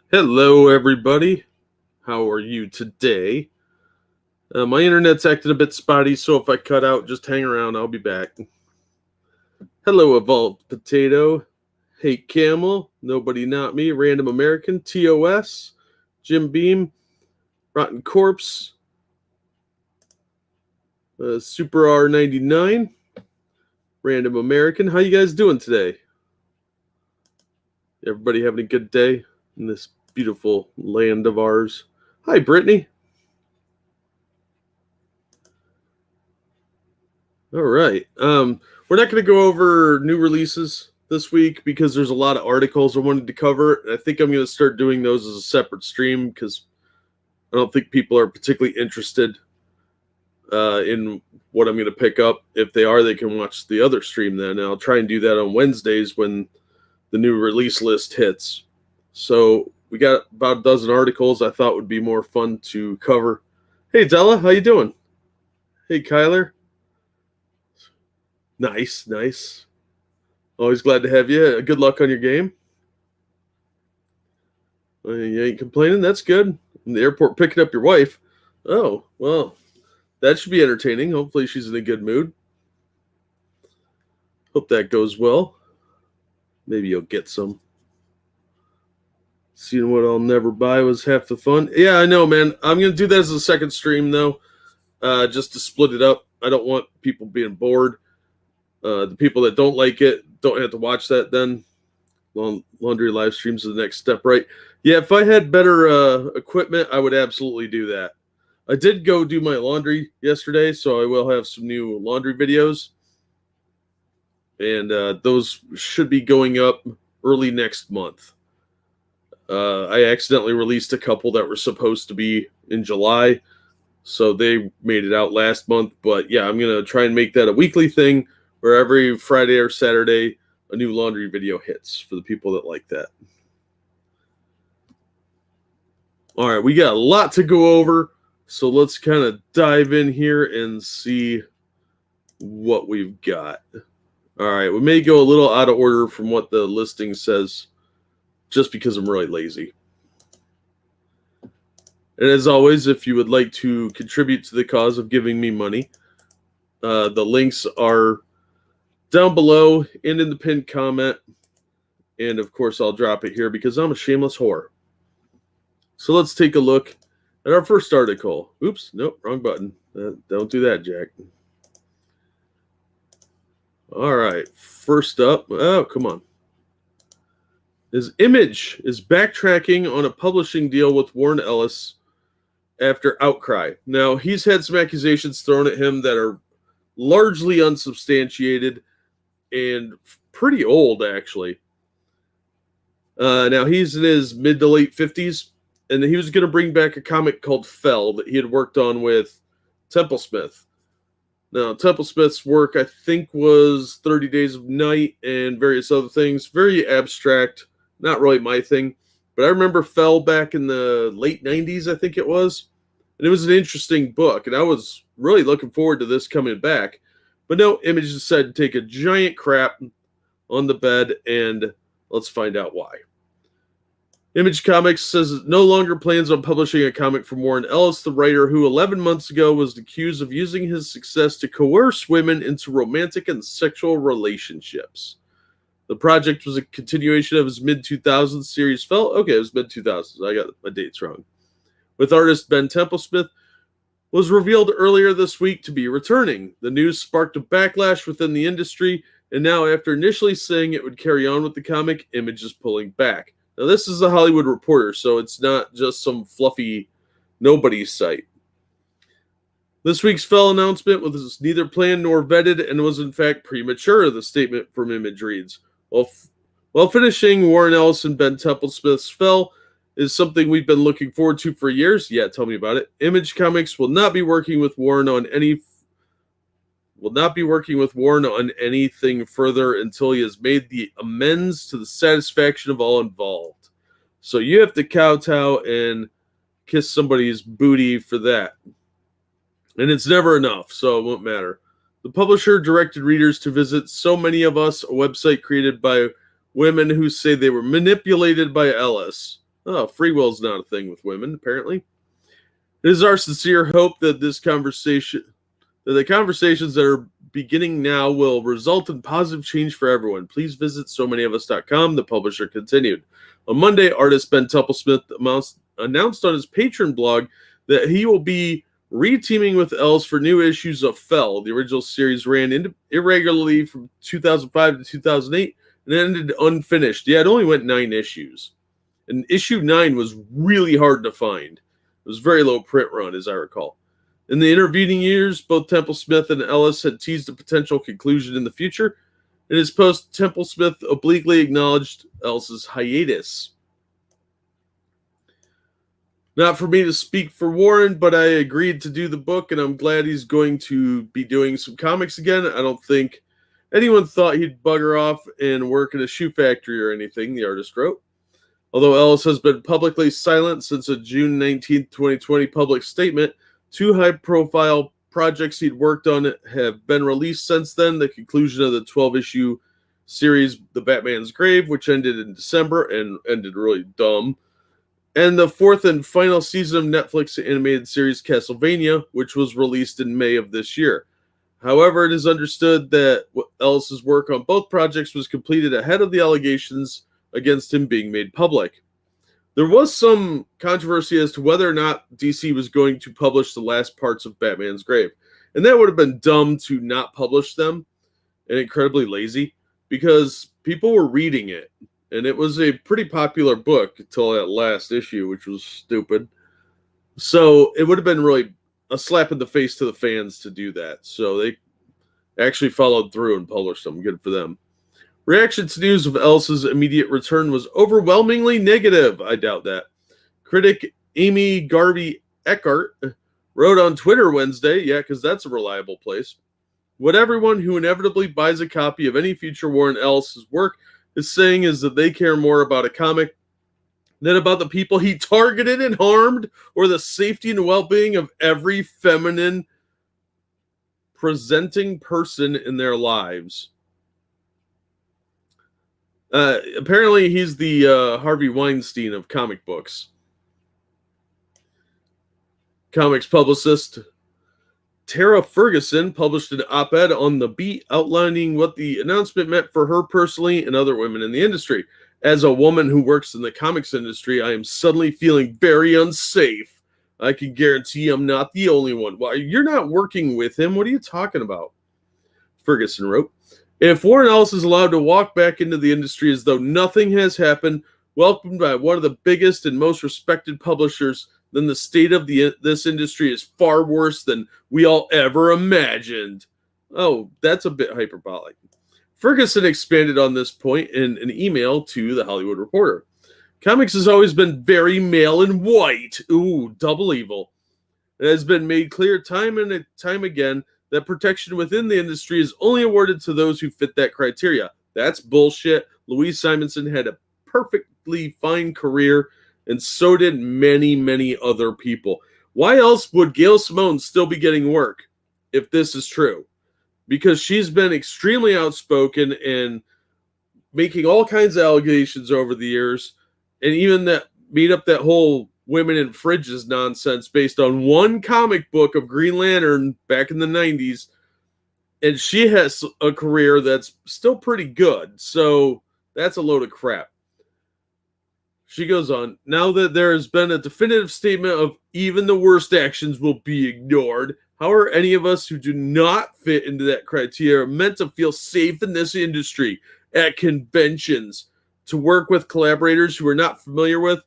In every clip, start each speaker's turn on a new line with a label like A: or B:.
A: Hello, everybody. How are you today? My internet's acting a bit spotty, so if I cut out, just hang around. I'll be back. Hello, Evolved Potato. Hate Camel. Nobody Not Me. Random American. TOS. Jim Beam. Rotten Corpse. Super R99. Random American. How you guys doing today? Everybody having a good day in this beautiful land of ours? Hi, Brittany. All right. We're not going to go over new releases this week because there's a lot of articles I wanted to cover. I think I'm going to start doing those as a separate stream because I don't think people are particularly interested in what I'm going to pick up. If they are, they can watch the other stream then. And I'll try and do that on Wednesdays when the new release list hits. So we got about a dozen articles I thought would be more fun to cover. Hey, Della, how you doing? Hey, Kyler. Nice. Always glad to have you. Good luck on your game. You ain't complaining? That's good. In the airport picking up your wife. Oh, well, that should be entertaining. Hopefully she's in a good mood. Hope that goes well. Maybe you'll get some. Seeing what I'll never buy was half the fun. Yeah, I know, man. I'm going to do that as a second stream, though, just to split it up. I don't want people being bored. The people that don't like it don't have to watch that then. Laundry live streams are the next step, right? Yeah, if I had better equipment, I would absolutely do that. I did go do my laundry yesterday, so I will have some new laundry videos. And those should be going up early next month. I accidentally released a couple that were supposed to be in July, so they made it out last month. But yeah, I'm going to try and make that a weekly thing where every Friday or Saturday a new laundry video hits for the people that like that. All right, we got a lot to go over, so let's kind of dive in here and see what we've got. All right, we may go a little out of order from what the listing says just because I'm really lazy. And as always, if you would like to contribute to the cause of giving me money, the links are down below and in the pinned comment. And of course, I'll drop it here because I'm a shameless whore. So let's take a look at our first article. Oops, nope, wrong button. Don't do that, Jack. All right, first up, oh, come on. Image is backtracking on a publishing deal with Warren Ellis after outcry. Now, he's had some accusations thrown at him that are largely unsubstantiated and pretty old, actually. Now, he's in his mid to late 50s, and he was going to bring back a comic called Fell that he had worked on with Templesmith. Now, Templesmith's work, I think, was 30 Days of Night and various other things. Very abstract, not really my thing. But I remember Fell back in the late 90s, I think it was. And it was an interesting book, and I was really looking forward to this coming back. But no, Image decided to take a giant crap on the bed, and let's find out why. Image Comics says it no longer plans on publishing a comic from Warren Ellis, the writer who 11 months ago was accused of using his success to coerce women into romantic and sexual relationships. The project was a continuation of his mid-2000s series Fell. Okay, it was mid-2000s. I got my dates wrong. With artist Ben Templesmith, was revealed earlier this week to be returning. The news sparked a backlash within the industry, and now after initially saying it would carry on with the comic, Image is pulling back. Now, this is a Hollywood Reporter, so it's not just some fluffy nobody site. This week's Fell announcement was neither planned nor vetted and was in fact premature, the statement from Image reads. While finishing Warren Ellis and Ben Templesmith's Fell is something we've been looking forward to for years. Yeah, tell me about it. Image Comics will not be working with Warren on anything further until he has made the amends to the satisfaction of all involved. So you have to kowtow and kiss somebody's booty for that. And it's never enough, so it won't matter. The publisher directed readers to visit So Many of Us, a website created by women who say they were manipulated by Ellis. Oh, free will is not a thing with women, apparently. It is our sincere hope that the conversations that are beginning now will result in positive change for everyone. Please visit SoManyOfUs.com. The publisher continued. On Monday, artist Ben Templesmith announced on his Patreon blog that he will be re-teaming with Ellis for new issues of Fell. The original series ran irregularly from 2005 to 2008 and ended unfinished. Yeah, it only went 9 issues. And issue 9 was really hard to find. It was very low print run, as I recall. In the intervening years, both Templesmith and Ellis had teased a potential conclusion in the future. In his post, Templesmith obliquely acknowledged Ellis's hiatus. Not for me to speak for Warren, but I agreed to do the book, and I'm glad he's going to be doing some comics again. I don't think anyone thought he'd bugger off and work in a shoe factory or anything, the artist wrote. Although Ellis has been publicly silent since a June 19, 2020 public statement, 2 high-profile projects he'd worked on have been released since then. The conclusion of the 12-issue series, The Batman's Grave, which ended in December and ended really dumb, and the 4th and final season of Netflix animated series Castlevania, which was released in May of this year. However, it is understood that Ellis's work on both projects was completed ahead of the allegations against him being made public. There was some controversy as to whether or not DC was going to publish the last parts of Batman's Grave. And that would have been dumb to not publish them and incredibly lazy because people were reading it. And it was a pretty popular book until that last issue, which was stupid. So it would have been really a slap in the face to the fans to do that. So they actually followed through and published them. Good for them. Reaction to news of Ellis's immediate return was overwhelmingly negative. I doubt that. Critic Amy Garvey Eckhart wrote on Twitter Wednesday, yeah, because that's a reliable place, what everyone who inevitably buys a copy of any future Warren Ellis's work is saying is that they care more about a comic than about the people he targeted and harmed or the safety and well-being of every feminine presenting person in their lives. Apparently, he's the Harvey Weinstein of comic books. Comics publicist Tara Ferguson published an op-ed on The Beat outlining what the announcement meant for her personally and other women in the industry. As a woman who works in the comics industry, I am suddenly feeling very unsafe. I can guarantee I'm not the only one. Why, you're not working with him. What are you talking about? Ferguson wrote. If Warren Ellis is allowed to walk back into the industry as though nothing has happened, welcomed by one of the biggest and most respected publishers, then the state of this industry is far worse than we all ever imagined. Oh, that's a bit hyperbolic. Ferguson expanded on this point in an email to The Hollywood Reporter. Comics has always been very male and white. Ooh, double evil. It has been made clear time and time again that protection within the industry is only awarded to those who fit that criteria. That's bullshit. Louise Simonson had a perfectly fine career, and so did many, many other people. Why else would Gail Simone still be getting work if this is true? Because she's been extremely outspoken and making all kinds of allegations over the years, and even that made up that whole women in fridges nonsense based on one comic book of Green Lantern back in the 90s. And she has a career that's still pretty good. So that's a load of crap. She goes on, now that there has been a definitive statement of even the worst actions will be ignored, how are any of us who do not fit into that criteria meant to feel safe in this industry, at conventions, to work with collaborators who we're not familiar with?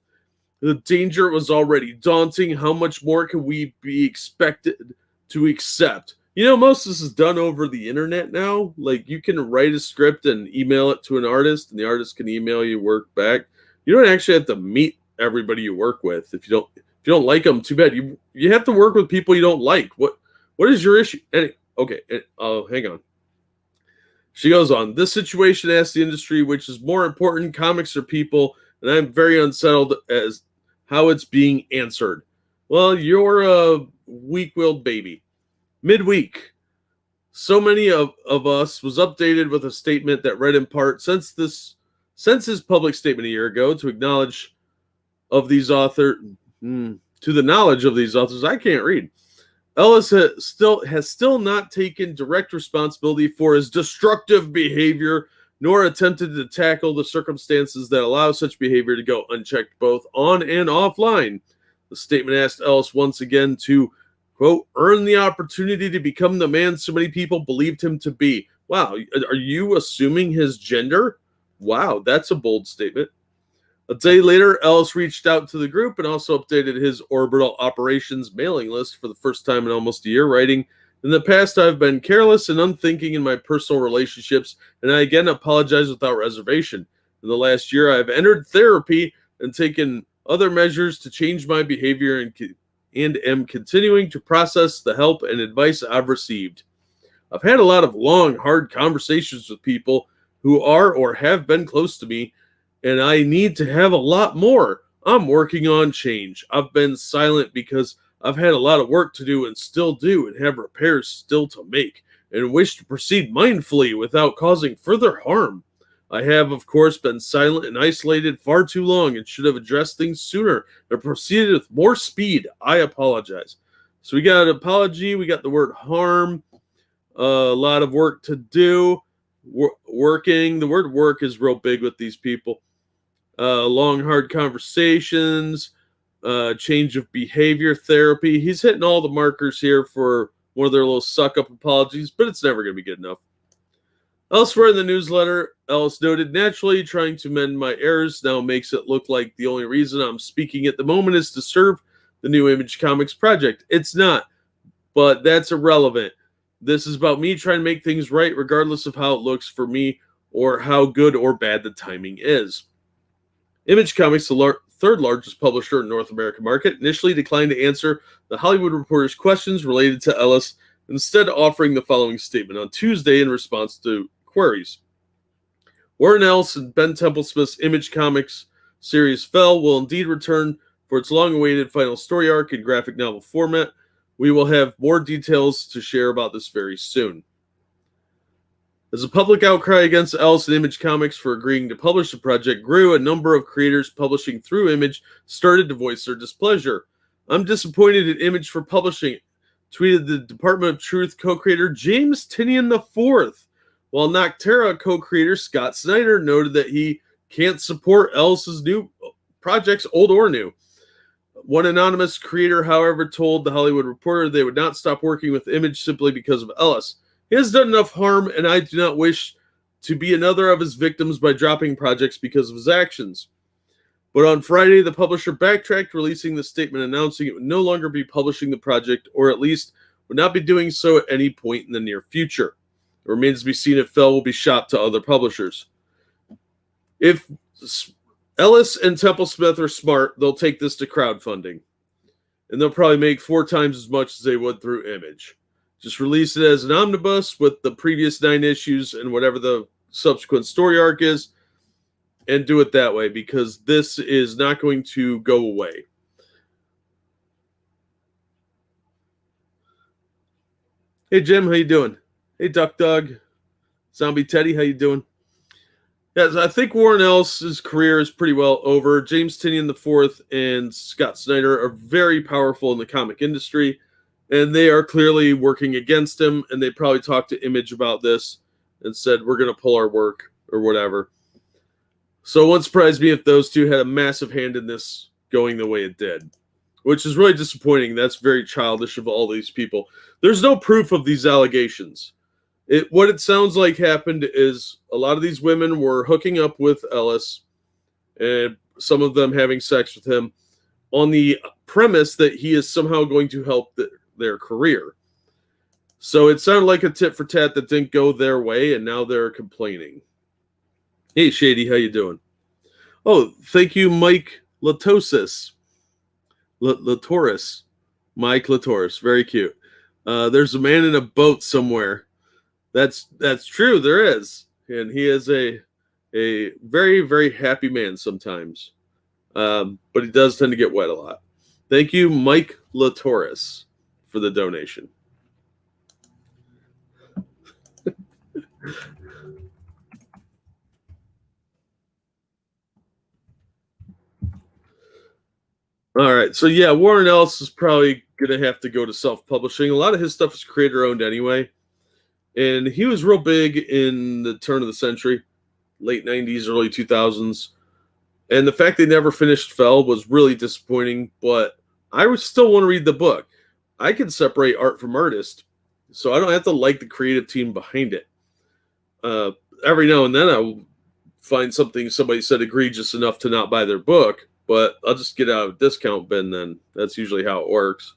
A: The danger was already daunting. How much more can we be expected to accept? You know, most of this is done over the internet now. Like, you can write a script and email it to an artist, and the artist can email you work back. You don't actually have to meet everybody you work with. If you don't like them, too bad. You have to work with people you don't like. What is your issue? Okay, hang on. She goes on. This situation asks the industry, which is more important, comics or people, and I'm very unsettled as how it's being answered. Well, you're a weak-willed baby. Midweek, so many of us was updated with a statement that read in part, since his public statement a year ago, to acknowledge of these authors, to the knowledge of these authors, I can't read. Ellis has still not taken direct responsibility for his destructive behavior, nor attempted to tackle the circumstances that allow such behavior to go unchecked both on and offline. The statement asked Ellis once again to, quote, earn the opportunity to become the man so many people believed him to be. Wow, are you assuming his gender? Wow, that's a bold statement. A day later, Ellis reached out to the group and also updated his orbital operations mailing list for the first time in almost a year, writing, in the past, I've been careless and unthinking in my personal relationships, and I again apologize without reservation. In the last year, I've entered therapy and taken other measures to change my behavior and am continuing to process the help and advice I've received. I've had a lot of long, hard conversations with people who are or have been close to me, and I need to have a lot more. I'm working on change. I've been silent because I've had a lot of work to do and still do, and have repairs still to make, and wish to proceed mindfully without causing further harm. I have, of course, been silent and isolated far too long and should have addressed things sooner and proceeded with more speed. I apologize. So we got an apology. We got the word harm. A lot of work to do. Working. The word work is real big with these people. Long, hard conversations, change of behavior therapy. He's hitting all the markers here for one of their little suck-up apologies, but it's never going to be good enough. Elsewhere in the newsletter, Ellis noted, naturally, trying to mend my errors now makes it look like the only reason I'm speaking at the moment is to serve the new Image Comics project. It's not, but that's irrelevant. This is about me trying to make things right, regardless of how it looks for me or how good or bad the timing is. Image Comics, the third largest publisher in the North American market, initially declined to answer the Hollywood Reporter's questions related to Ellis, instead offering the following statement on Tuesday in response to queries. Warren Ellis and Ben Templesmith's Image Comics series Fell will indeed return for its long-awaited final story arc in graphic novel format. We will have more details to share about this very soon. As a public outcry against Ellis and Image Comics for agreeing to publish the project grew, a number of creators publishing through Image started to voice their displeasure. I'm disappointed in Image for publishing it, tweeted the Department of Truth co-creator James Tynion IV, while Nocterra co-creator Scott Snyder noted that he can't support Ellis's new projects, old or new. One anonymous creator, however, told The Hollywood Reporter they would not stop working with Image simply because of Ellis. He has done enough harm, and I do not wish to be another of his victims by dropping projects because of his actions. But on Friday, the publisher backtracked, releasing the statement announcing it would no longer be publishing the project, or at least would not be doing so at any point in the near future. It remains to be seen if Fell will be shopped to other publishers. If Ellis and Templesmith are smart, they'll take this to crowdfunding, and they'll probably make 4 times as much as they would through Image. Just release it as an omnibus with the previous 9 issues and whatever the subsequent story arc is, and do it that way, because this is not going to go away. Hey Jim, how you doing? Hey Duck Dog, Zombie Teddy, how you doing? Yes, I think Warren Ellis's career is pretty well over. James Tynion IV and Scott Snyder are very powerful in the comic industry, and they are clearly working against him, and they probably talked to Image about this and said, we're going to pull our work or whatever. So it wouldn't surprise me if those two had a massive hand in this going the way it did, which is really disappointing. That's very childish of all these people. There's no proof of these allegations. What it sounds like happened is a lot of these women were hooking up with Ellis, and some of them having sex with him on the premise that he is somehow going to help their career. So it sounded like a tit for tat that didn't go their way, and now they're complaining. Hey, Shady, how you doing? Oh, thank you, Mike Latosis. Latoris. Mike Latoris. Very cute. There's a man in a boat somewhere. That's true. There is. And he is a very, very happy man sometimes. But he does tend to get wet a lot. Thank you, Mike Latoris, for the donation. All right. So, yeah, Warren Ellis is probably going to have to go to self-publishing. A lot of his stuff is creator-owned anyway. And he was real big in the turn of the century, late 90s, early 2000s. And the fact they never finished Fell was really disappointing, but I would still want to read the book. I can separate art from artist, so I don't have to like the creative team behind it. Every now and then I'll find something somebody said egregious enough to not buy their book, but I'll just get out of a discount bin then. That's usually how it works.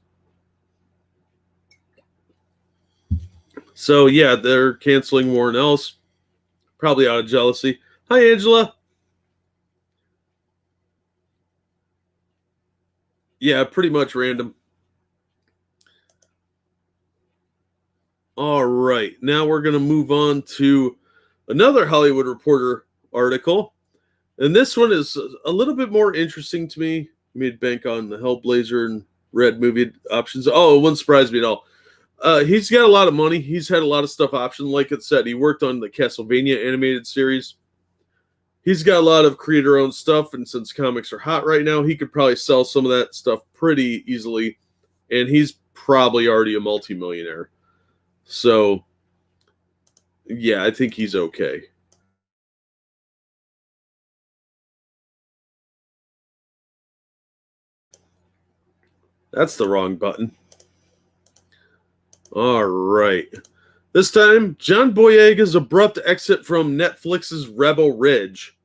A: So, yeah, they're canceling Warren Ellis, probably out of jealousy. Hi, Angela. Yeah, pretty much random. All right, now we're going to move on to another Hollywood Reporter article. And this one is a little bit more interesting to me. Made bank on the Hellblazer and Red movie options. Oh, it wouldn't surprise me at all. He's got a lot of money. He's had a lot of stuff optioned. Like it said, he worked on the Castlevania animated series. He's got a lot of creator-owned stuff, and since comics are hot right now, he could probably sell some of that stuff pretty easily, and he's probably already a multimillionaire. So, yeah, I think he's okay. That's the wrong button. All right. This time, John Boyega's abrupt exit from Netflix's Rebel Ridge.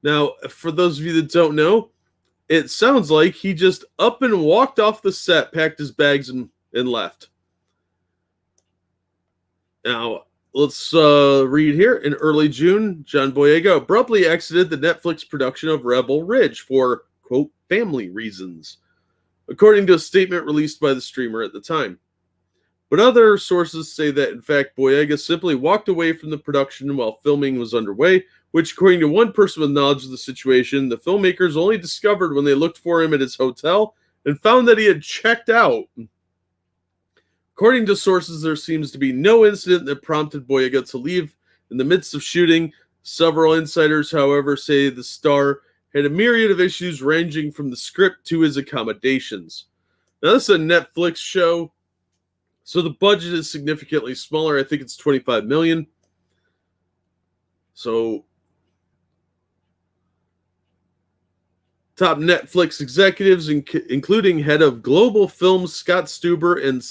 A: Now, for those of you that don't know, it sounds like he just up and walked off the set, packed his bags, and left. Now, let's read here. In early June, John Boyega abruptly exited the Netflix production of Rebel Ridge for, quote, family reasons, according to a statement released by the streamer at the time. But other sources say that, in fact, Boyega simply walked away from the production while filming was underway, which, according to one person with knowledge of the situation, the filmmakers only discovered when they looked for him at his hotel and found that he had checked out. According to sources, there seems to be no incident that prompted Boyega to leave in the midst of shooting. Several insiders, however, say the star had a myriad of issues ranging from the script to his accommodations. Now, this is a Netflix show, so the budget is significantly smaller. I think it's $25 million. So, top Netflix executives, including head of Global Films Scott Stuber and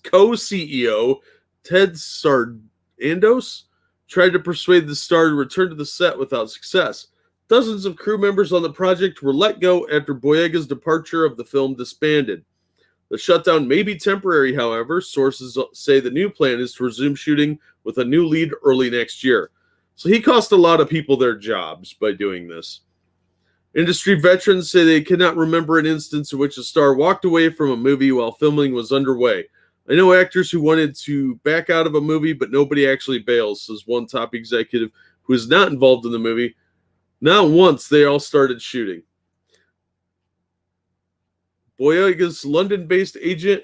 A: co-CEO Ted Sarandos, tried to persuade the star to return to the set without success. Dozens of crew members on the project were let go after Boyega's departure of the film disbanded. The shutdown may be temporary, however. Sources say the new plan is to resume shooting with a new lead early next year. So he cost a lot of people their jobs by doing this. Industry veterans say they cannot remember an instance in which a star walked away from a movie while filming was underway. I know actors who wanted to back out of a movie, but nobody actually bails, says one top executive who is not involved in the movie. Not once they all started shooting. Boyega's London-based agent,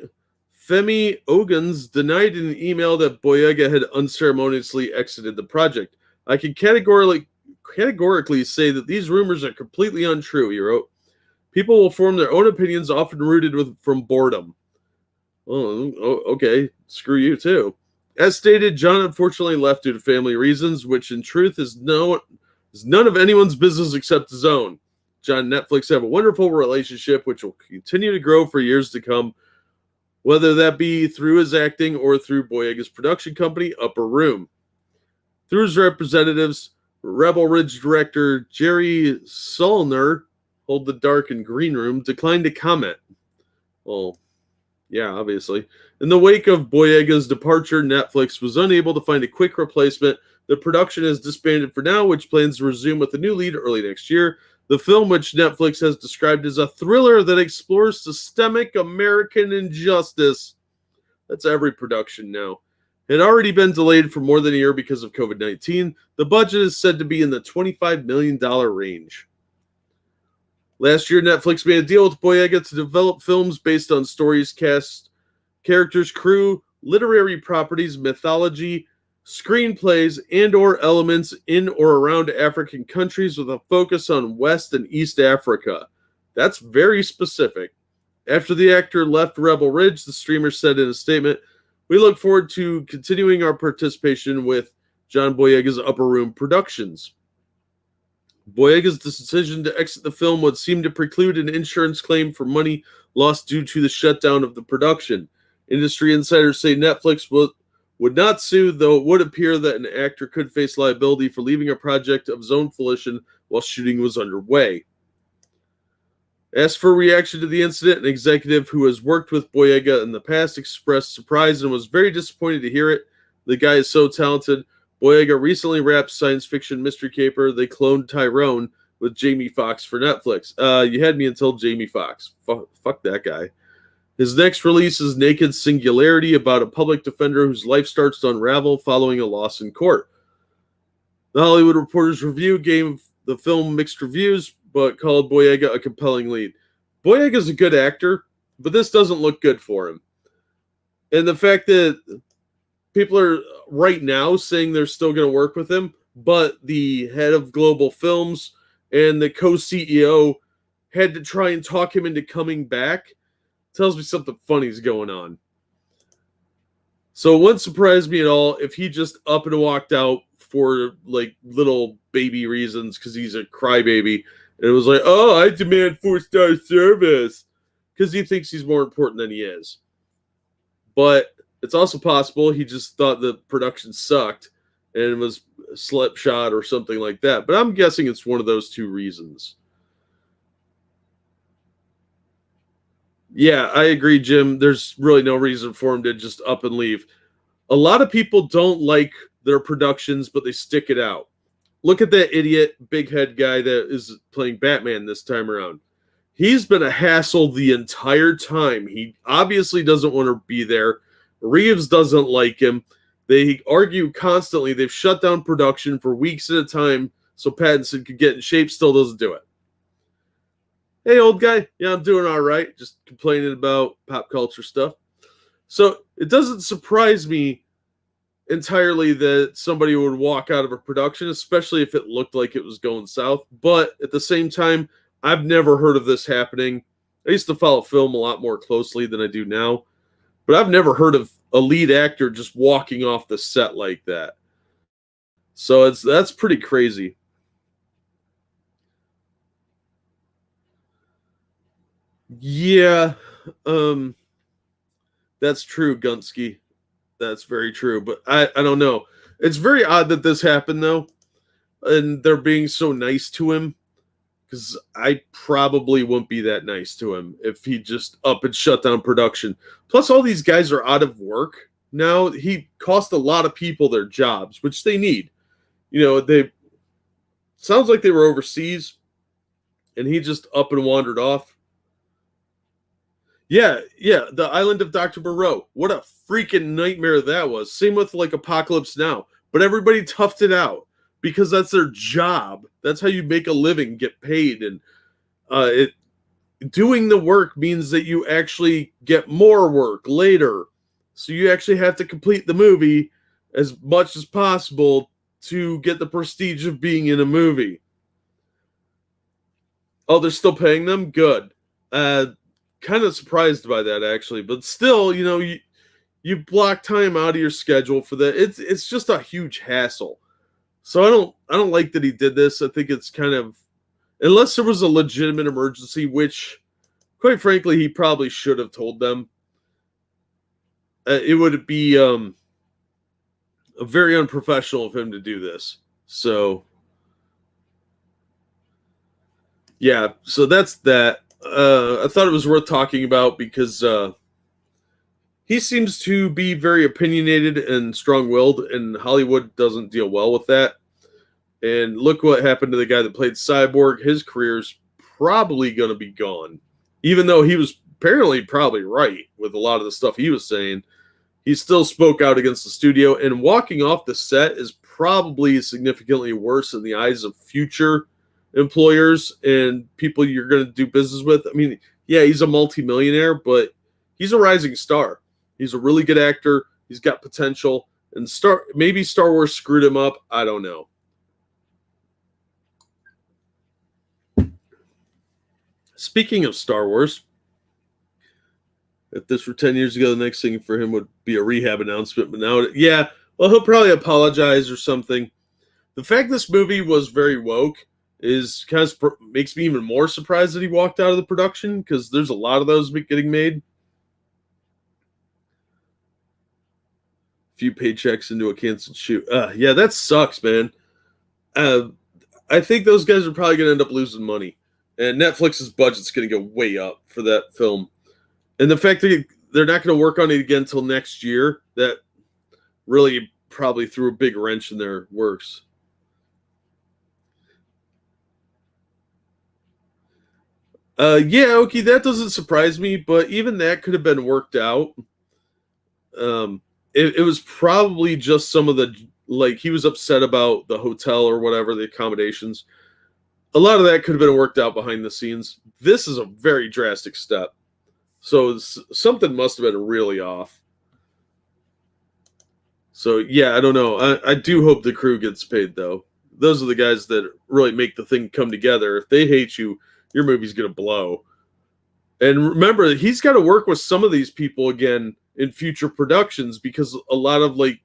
A: Femi Ogans, denied in an email that Boyega had unceremoniously exited the project. I can categorically say that these rumors are completely untrue, he wrote. People will form their own opinions, often rooted from boredom. Oh, okay. Screw you, too. As stated, John unfortunately left due to family reasons, which in truth is none of anyone's business except his own. John and Netflix have a wonderful relationship, which will continue to grow for years to come, whether that be through his acting or through Boyega's production company, Upper Room. Through his representatives, Rebel Ridge director Jerry Solner, Hold the Dark and Green Room, declined to comment. Well, yeah, obviously. In the wake of Boyega's departure, Netflix was unable to find a quick replacement. The production is disbanded for now, which plans to resume with a new lead early next year. The film, which Netflix has described as a thriller that explores systemic American injustice, that's every production now, had already been delayed for more than a year because of COVID-19. The budget is said to be in the $25 million range. Last year, Netflix made a deal with Boyega to develop films based on stories, cast, characters, crew, literary properties, mythology, screenplays and/or elements in or around African countries with a focus on West and East Africa. That's very specific. After the actor left Rebel Ridge, the streamer said in a statement, "We look forward to continuing our participation with John Boyega's Upper Room Productions." Boyega's decision to exit the film would seem to preclude an insurance claim for money lost due to the shutdown of the production. Industry insiders say Netflix would not sue, though it would appear that an actor could face liability for leaving a project of his own volition while shooting was underway. As for reaction to the incident, an executive who has worked with Boyega in the past expressed surprise and was very disappointed to hear it. The guy is so talented. Boyega recently wrapped science fiction mystery caper They Cloned Tyrone with Jamie Foxx for Netflix. You had me until Jamie Foxx. Fuck that guy. His next release is Naked Singularity, about a public defender whose life starts to unravel following a loss in court. The Hollywood Reporter's review gave the film mixed reviews, but called Boyega a compelling lead. Boyega's a good actor, but this doesn't look good for him. And the fact that people are right now saying they're still going to work with him, but the head of Global Films and the co-CEO had to try and talk him into coming back, tells me something funny's going on. So it wouldn't surprise me at all if he just up and walked out for like little baby reasons because he's a crybaby. And it was like, oh, I demand 4-star service because he thinks he's more important than he is. But it's also possible he just thought the production sucked and was a slip shot or something like that. But I'm guessing it's one of those two reasons. Yeah, I agree, Jim. There's really no reason for him to just up and leave. A lot of people don't like their productions, but they stick it out. Look at that idiot big head guy that is playing Batman this time around. He's been a hassle the entire time. He obviously doesn't want to be there. Reeves doesn't like him. They argue constantly. They've shut down production for weeks at a time so Pattinson could get in shape. Still doesn't do it. Hey, old guy. Yeah, I'm doing all right. Just complaining about pop culture stuff. So it doesn't surprise me entirely that somebody would walk out of a production, especially if it looked like it was going south. But at the same time, I've never heard of this happening. I used to follow film a lot more closely than I do now. But I've never heard of a lead actor just walking off the set like that. So that's pretty crazy. Yeah, that's true, Gunsky. That's very true. But I don't know. It's very odd that this happened, though. And they're being so nice to him. Because I probably wouldn't be that nice to him if he just up and shut down production. Plus, all these guys are out of work now. He cost a lot of people their jobs, which they need. You know, they sounds like they were overseas, and he just up and wandered off. Yeah, the island of Dr. Moreau. What a freaking nightmare that was. Same with like Apocalypse Now. But everybody toughed it out because that's their job. That's how you make a living, get paid. And doing the work means that you actually get more work later. So you actually have to complete the movie as much as possible to get the prestige of being in a movie. Oh, they're still paying them? Good. Kind of surprised by that, actually. But still, you know, you block time out of your schedule for that. It's just a huge hassle. So I don't like that he did this. I think it's kind of, unless there was a legitimate emergency, which, quite frankly, he probably should have told them. It would be very unprofessional of him to do this. So, yeah. So that's that. I thought it was worth talking about because he seems to be very opinionated and strong-willed, and Hollywood doesn't deal well with that. And look what happened to the guy that played Cyborg. His career's probably going to be gone. Even though he was apparently probably right with a lot of the stuff he was saying, he still spoke out against the studio. And walking off the set is probably significantly worse in the eyes of future employers and people you're going to do business with. I mean, yeah, he's a multimillionaire, but he's a rising star. He's a really good actor. He's got potential. And maybe Star Wars screwed him up. I don't know. Speaking of Star Wars, if this were 10 years ago, the next thing for him would be a rehab announcement. But now, yeah, well, he'll probably apologize or something. The fact this movie was very woke is kind of makes me even more surprised that he walked out of the production, because there's a lot of those getting made. A few paychecks into a canceled shoot. Yeah, that sucks, man. I think those guys are probably going to end up losing money. And Netflix's budget's going to go way up for that film. And the fact that they're not going to work on it again until next year, that really probably threw a big wrench in their works. Yeah, okay, that doesn't surprise me, but even that could have been worked out. It was probably just some of the, like, he was upset about the hotel or whatever, the accommodations. A lot of that could have been worked out behind the scenes. This is a very drastic step. So something must have been really off. So, yeah, I don't know. I do hope the crew gets paid, though. Those are the guys that really make the thing come together. If they hate you, your movie's going to blow. And remember, he's got to work with some of these people again in future productions, because a lot of, like,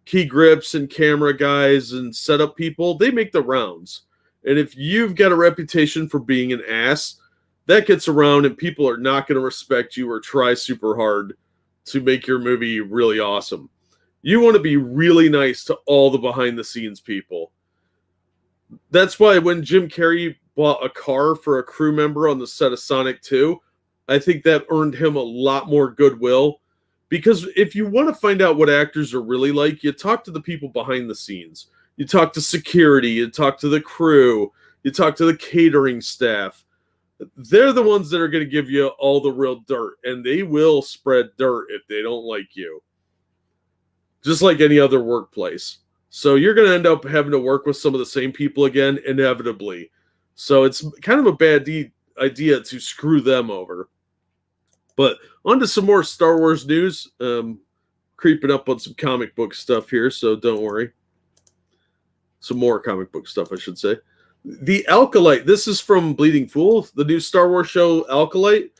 A: key grips and camera guys and setup people, they make the rounds. And if you've got a reputation for being an ass, that gets around and people are not going to respect you or try super hard to make your movie really awesome. You want to be really nice to all the behind the scenes people. That's why when Jim Carrey bought a car for a crew member on the set of Sonic 2, I think that earned him a lot more goodwill. Because if you want to find out what actors are really like, you talk to the people behind the scenes. You talk to security, you talk to the crew, you talk to the catering staff. They're the ones that are going to give you all the real dirt, and they will spread dirt if they don't like you. Just like any other workplace. So you're going to end up having to work with some of the same people again, inevitably. So it's kind of a bad idea to screw them over. But on to some more Star Wars news. Creeping up on some comic book stuff here, so don't worry. Some more comic book stuff, I should say. The Acolyte. This is from Bleeding Fool, the new Star Wars show Acolyte.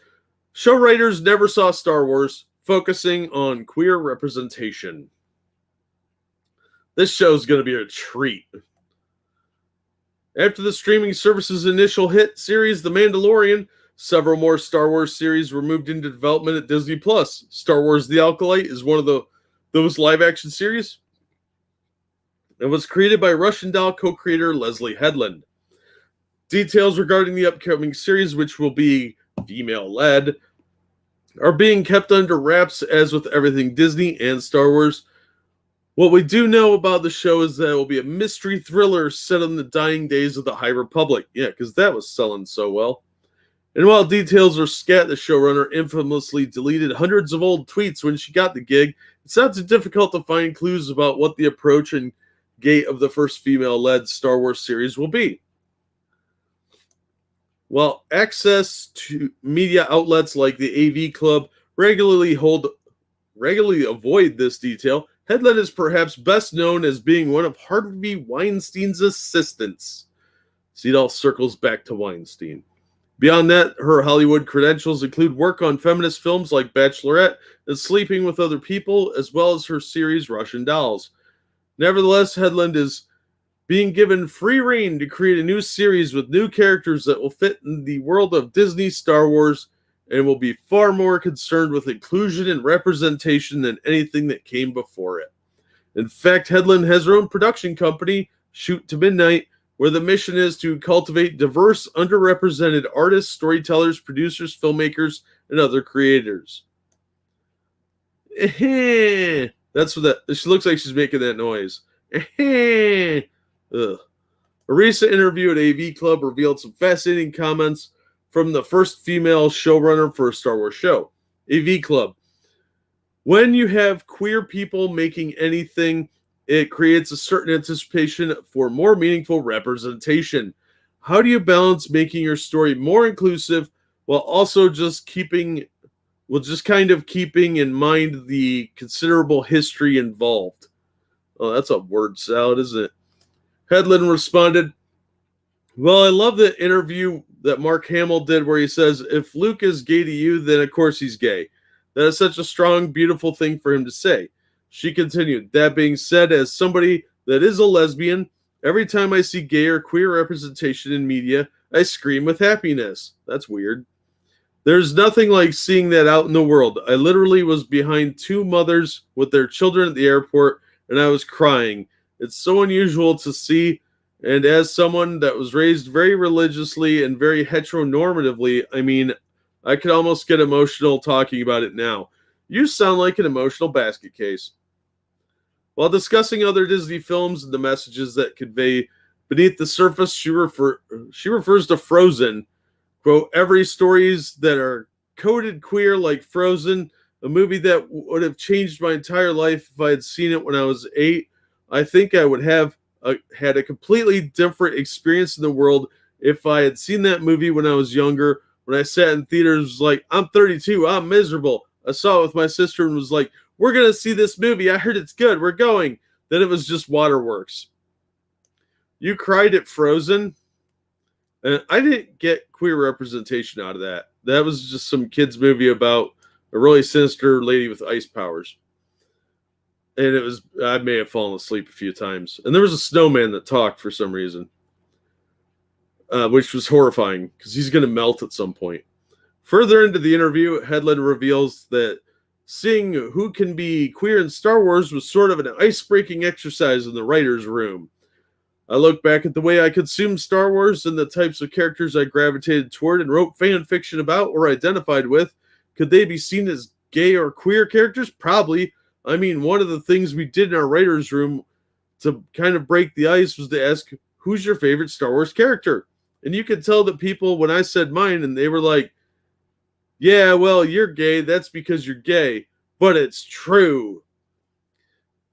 A: Show writers never saw Star Wars, focusing on queer representation. This show is going to be a treat. After the streaming service's initial hit series, The Mandalorian, several more Star Wars series were moved into development at Disney+. Star Wars The Acolyte is one of those live-action series. It was created by Russian Doll co-creator Leslie Headland. Details regarding the upcoming series, which will be female-led, are being kept under wraps, as with everything Disney and Star Wars. What we do know about the show is that it will be a mystery thriller set in the dying days of the High Republic. Yeah, because that was selling so well. And while details are scat, the showrunner infamously deleted hundreds of old tweets when she got the gig. It's not too difficult to find clues about what the approach and gate of the first female-led Star Wars series will be. While access to media outlets like the AV Club regularly avoid this detail, Headland is perhaps best known as being one of Harvey Weinstein's assistants. See, it all circles back to Weinstein. Beyond that, her Hollywood credentials include work on feminist films like Bachelorette and Sleeping with Other People, as well as her series Russian Dolls. Nevertheless, Headland is being given free rein to create a new series with new characters that will fit in the world of Disney Star Wars and will be far more concerned with inclusion and representation than anything that came before it. In fact, Headland has her own production company, Shoot to Midnight, where the mission is to cultivate diverse, underrepresented artists, storytellers, producers, filmmakers, and other creators. That's what that. She looks like she's making that noise. Ugh. A recent interview at AV Club revealed some fascinating comments from the first female showrunner for a Star Wars show. AV Club. When you have queer people making anything, it creates a certain anticipation for more meaningful representation. How do you balance making your story more inclusive while also just keeping in mind the considerable history involved? Oh, that's a word salad, isn't it? Hedlund responded, well, I love the interview that Mark Hamill did where he says, if Luke is gay to you, then of course he's gay. That is such a strong, beautiful thing for him to say. She continued, that being said, as somebody that is a lesbian, every time I see gay or queer representation in media, I scream with happiness. That's weird. There's nothing like seeing that out in the world. I literally was behind two mothers with their children at the airport, and I was crying. It's so unusual to see, and as someone that was raised very religiously and very heteronormatively, I mean, I could almost get emotional talking about it now. You sound like an emotional basket case. While discussing other Disney films and the messages that convey beneath the surface, she refers to Frozen. Quote, every stories that are coded queer like Frozen, a movie that would have changed my entire life if I had seen it when I was 8. I think I would have had a completely different experience in the world if I had seen that movie when I was younger. When I sat in theaters, like, I'm 32, I'm miserable. I saw it with my sister and was like, we're going to see this movie. I heard it's good. We're going. Then it was just waterworks. You cried at Frozen? And I didn't get queer representation out of that. That was just some kid's movie about a really sinister lady with ice powers. And it was, I may have fallen asleep a few times. And there was a snowman that talked for some reason, which was horrifying because he's going to melt at some point. Further into the interview, Hedlund reveals that seeing who can be queer in Star Wars was sort of an ice-breaking exercise in the writer's room. I look back at the way I consumed Star Wars and the types of characters I gravitated toward and wrote fan fiction about or identified with. Could they be seen as gay or queer characters? Probably. I mean, one of the things we did in our writer's room to kind of break the ice was to ask, who's your favorite Star Wars character? And you could tell that people, when I said mine, and they were like, yeah, well, you're gay. That's because you're gay. But it's true.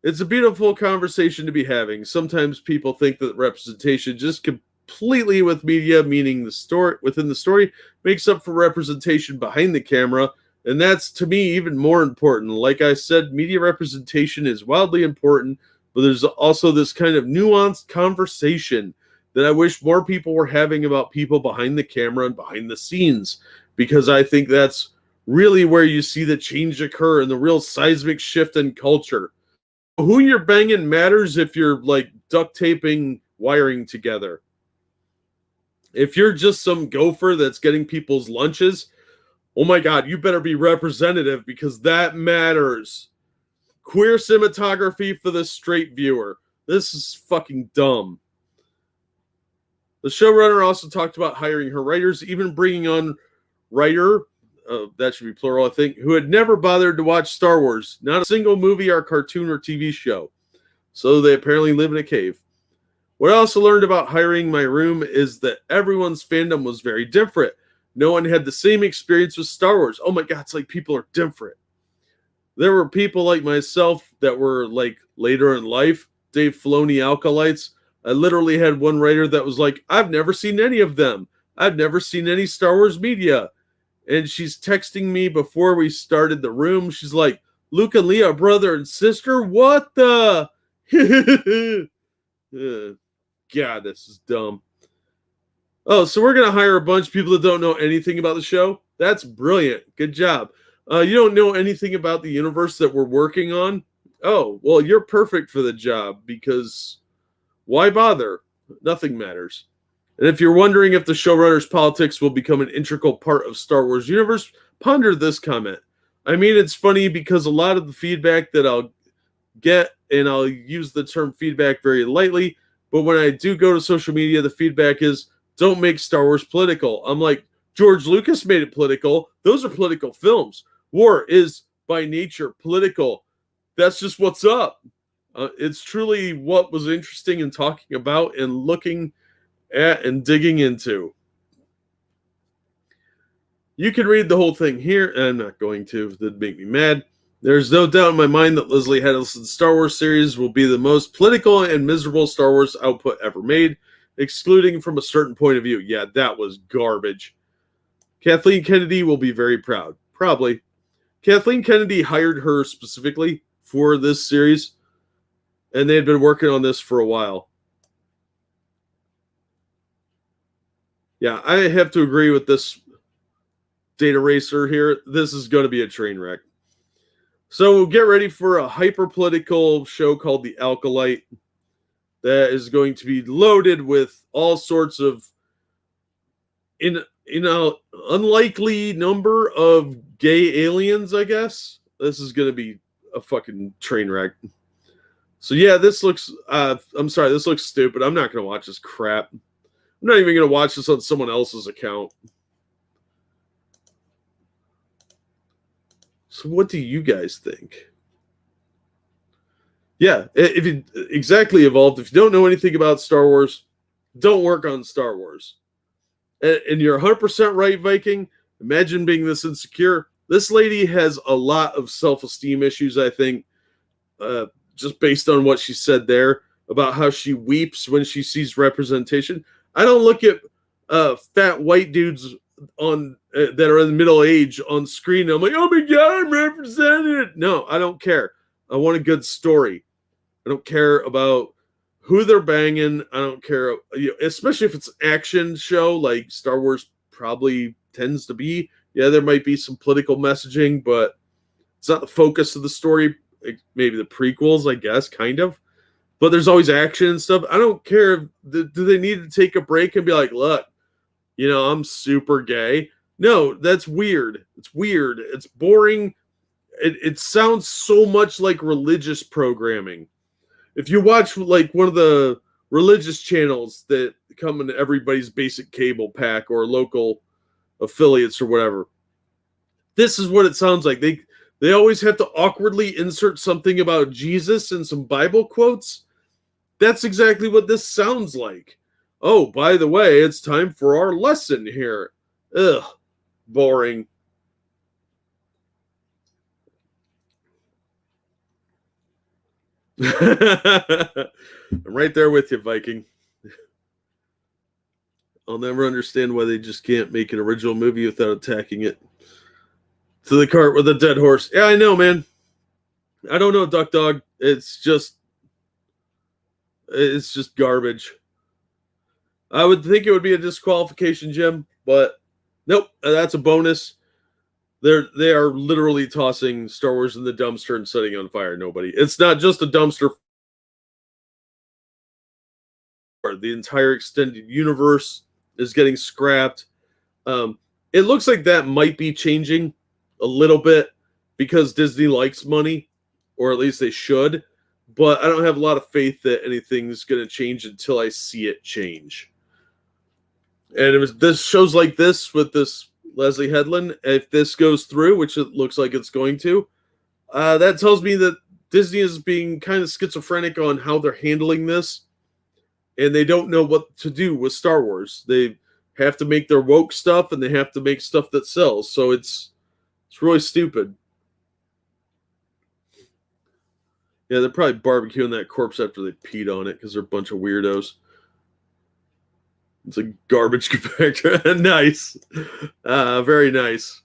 A: It's a beautiful conversation to be having. Sometimes people think that representation just completely with media, meaning the story within the story, makes up for representation behind the camera. And that's, to me, even more important. Like I said, media representation is wildly important, but there's also this kind of nuanced conversation that I wish more people were having about people behind the camera and behind the scenes, because I think that's really where you see the change occur and the real seismic shift in culture. Who you're banging matters if you're like duct taping wiring together. If you're just some gopher that's getting people's lunches, oh my God, you better be representative because that matters. Queer cinematography for the straight viewer. This is fucking dumb. The showrunner also talked about hiring her writers, even bringing on writer, that should be plural, I think, who had never bothered to watch Star Wars, not a single movie or cartoon or TV show. So they apparently live in a cave. What I also learned about hiring my room is that everyone's fandom was very different. No one had the same experience with Star Wars. Oh my God, it's like people are different. There were people like myself that were like later in life, Dave Filoni acolytes. I literally had one writer that was like, I've never seen any of them. I've never seen any Star Wars media. And she's texting me before we started the room. She's like, Luke and Leah, brother and sister? What the? God, this is dumb. Oh, so we're going to hire a bunch of people that don't know anything about the show? That's brilliant. Good job. You don't know anything about the universe that we're working on? Oh, well, you're perfect for the job because why bother? Nothing matters. And if you're wondering if the showrunner's politics will become an integral part of Star Wars universe, ponder this comment. I mean, it's funny because a lot of the feedback that I'll get, and I'll use the term feedback very lightly, but when I do go to social media, the feedback is, don't make Star Wars political. I'm like, George Lucas made it political. Those are political films. War is, by nature, political. That's just what's up. It's truly what was interesting in talking about and looking at and digging into. You can read the whole thing here, and I'm not going to. That'd make me mad. There's no doubt in my mind that Leslie Headleston's Star Wars series will be the most political and miserable Star Wars output ever made, excluding from a certain point of view. Yeah, that was garbage. Kathleen Kennedy will be very proud. Probably. Kathleen Kennedy hired her specifically for this series. and they had been working on this for a while. Yeah, I have to agree with this data racer here. This is going to be a train wreck. So get ready for a hyper-political show called The Acolyte that is going to be loaded with all sorts of unlikely number of gay aliens, I guess. This is going to be a fucking train wreck. So yeah, this looks, I'm sorry, this looks stupid. I'm not going to watch this crap. I'm not even going to watch this on someone else's account. So what do you guys think? Yeah, if you exactly evolved, if you don't know anything about Star Wars, don't work on Star Wars. And you're 100% right, Viking. Imagine being this insecure. This lady has a lot of self-esteem issues, I think, just based on what she said there about how she weeps when she sees representation. I don't look at fat white dudes on that are in middle age on screen. I'm like, oh my God, I'm represented. No, I don't care. I want a good story. I don't care about who they're banging. I don't care, especially if it's an action show like Star Wars probably tends to be. Yeah, there might be some political messaging, but it's not the focus of the story. Maybe the prequels, I guess, kind of. But there's always action and stuff. I don't care. Do they need to take a break and be like, look, I'm super gay? No, that's weird. It's weird. It's boring. It sounds so much like religious programming. If you watch like one of the religious channels that come in everybody's basic cable pack or local affiliates or whatever, this is what it sounds like. They always have to awkwardly insert something about Jesus and some Bible quotes. That's exactly what this sounds like. Oh, by the way, it's time for our lesson here. Ugh, boring. I'm right there with you, Viking. I'll never understand why they just can't make an original movie without attacking it to the cart with a dead horse. Yeah, I know, man. I don't know, Duck Dog. It's just garbage. I would think it would be a disqualification, Jim, but nope, that's a bonus. They are literally tossing Star Wars in the dumpster and setting on fire. Nobody. It's not just a dumpster. The entire extended universe is getting scrapped. It looks like that might be changing a little bit because Disney likes money, or at least they should. But I don't have a lot of faith that anything's going to change until I see it change. And if this shows like this with this Leslie Headland, if this goes through, which it looks like it's going to, that tells me that Disney is being kind of schizophrenic on how they're handling this, and they don't know what to do with Star Wars. They have to make their woke stuff, and they have to make stuff that sells. So it's really stupid. Yeah, they're probably barbecuing that corpse after they peed on it because they're a bunch of weirdos. It's a garbage compactor. Nice. Very nice.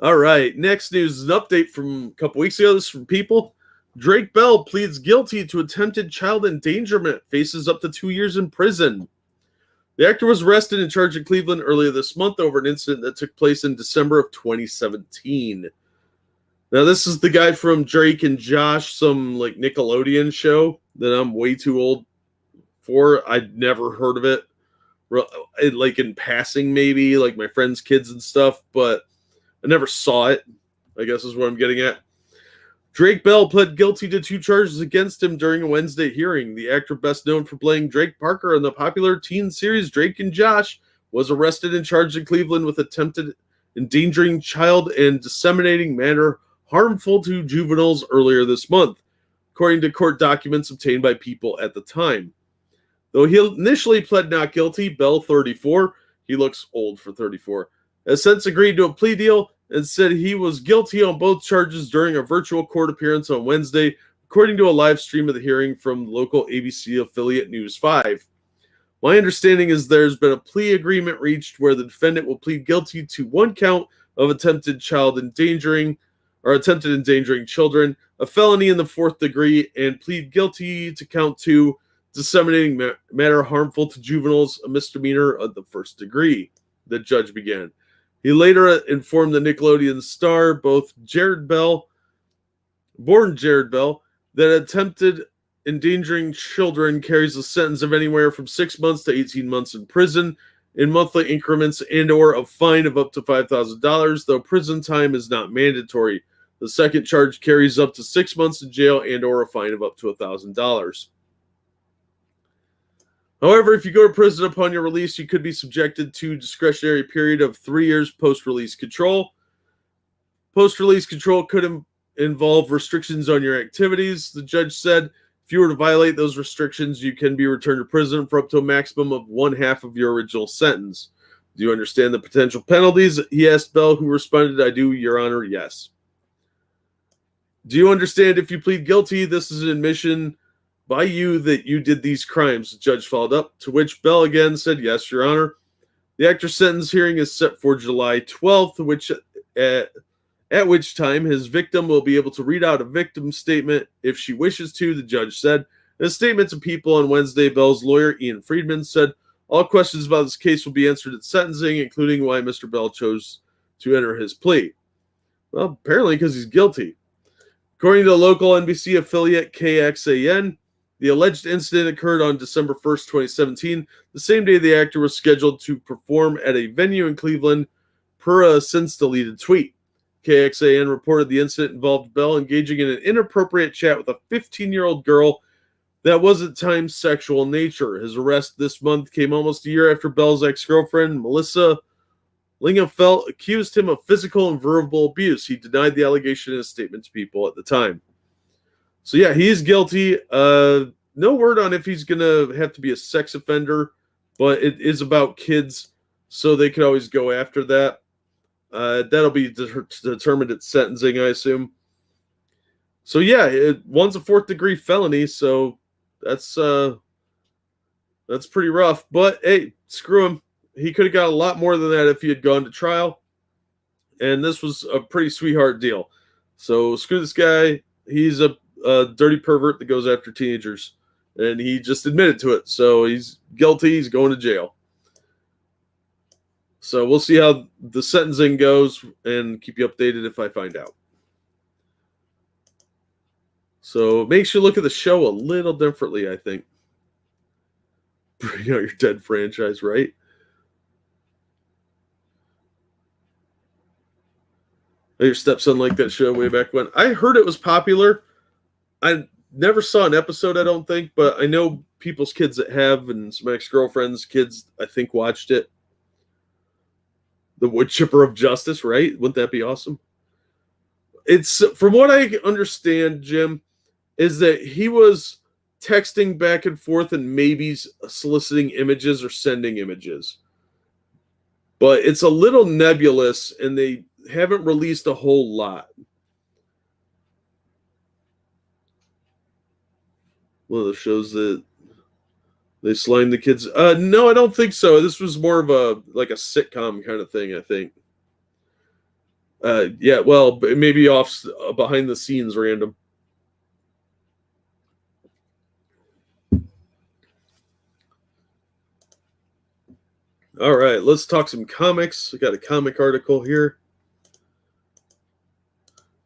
A: All right. Next news is an update from a couple weeks ago. This is from People. Drake Bell pleads guilty to attempted child endangerment, faces up to 2 years in prison. The actor was arrested and charged in Cleveland earlier this month over an incident that took place in December of 2017. Now, this is the guy from Drake and Josh, some like Nickelodeon show that I'm way too old for. I'd never heard of it. Like in passing, maybe like my friends' kids and stuff, but I never saw it, I guess is what I'm getting at. Drake Bell pled guilty to 2 charges against him during a Wednesday hearing. The actor best known for playing Drake Parker in the popular teen series Drake and Josh was arrested and charged in Cleveland with attempted endangering child and disseminating matter harmful to juveniles earlier this month, according to court documents obtained by People at the time. Though he initially pled not guilty, Bell, 34, he looks old for 34, has since agreed to a plea deal and said he was guilty on both charges during a virtual court appearance on Wednesday, according to a live stream of the hearing from local ABC affiliate News 5. My understanding is there's been a plea agreement reached where the defendant will plead guilty to 1 count of attempted child endangering or attempted endangering children, a felony in the 4th degree, and plead guilty to count 2, disseminating matter harmful to juveniles, a misdemeanor of the 1st degree, the judge began. He later informed the Nickelodeon star, born Jared Bell, that attempted endangering children carries a sentence of anywhere from 6 months to 18 months in prison, in monthly increments and or a fine of up to $5,000, though prison time is not mandatory. The second charge carries up to 6 months in jail and or a fine of up to $1,000. However, if you go to prison upon your release, you could be subjected to a discretionary period of 3 years post-release control. Post-release control could involve restrictions on your activities. The judge said if you were to violate those restrictions, you can be returned to prison for up to a maximum of 1/2 of your original sentence. Do you understand the potential penalties? He asked Bell, who responded, "I do, Your Honor, yes." Do you understand if you plead guilty, this is an admission by you that you did these crimes? The judge followed up, to which Bell again said, "Yes, Your Honor." The actor's sentence hearing is set for July 12th, at which time his victim will be able to read out a victim statement if she wishes to, the judge said. In a statement to People on Wednesday, Bell's lawyer, Ian Friedman, said all questions about this case will be answered at sentencing, including why Mr. Bell chose to enter his plea. Well, apparently because he's guilty. According to the local NBC affiliate KXAN, the alleged incident occurred on December 1st, 2017, the same day the actor was scheduled to perform at a venue in Cleveland, per a since-deleted tweet. KXAN reported the incident involved Bell engaging in an inappropriate chat with a 15-year-old girl that was at times sexual in nature. His arrest this month came almost a year after Bell's ex-girlfriend, Melissa Fell, accused him of physical and verbal abuse. He denied the allegation in a statement to People at the time. So yeah, he's guilty. No word on if he's going to have to be a sex offender, but it is about kids, so they could always go after that. That'll be determined at sentencing, I assume. So yeah, one's a 4th degree felony, so that's pretty rough. But hey, screw him. He could have got a lot more than that if he had gone to trial. And this was a pretty sweetheart deal. So screw this guy. He's a dirty pervert that goes after teenagers. And he just admitted to it. So he's guilty. He's going to jail. So we'll see how the sentencing goes and keep you updated if I find out. So it makes you look at the show a little differently, I think. Bring out your dead franchise, right? Your stepson liked that show way back when. I heard it was popular. I never saw an episode, I don't think, but I know people's kids that have, and some ex-girlfriends' kids, I think, watched it. The wood chipper of justice, right? Wouldn't that be awesome? It's, from what I understand, Jim, is that he was texting back and forth and maybe soliciting images or sending images. But it's a little nebulous, and they haven't released a whole lot. One of the shows that they slime the kids. No, I don't think so. This was more of a sitcom kind of thing, I think. Yeah, well, maybe off behind the scenes, random. All right, let's talk some comics. I got a comic article here.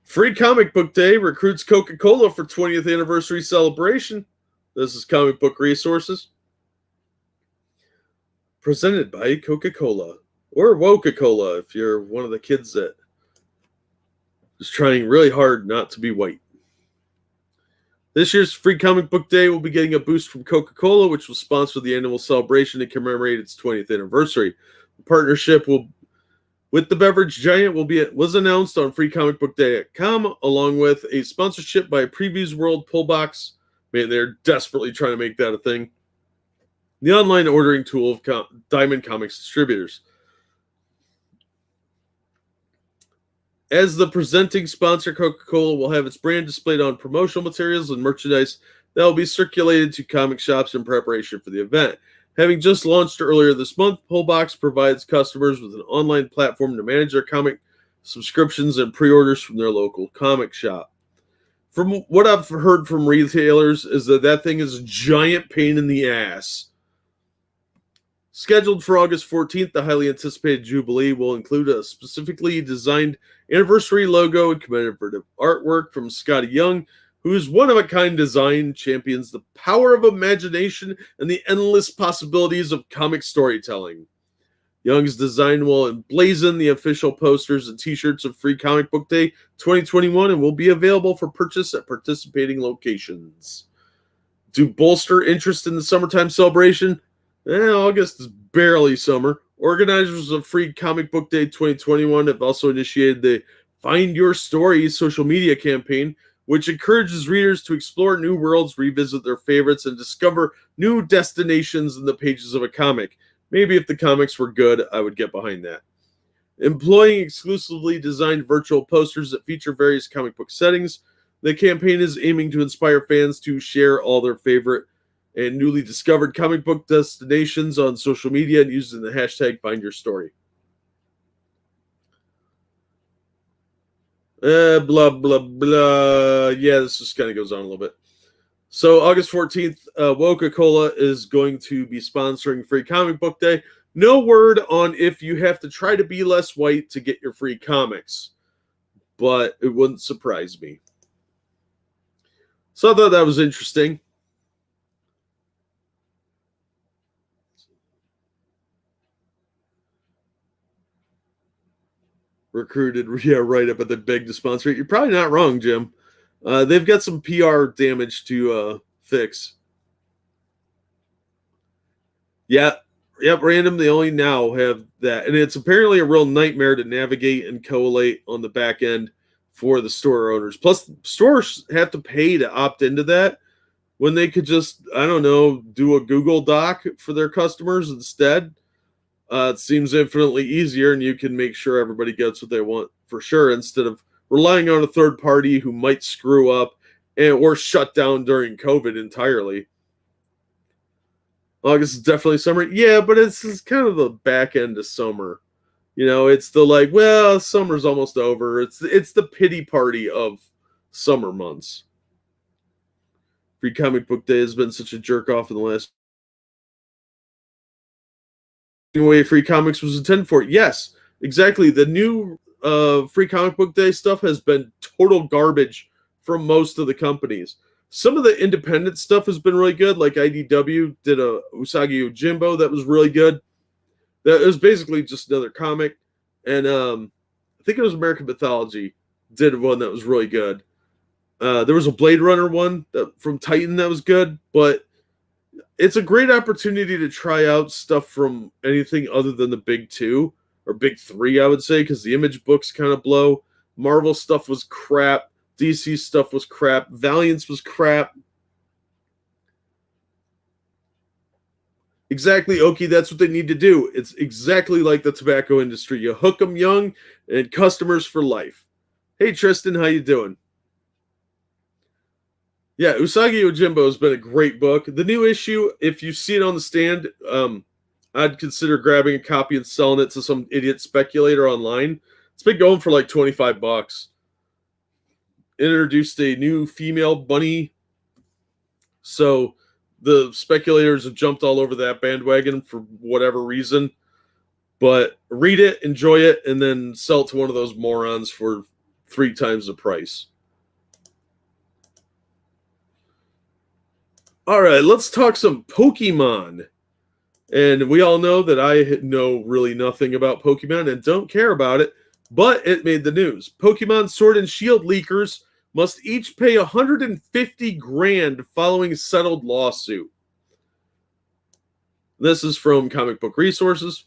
A: Free Comic Book Day recruits Coca-Cola for 20th anniversary celebration. This is Comic Book Resources. Presented by Coca-Cola. Or Woca-Cola if you're one of the kids that is trying really hard not to be white. This year's Free Comic Book Day will be getting a boost from Coca-Cola, which will sponsor the annual celebration to commemorate its 20th anniversary. The partnership with the beverage giant was announced on freecomicbookday.com, along with a sponsorship by Previews World Pullbox. Man, they're desperately trying to make that a thing. The online ordering tool of Diamond Comics distributors. As the presenting sponsor, Coca-Cola will have its brand displayed on promotional materials and merchandise that will be circulated to comic shops in preparation for the event. Having just launched earlier this month, Pullbox provides customers with an online platform to manage their comic subscriptions, and pre-orders from their local comic shop. From what I've heard from retailers is that thing is a giant pain in the ass. Scheduled for August 14th, the highly anticipated Jubilee will include a specifically designed anniversary logo and commemorative artwork from Scotty Young, whose one-of-a-kind design champions the power of imagination and the endless possibilities of comic storytelling. Young's design will emblazon the official posters and t-shirts of Free Comic Book Day 2021 and will be available for purchase at participating locations. To bolster interest in the summertime celebration, August is barely summer. Organizers of Free Comic Book Day 2021 have also initiated the Find Your Story social media campaign, which encourages readers to explore new worlds, revisit their favorites, and discover new destinations in the pages of a comic. Maybe if the comics were good, I would get behind that. Employing exclusively designed virtual posters that feature various comic book settings, the campaign is aiming to inspire fans to share all their favorite and newly discovered comic book destinations on social media and using the hashtag #FindYourStory. Blah, blah, blah. Yeah, this just kind of goes on a little bit. So August 14th, Coca-Cola is going to be sponsoring Free Comic Book Day. No word on if you have to try to be less white to get your free comics, but it wouldn't surprise me. So I thought that was interesting. Recruited, yeah, right up at the big to sponsor it. You're probably not wrong, Jim. They've got some PR damage to fix. Yep, random. They only now have that, and it's apparently a real nightmare to navigate and collate on the back end for the store owners. Plus, stores have to pay to opt into that when they could just, I don't know, do a Google Doc for their customers instead. It seems infinitely easier, and you can make sure everybody gets what they want for sure, instead of relying on a third party who might screw up or shut down during COVID entirely. August is definitely summer. Yeah, but it's kind of the back end of summer. You know, it's the like, well, summer's almost over. It's the pity party of summer months. Free Comic Book Day has been such a jerk off in the last way free comics was intended for. Yes, exactly. The new Free Comic Book Day stuff has been total garbage from most of the companies. Some of the independent stuff has been really good, like IDW did a Usagi Yojimbo that was really good. That was basically just another comic. And I think it was American Mythology did one that was really good. There was a Blade Runner one from Titan that was good, but it's a great opportunity to try out stuff from anything other than the big two, or big three, I would say, because the Image books kind of blow. Marvel stuff was crap. DC stuff was crap. Valiant's was crap. Exactly, Oki, that's what they need to do. It's exactly like the tobacco industry. You hook them young and customers for life. Hey, Tristan, how you doing? Yeah, Usagi Yojimbo has been a great book. The new issue, if you see it on the stand, I'd consider grabbing a copy and selling it to some idiot speculator online. It's been going for like $25. Introduced a new female bunny. So the speculators have jumped all over that bandwagon for whatever reason. But read it, enjoy it, and then sell it to one of those morons for 3 times the price. All right, let's talk some Pokemon. And we all know that I know really nothing about Pokemon and don't care about it, but it made the news. Pokemon Sword and Shield leakers must each pay $150,000 following settled lawsuit. This is from Comic Book Resources.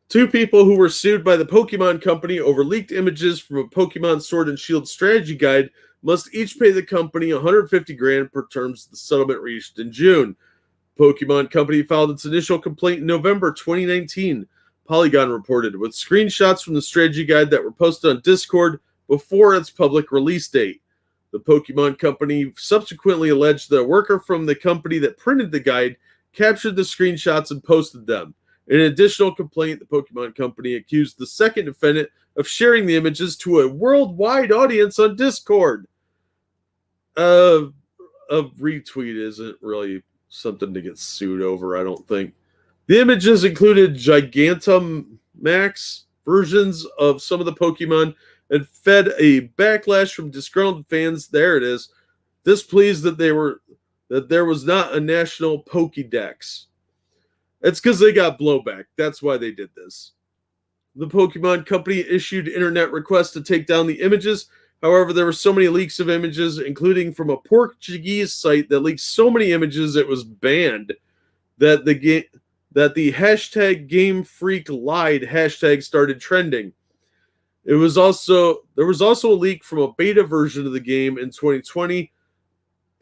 A: 2 people who were sued by the Pokemon Company over leaked images from a Pokemon Sword and Shield strategy guide must each pay the company $150,000 per terms of the settlement reached in June. Pokemon Company filed its initial complaint in November 2019, Polygon reported, with screenshots from the strategy guide that were posted on Discord before its public release date. The Pokemon Company subsequently alleged that a worker from the company that printed the guide captured the screenshots and posted them. In an additional complaint, the Pokemon Company accused the second defendant of sharing the images to a worldwide audience on Discord. A retweet isn't really something to get sued over, I don't think. The images included Gigantamax versions of some of the Pokemon and fed a backlash from disgruntled fans. There it is. Displeased that there was not a national Pokédex. It's because they got blowback. That's why they did this. The Pokemon Company issued internet requests to take down the images. However, there were so many leaks of images, including from a Portuguese site that leaked so many images it was banned, that the hashtag Game Freak lied hashtag started trending. There was also a leak from a beta version of the game in 2020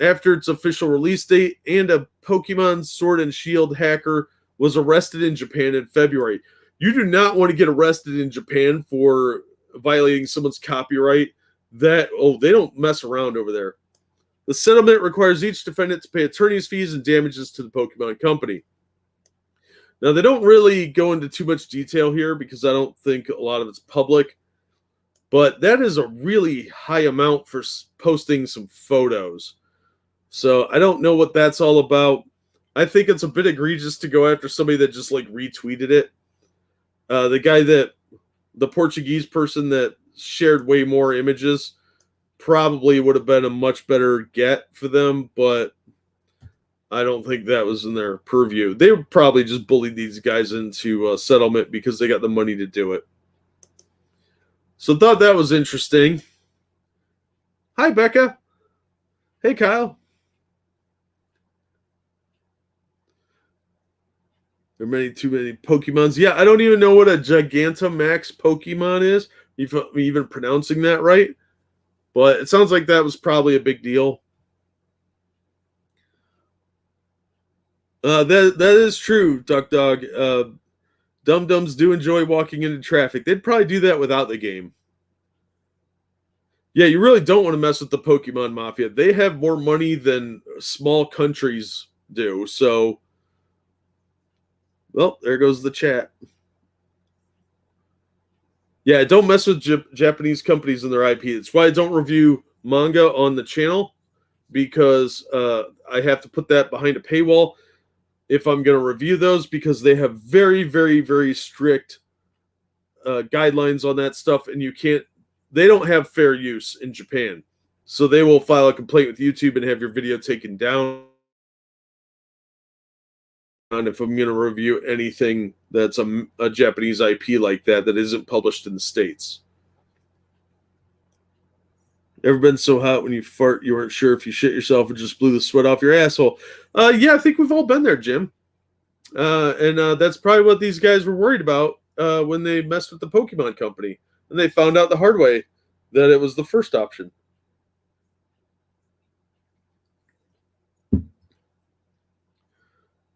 A: after its official release date, and a Pokemon Sword and Shield hacker was arrested in Japan in February. You do not want to get arrested in Japan for violating someone's copyright. They don't mess around over there. The settlement requires each defendant to pay attorney's fees and damages to the Pokemon Company. Now, they don't really go into too much detail here because I don't think a lot of it's public, but that is a really high amount for posting some photos. So I don't know what that's all about. I think it's a bit egregious to go after somebody that just like retweeted it. The Portuguese person that shared way more images probably would have been a much better get for them, but I don't think that was in their purview. They probably just bullied these guys into a settlement because they got the money to do it. So thought that was interesting. Hi, Becca. Hey, Kyle. There are too many Pokemons. Yeah, I don't even know what a Gigantamax Pokemon is, if I'm even pronouncing that right. But it sounds like that was probably a big deal. That is true, Duck Dog. Dum-Dums do enjoy walking into traffic. They'd probably do that without the game. Yeah, you really don't want to mess with the Pokemon Mafia. They have more money than small countries do, so... Well, there goes the chat. Yeah, don't mess with Japanese companies and their IP. That's why I don't review manga on the channel, because I have to put that behind a paywall if I'm going to review those, because they have very, very, very strict guidelines on that stuff, and they don't have fair use in Japan. So they will file a complaint with YouTube and have your video taken down. And if I'm going to review anything that's a Japanese IP like that isn't published in the States. Ever been so hot when you fart you weren't sure if you shit yourself or just blew the sweat off your asshole? Yeah, I think we've all been there, Jim. And that's probably what these guys were worried about when they messed with the Pokemon Company. And they found out the hard way that it was the first option.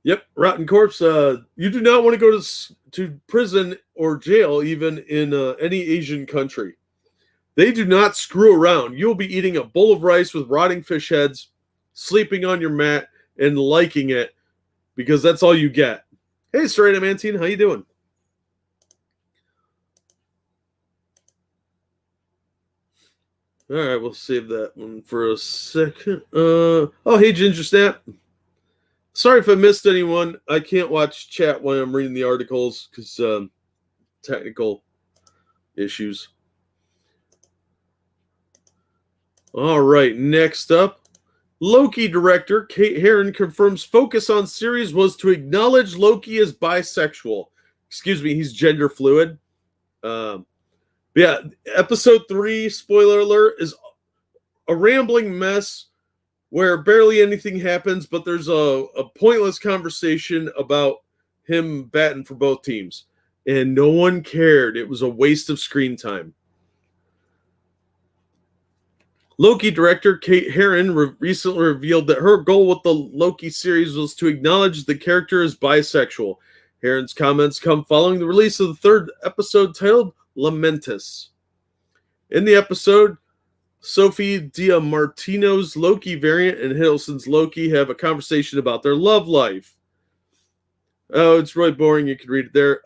A: Yep, Rotten Corpse. You do not want to go to prison or jail, even in any Asian country. They do not screw around. You'll be eating a bowl of rice with rotting fish heads, sleeping on your mat, and liking it, because that's all you get. Hey, Serena Mantine, how you doing? All right, we'll save that one for a second. Oh, hey, Ginger Snap. Sorry if I missed anyone. I can't watch chat when I'm reading the articles because technical issues. All right, next up, Loki director Kate Herron confirms focus on series was to acknowledge Loki as bisexual. Excuse me, he's gender fluid. Yeah, episode 3, spoiler alert, is a rambling mess where barely anything happens, but there's a pointless conversation about him batting for both teams. And no one cared. It was a waste of screen time. Loki director Kate Herron recently revealed that her goal with the Loki series was to acknowledge the character as bisexual. Herron's comments come following the release of the 3rd episode titled Lamentus. In the episode, Sophie Diamartino's Loki variant and Hiddleston's Loki have a conversation about their love life. Oh, it's really boring. You can read it there.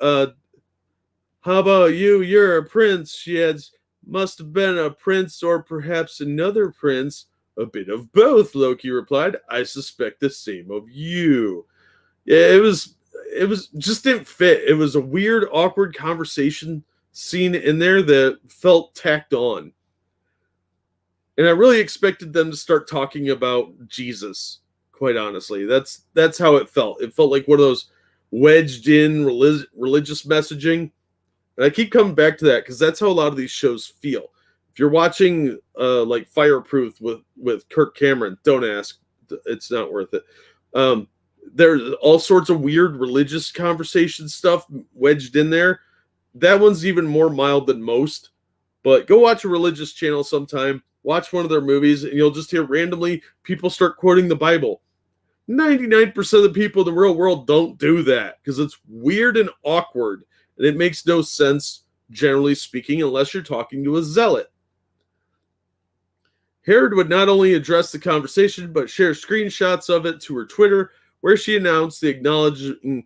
A: How about you? You're a prince, she adds. Must have been a prince or perhaps another prince. A bit of both, Loki replied. I suspect the same of you. Yeah, it was just didn't fit. It was a weird, awkward conversation scene in there that felt tacked on. And I really expected them to start talking about Jesus, quite honestly. That's how it felt. It felt like one of those wedged in religious messaging. And I keep coming back to that because that's how a lot of these shows feel. If you're watching like Fireproof with Kirk Cameron, don't ask. It's not worth it. There's all sorts of weird religious conversation stuff wedged in there. That one's even more mild than most. But go watch a religious channel sometime. Watch one of their movies, and you'll just hear randomly people start quoting the Bible. 99% of the people in the real world don't do that because it's weird and awkward. And it makes no sense, generally speaking, unless you're talking to a zealot. Herod would not only address the conversation, but share screenshots of it to her Twitter, where she announced acknowledging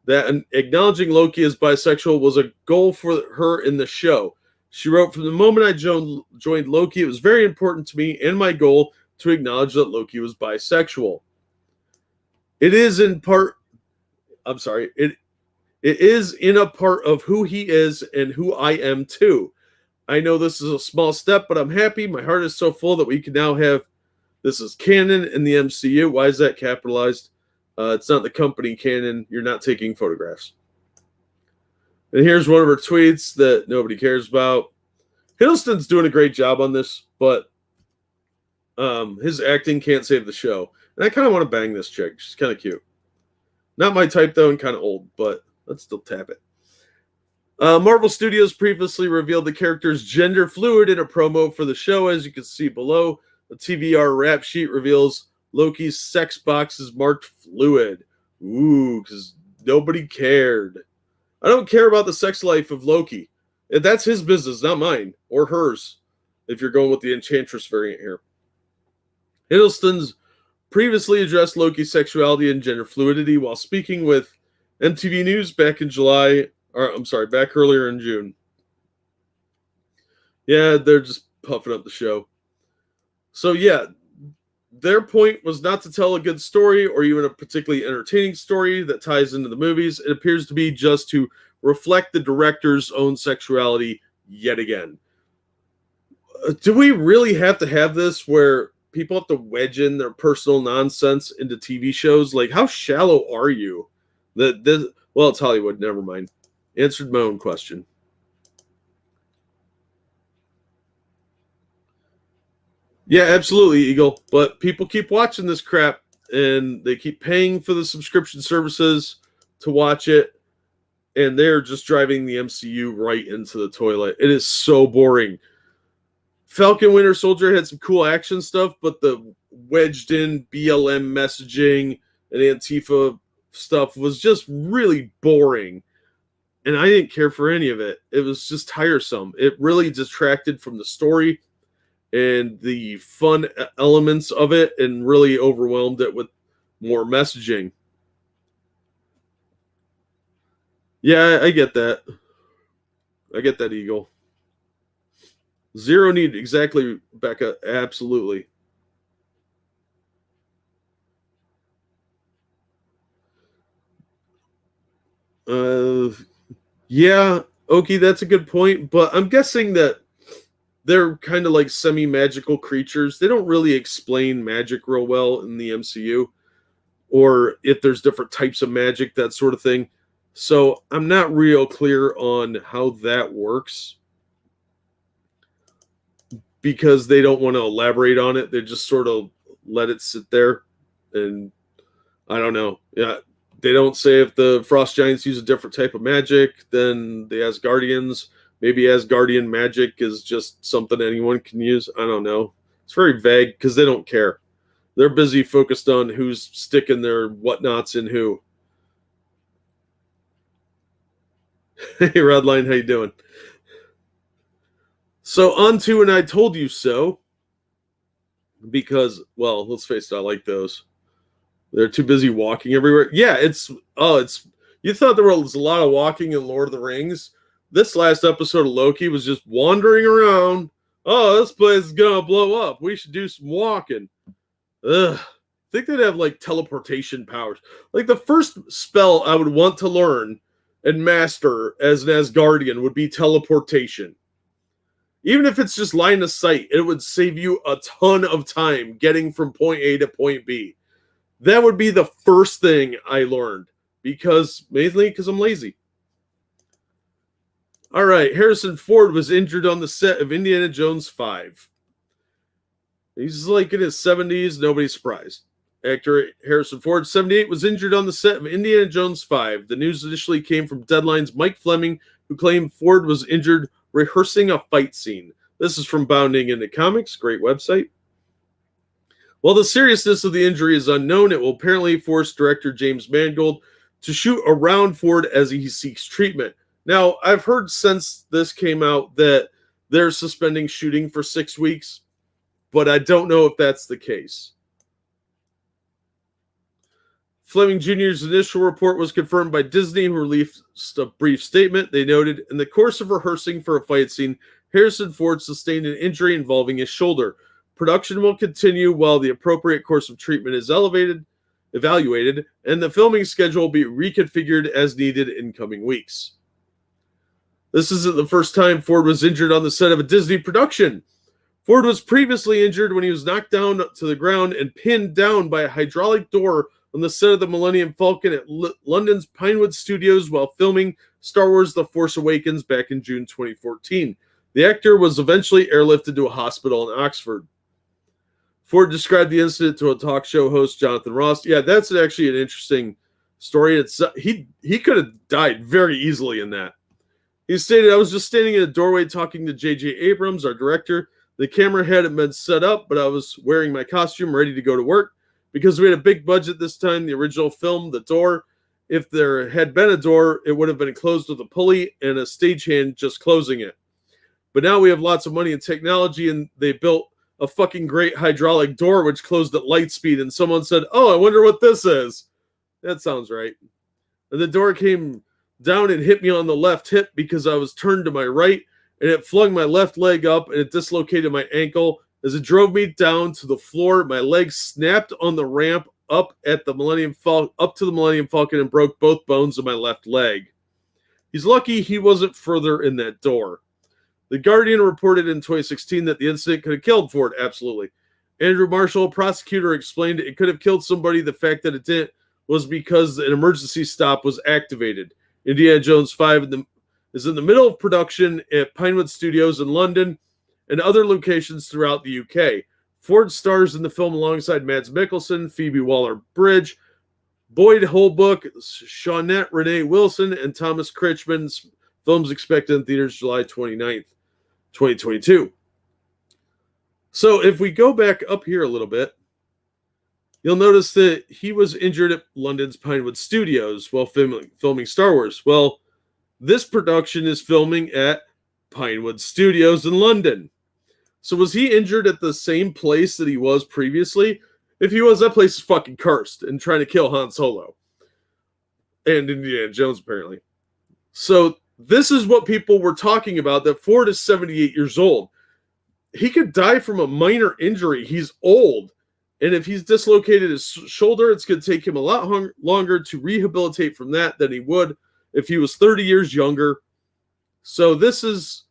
A: Loki as bisexual was a goal for her in the show. She wrote, from the moment I joined Loki, it was very important to me and my goal to acknowledge that Loki was bisexual. It is in part, it is in a part of who he is and who I am too. I know this is a small step, but I'm happy. My heart is so full that we can now have this is canon in the MCU. Why is that capitalized? It's not the company canon. You're not taking photographs. And here's one of her tweets that nobody cares about. Hiddleston's doing a great job on this, but his acting can't save the show. And I kind of want to bang this chick. She's kind of cute. Not my type, though, and kind of old, but let's still tap it. Marvel Studios previously revealed the character's gender fluid in a promo for the show. As you can see below, the TVR rap sheet reveals Loki's sex box is marked fluid. Ooh, because nobody cared. I don't care about the sex life of Loki. That's his business, not mine or hers, if you're going with the Enchantress variant here. Hiddleston's previously addressed Loki's sexuality and gender fluidity while speaking with MTV News back earlier in June. Yeah, they're just puffing up the show. So yeah, their point was not to tell a good story or even a particularly entertaining story that ties into the movies. It appears to be just to reflect the director's own sexuality yet again. Do we really have to have this where people have to wedge in their personal nonsense into TV shows? Like, how shallow are you? Well, it's Hollywood. Never mind. Answered my own question. Yeah, absolutely, Eagle. But people keep watching this crap, and they keep paying for the subscription services to watch it, and they're just driving the MCU right into the toilet. It is so boring. Falcon Winter Soldier had some cool action stuff, but the wedged in BLM messaging and Antifa stuff was just really boring. And I didn't care for any of it. It was just tiresome. It really detracted from the story and the fun elements of it and really overwhelmed it with more messaging. Yeah, I get that. I get that, Eagle. Zero need, exactly, Becca. Absolutely. Yeah, okay, that's a good point. But I'm guessing that they're kind of like semi-magical creatures. They don't really explain magic real well in the MCU, or if there's different types of magic, that sort of thing. So I'm not real clear on how that works because they don't want to elaborate on it. They just sort of let it sit there. And I don't know. Yeah, they don't say if the Frost Giants use a different type of magic than the Asgardians. Maybe Asgardian magic is just something anyone can use. I don't know. It's very vague because they don't care. They're busy focused on who's sticking their whatnots in who. Hey, Redline, how you doing? So on to And I Told You So. Because, well, let's face it, I like those. They're too busy walking everywhere. Yeah, you thought there was a lot of walking in Lord of the Rings. this last episode of Loki was just wandering around. Oh, this place is gonna blow up. We should do some walking. Ugh. I think they'd have like teleportation powers. Like the first spell I would want to learn and master as an Asgardian would be teleportation. Even if it's just line of sight, it would save you a ton of time getting from point A to point B. That would be the first thing I learned, mainly because I'm lazy. All right, Harrison Ford was injured on the set of Indiana Jones 5. He's like in his 70s, nobody's surprised. Actor Harrison Ford, 78, was injured on the set of Indiana Jones 5. The news initially came from Deadline's Mike Fleming, who claimed Ford was injured rehearsing a fight scene. This is from Bounding Into Comics, great website. While the seriousness of the injury is unknown, it will apparently force director James Mangold to shoot around Ford as he seeks treatment. Now, I've heard since this came out that they're suspending shooting for 6 weeks, but I don't know if that's the case. Fleming Jr.'s initial report was confirmed by Disney, who released a brief statement. They noted, in the course of rehearsing for a fight scene, Harrison Ford sustained an injury involving his shoulder. Production will continue while the appropriate course of treatment is evaluated, and the filming schedule will be reconfigured as needed in coming weeks. This isn't the first time Ford was injured on the set of a Disney production. Ford was previously injured when he was knocked down to the ground and pinned down by a hydraulic door on the set of the Millennium Falcon at London's Pinewood Studios while filming Star Wars The Force Awakens back in June 2014. The actor was eventually airlifted to a hospital in Oxford. Ford described the incident to a talk show host, Jonathan Ross. Yeah, that's actually an interesting story. He could have died very easily in that. He stated, I was just standing in a doorway talking to J.J. Abrams, our director. The camera hadn't been set up, but I was wearing my costume, ready to go to work. Because we had a big budget this time, the original film, the door, if there had been a door, it would have been closed with a pulley and a stagehand just closing it. But now we have lots of money and technology, and they built a fucking great hydraulic door which closed at light speed, and someone said, oh, I wonder what this is. That sounds right. And the door came down and hit me on the left hip because I was turned to my right, and it flung my left leg up, and it dislocated my ankle. As it drove me down to the floor, my leg snapped on the ramp up to the Millennium Falcon and broke both bones of my left leg. He's lucky he wasn't further in that door. The Guardian reported in 2016 that the incident could have killed Ford. Absolutely. Andrew Marshall, a prosecutor, explained it could have killed somebody. The fact that it didn't was because an emergency stop was activated. Indiana Jones 5 is in the middle of production at Pinewood Studios in London and other locations throughout the UK. Ford stars in the film alongside Mads Mikkelsen, Phoebe Waller-Bridge, Boyd Holbrook, Shawnette Renee Wilson, and Thomas Kretschmann's film's expected in theaters July 29th, 2022. So if we go back up here a little bit, you'll notice that he was injured at London's Pinewood Studios while filming Star Wars. Well, this production is filming at Pinewood Studios in London. So was he injured at the same place that he was previously? If he was, that place is fucking cursed and trying to kill Han Solo. And Indiana Jones, apparently. So this is what people were talking about, that Ford is 78 years old. He could die from a minor injury. He's old. And if he's dislocated his shoulder, it's going to take him a lot longer to rehabilitate from that than he would if he was 30 years younger. So this is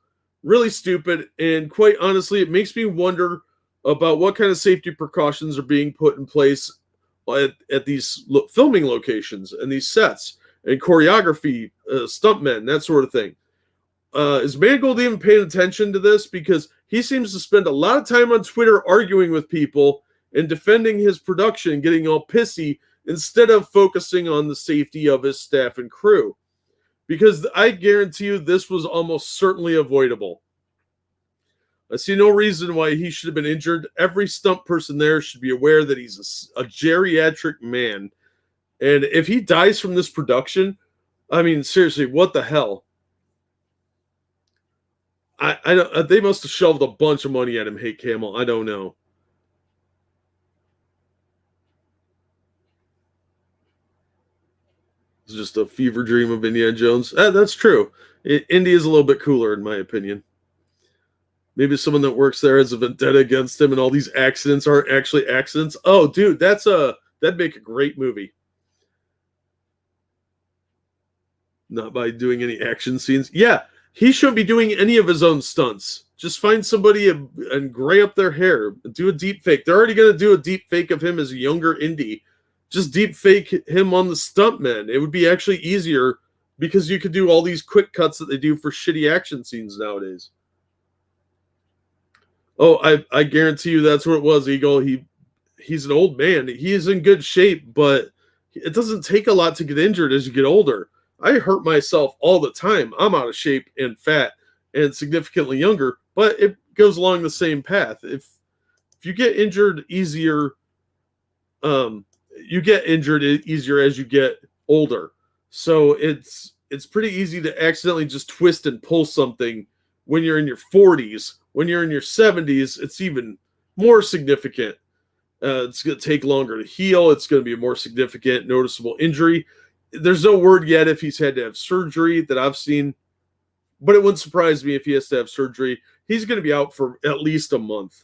A: really stupid, and quite honestly, it makes me wonder about what kind of safety precautions are being put in place at these filming locations and these sets and choreography, stuntmen, that sort of thing. Is Mangold even paying attention to this? Because he seems to spend a lot of time on Twitter arguing with people and defending his production, getting all pissy, instead of focusing on the safety of his staff and crew. Because I guarantee you this was almost certainly avoidable. I see no reason why he should have been injured. Every stunt person there should be aware that he's a geriatric man. And if he dies from this production, I mean, seriously, what the hell? I don't. They must have shoved a bunch of money at him, Hey Camel. I don't know. It's just a fever dream of Indiana Jones. That's true. Indy is a little bit cooler, in my opinion. Maybe someone that works there has a vendetta against him, and all these accidents aren't actually accidents. Oh, dude, that'd make a great movie. Not by doing any action scenes. Yeah, he shouldn't be doing any of his own stunts. Just find somebody and gray up their hair. Do a deep fake. They're already going to do a deep fake of him as a younger Indy. Just deep fake him on the stuntman. It would be actually easier because you could do all these quick cuts that they do for shitty action scenes nowadays. Oh, I guarantee you that's what it was, Eagle. He's an old man. He is in good shape, but it doesn't take a lot to get injured as you get older. I hurt myself all the time. I'm out of shape and fat and significantly younger, but it goes along the same path. If you get injured easier, you get injured easier as you get older. So it's pretty easy to accidentally just twist and pull something when you're in your 40s. When you're in your 70s, it's even more significant. It's going to take longer to heal. It's going to be a more significant, noticeable injury. There's no word yet if he's had to have surgery that I've seen, but it wouldn't surprise me if he has to have surgery. He's going to be out for at least a month.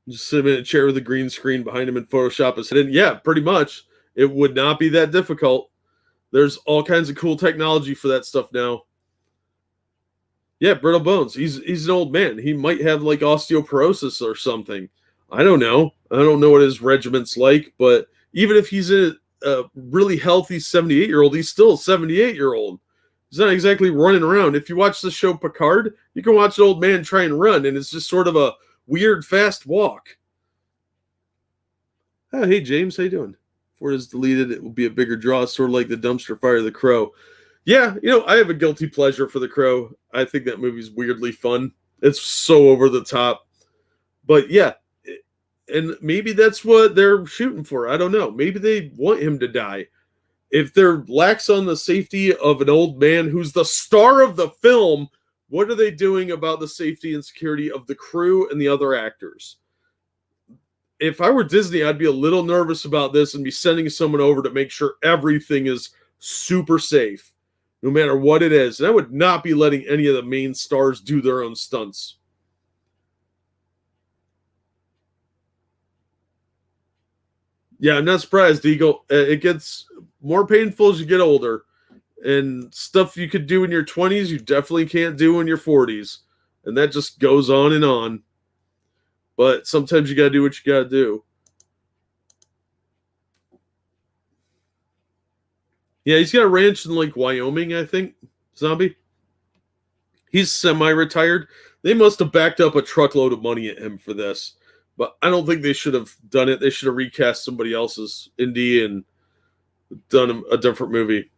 A: Just sit him in a chair with a green screen behind him and Photoshop his head in. Yeah, pretty much. It would not be that difficult. There's all kinds of cool technology for that stuff now. Yeah, brittle bones. He's an old man. He might have like osteoporosis or something. I don't know. I don't know what his regiment's like, but even if he's a really healthy 78-year-old, he's still a 78-year-old. He's not exactly running around. If you watch the show Picard, you can watch an old man try and run, and it's just sort of a weird fast walk. Oh, hey, James, how you doing? Before it is deleted, it will be a bigger draw, sort of like the dumpster fire of The Crow. Yeah, I have a guilty pleasure for The Crow. I think that movie's weirdly fun. It's so over the top. But yeah, and maybe that's what they're shooting for. I don't know. Maybe they want him to die. If they're lax on the safety of an old man who's the star of the film, what are they doing about the safety and security of the crew and the other actors? If I were Disney, I'd be a little nervous about this and be sending someone over to make sure everything is super safe, no matter what it is. And I would not be letting any of the main stars do their own stunts. Yeah, I'm not surprised, Eagle. It gets more painful as you get older. And stuff you could do in your 20s, you definitely can't do in your 40s. And that just goes on and on. But sometimes you got to do what you got to do. Yeah, he's got a ranch in like Wyoming, I think. Zombie. He's semi-retired. They must have backed up a truckload of money at him for this. But I don't think they should have done it. They should have recast somebody else's Indy and done a different movie.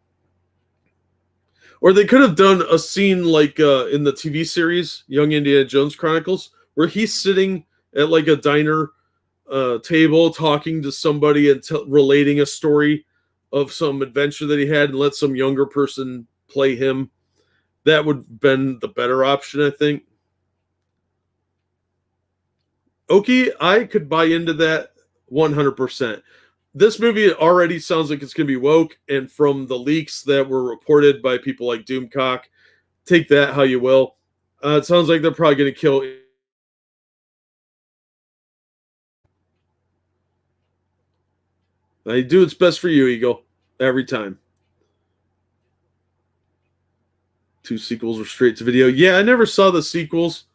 A: Or they could have done a scene like in the TV series, Young Indiana Jones Chronicles, where he's sitting at like a diner table talking to somebody and relating a story of some adventure that he had and let some younger person play him. That would have been the better option, I think. Okay, I could buy into that 100%. This movie already sounds like it's going to be woke, and from the leaks that were reported by people like Doomcock, take that how you will. It sounds like they're probably going to kill. I do what's best for you, Eagle, every time. 2 sequels were straight to video. Yeah, I never saw the sequels.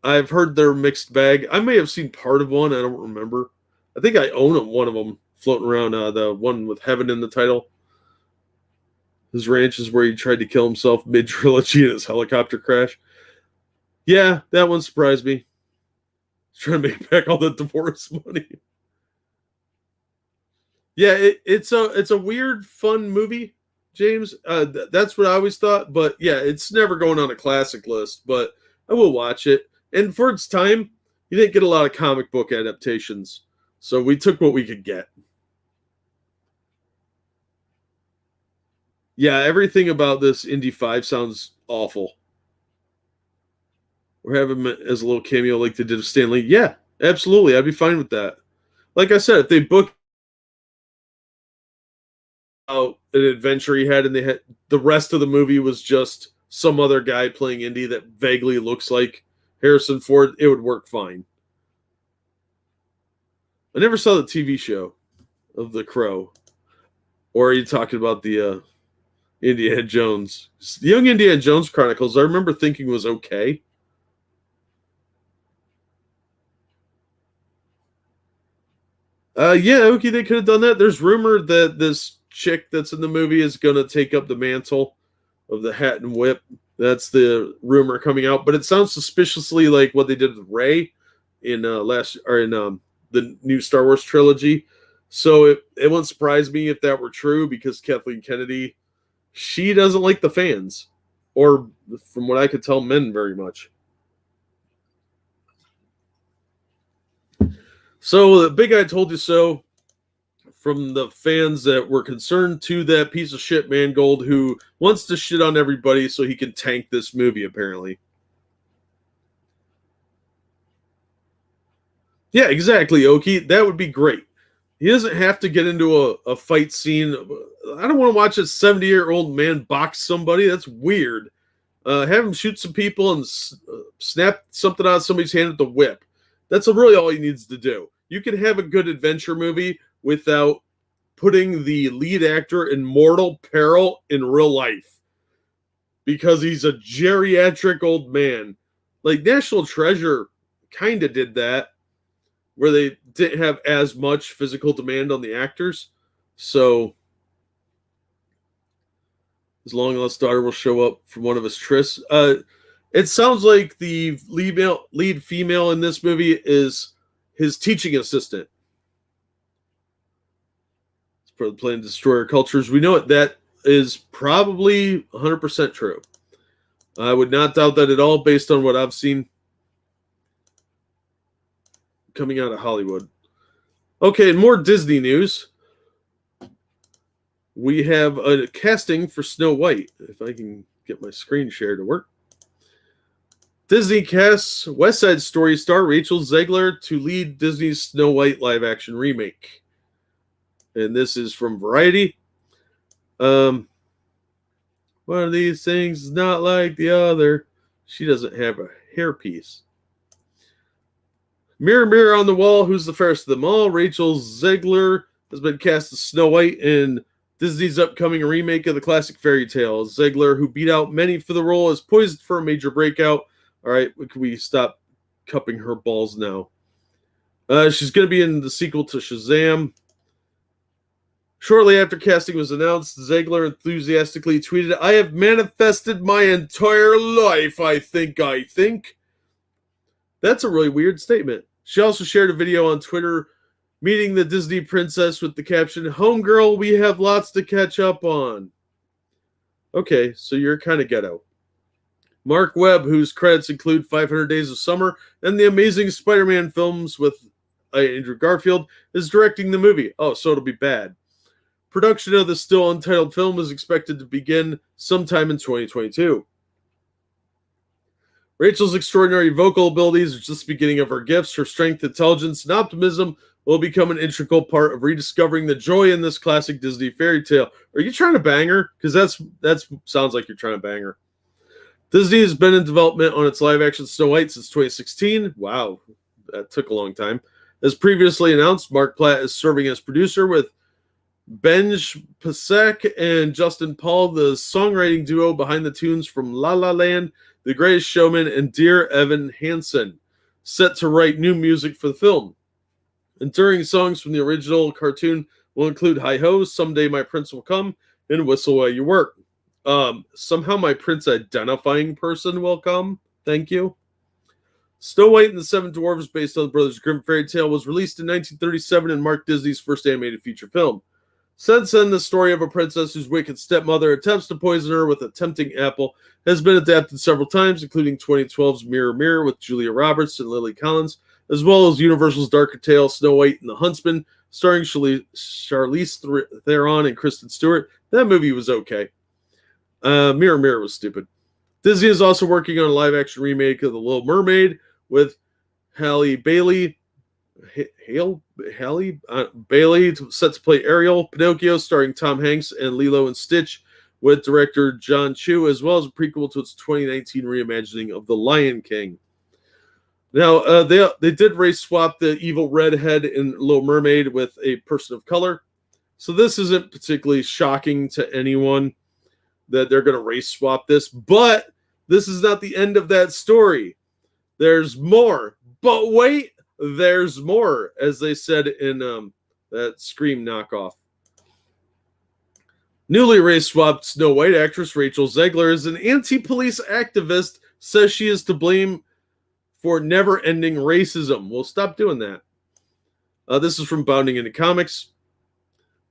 A: I've heard they're mixed bag. I may have seen part of one. I don't remember. I think I own one of them floating around. The one with Heaven in the title. His ranch is where he tried to kill himself mid-trilogy in his helicopter crash. Yeah, that one surprised me. He's trying to make back all the divorce money. Yeah, it's a weird, fun movie, James. That's what I always thought. But yeah, it's never going on a classic list. But I will watch it. And for its time, you didn't get a lot of comic book adaptations. So we took what we could get. Yeah, everything about this Indy 5 sounds awful. Or have him as a little cameo like they did with Stan Lee. Yeah, absolutely. I'd be fine with that. Like I said, if they book an adventure he had, and they had the rest of the movie was just some other guy playing Indy that vaguely looks like Harrison Ford, it would work fine. I never saw the TV show of The Crow. Or are you talking about the Indiana Jones? The Young Indiana Jones Chronicles, I remember thinking was okay. Yeah, okay, they could have done that. There's rumor that this chick that's in the movie is going to take up the mantle of the Hat and Whip. That's the rumor coming out, but it sounds suspiciously like what they did with Rey in the new Star Wars trilogy. So it wouldn't surprise me if that were true, because Kathleen Kennedy, she doesn't like the fans, or from what I could tell, men very much. So the big I told you so from the fans that were concerned to that piece of shit Mangold, who wants to shit on everybody so he can tank this movie, apparently. Yeah, exactly, Oki. That would be great. He doesn't have to get into a fight scene. I don't want to watch a 70-year-old man box somebody. That's weird. Have him shoot some people and snap something out of somebody's hand with the whip. That's really all he needs to do. You can have a good adventure movie without putting the lead actor in mortal peril in real life, because he's a geriatric old man. Like National Treasure kind of did that, where they didn't have as much physical demand on the actors. So his long lost daughter will show up from one of his trysts. It sounds like the lead female in this movie is his teaching assistant. It's for the plan to destroy our cultures. We know it. That is probably 100% true. I would not doubt that at all, based on what I've seen coming out of Hollywood. Okay, and more Disney news. We have a casting for Snow White. If I can get my screen share to work. Disney casts West Side Story star Rachel Zegler to lead Disney's Snow White live-action remake. And this is from Variety. One of these things is not like the other. She doesn't have a hairpiece. Mirror, mirror on the wall, who's the fairest of them all? Rachel Zegler has been cast as Snow White in Disney's upcoming remake of the classic fairy tale. Zegler, who beat out many for the role, is poised for a major breakout. All right, can we stop cupping her balls now? She's going to be in the sequel to SHAZAM. Shortly after casting was announced, Zegler enthusiastically tweeted, "I have manifested my entire life, I think. That's a really weird statement. She also shared a video on Twitter meeting the Disney princess with the caption, "Homegirl, we have lots to catch up on." Okay, so you're kind of ghetto. Mark Webb, whose credits include 500 Days of Summer and the Amazing Spider-Man films with Andrew Garfield, is directing the movie. Oh, so it'll be bad. Production of the still untitled film is expected to begin sometime in 2022. Rachel's extraordinary vocal abilities are just the beginning of her gifts. Her strength, intelligence, and optimism will become an integral part of rediscovering the joy in this classic Disney fairy tale. Are you trying to bang her? Because that sounds like you're trying to bang her. Disney has been in development on its live-action Snow White since 2016. Wow, that took a long time. As previously announced, Mark Platt is serving as producer with Benj Pasek and Justin Paul, the songwriting duo behind the tunes from La La Land, The Greatest Showman, and Dear Evan Hansen, set to write new music for the film. Enduring songs from the original cartoon will include Hi Ho, Someday My Prince Will Come, and Whistle While You Work. Somehow my prince identifying person will come. Thank you. Snow White and the Seven Dwarfs, based on the Brothers Grimm fairy tale, was released in 1937 and marked Disney's first animated feature film. Since then, the story of a princess whose wicked stepmother attempts to poison her with a tempting apple has been adapted several times, including 2012's Mirror, Mirror with Julia Roberts and Lily Collins, as well as Universal's darker tale, Snow White and the Huntsman, starring Charlize Theron and Kristen Stewart. That movie was okay. Mirror, Mirror was stupid. Disney is also working on a live-action remake of The Little Mermaid with Halle Bailey Halle Bailey set to play Ariel. Pinocchio, starring Tom Hanks and Lilo and Stitch, with director John Chu, as well as a prequel to its 2019 reimagining of The Lion King. Now, they did race swap the evil redhead in Little Mermaid with a person of color. So this isn't particularly shocking to anyone that they're going to race swap this. But this is not the end of that story. There's more. But wait, there's more, as they said in that Scream knockoff. Newly race swapped Snow White actress Rachel Zegler is an anti-police activist, says she is to blame for never-ending racism. Well, stop doing that. This is from Bounding into Comics.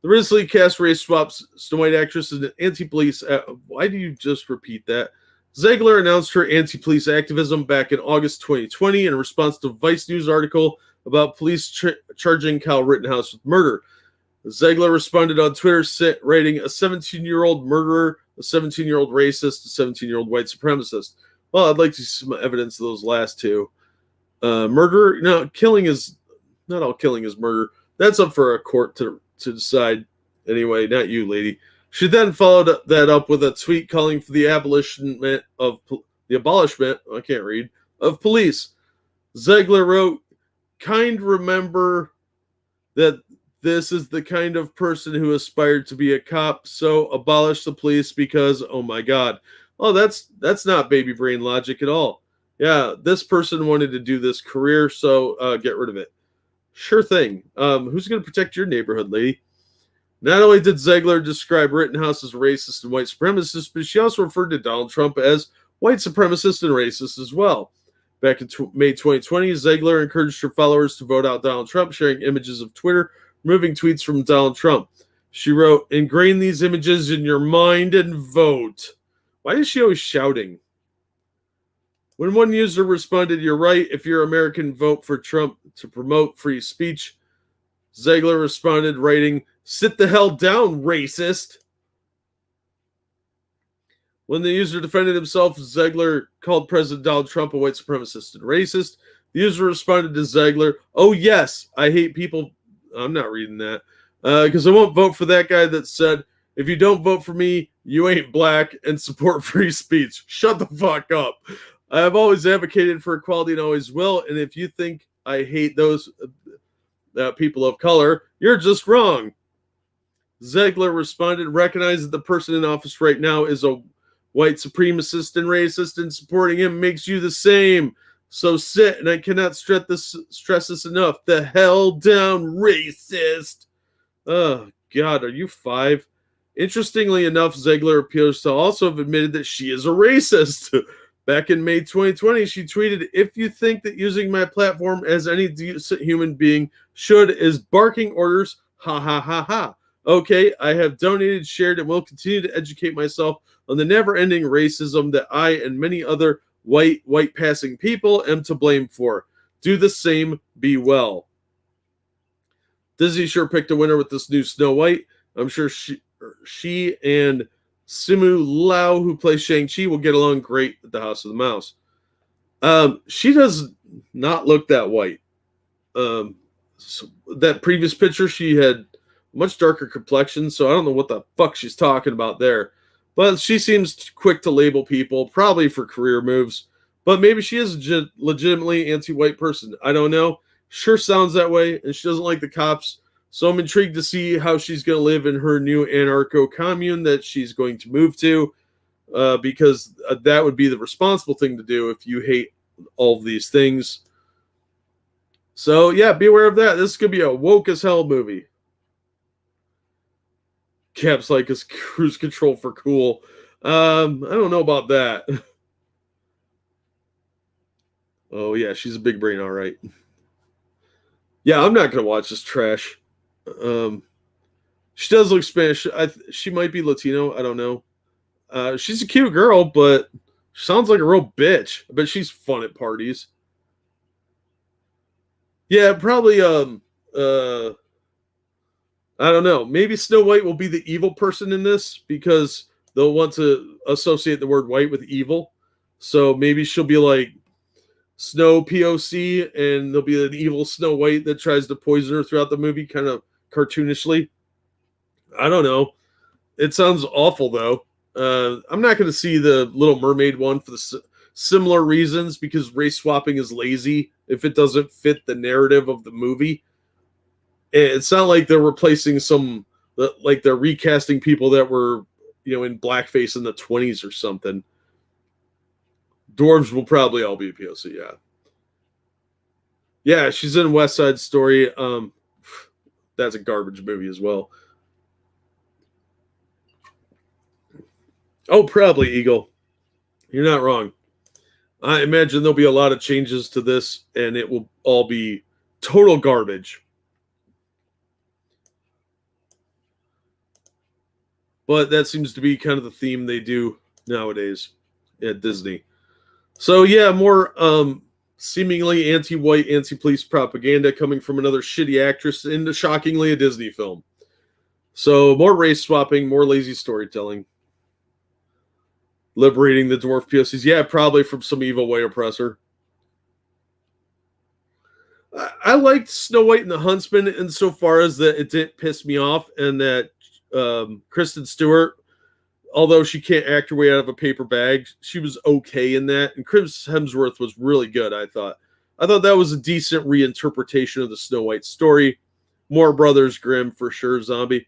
A: The recently cast race swaps Snow White actress is an anti-police... why do you just repeat that? Zegler announced her anti-police activism back in August 2020 in response to a Vice News article about police charging Kyle Rittenhouse with murder. Zegler responded on Twitter, writing, a 17-year-old murderer, a 17-year-old racist, a 17-year-old white supremacist. Well, I'd like to see some evidence of those last two. Murder, no, killing is, not all killing is murder. That's up for a court to decide. Anyway, not you, lady. She then followed that up with a tweet calling for the abolishment, I can't read, of police. Zegler wrote, kind remember that this is the kind of person who aspired to be a cop, so abolish the police because, oh my God. Oh, that's not baby brain logic at all. Yeah, this person wanted to do this career, so get rid of it. Sure thing. Who's going to protect your neighborhood, lady? Not only did Zegler describe Rittenhouse as racist and white supremacist, but she also referred to Donald Trump as white supremacist and racist as well. Back in May 2020, Zegler encouraged her followers to vote out Donald Trump, sharing images of Twitter, removing tweets from Donald Trump. She wrote, ingrain these images in your mind and vote. Why is she always shouting? When one user responded, you're right, if you're American, vote for Trump to promote free speech. Zegler responded, writing, sit the hell down, racist. When the user defended himself, Zegler called President Donald Trump a white supremacist and racist. The user responded to Zegler, oh yes, I hate people. I'm not reading that. Because I won't vote for that guy that said, if you don't vote for me, you ain't black and support free speech. Shut the fuck up. I have always advocated for equality and always will. And if you think I hate those people of color, you're just wrong. Zegler responded, recognize that the person in office right now is a white supremacist and racist, and supporting him makes you the same. So sit, and I cannot stress this enough. The hell down, racist. Oh, God, are you 5? Interestingly enough, Zegler appears to also have admitted that she is a racist. Back in May 2020, she tweeted, if you think that using my platform as any decent human being should is barking orders, ha ha ha ha. Okay, I have donated, shared, and will continue to educate myself on the never-ending racism that I and many other white passing people am to blame for. Do the same, be well. Disney sure picked a winner with this new Snow White. I'm sure she and Simu Liu, who plays Shang-Chi, will get along great at the House of the Mouse. She does not look that white. So that previous picture, she had much darker complexion, so I don't know what the fuck she's talking about there. But she seems quick to label people, probably for career moves. But maybe she is a legitimately anti-white person. I don't know. Sure sounds that way, and she doesn't like the cops. So I'm intrigued to see how she's going to live in her new anarcho-commune that she's going to move to, because that would be the responsible thing to do if you hate all of these things. So, yeah, be aware of that. This could be a woke as hell movie. Cap's like his cruise control for cool. I don't know about that. Oh, yeah, she's a big brain, all right. Yeah, I'm not going to watch this trash. She does look Spanish. She might be Latino. I don't know. She's a cute girl, but she sounds like a real bitch. I bet she's fun at parties. Yeah, probably, I don't know. Maybe Snow White will be the evil person in this because they'll want to associate the word white with evil. So maybe she'll be like Snow POC, and there'll be an evil Snow White that tries to poison her throughout the movie, kind of cartoonishly. I don't know. It sounds awful, though. I'm not going to see the Little Mermaid one for the similar reasons, because race swapping is lazy if it doesn't fit the narrative of the movie. It's not like they're replacing like they're recasting people that were, in blackface in the 20s or something. Dwarves will probably all be a POC, yeah. Yeah, she's in West Side Story. That's a garbage movie as well. Oh, probably, Eagle. You're not wrong. I imagine there'll be a lot of changes to this, and it will all be total garbage. But that seems to be kind of the theme they do nowadays at Disney. So, yeah, more seemingly anti-white, anti-police propaganda coming from another shitty actress into, shockingly, a Disney film. So, more race swapping, more lazy storytelling. Liberating the dwarf POCs. Yeah, probably from some evil white oppressor. I liked Snow White and the Huntsman insofar as that it didn't piss me off, and that Kristen Stewart, although she can't act her way out of a paper bag, she was okay in that. And Chris Hemsworth was really good, I thought. I thought that was a decent reinterpretation of the Snow White story. More Brothers Grimm for sure, zombie.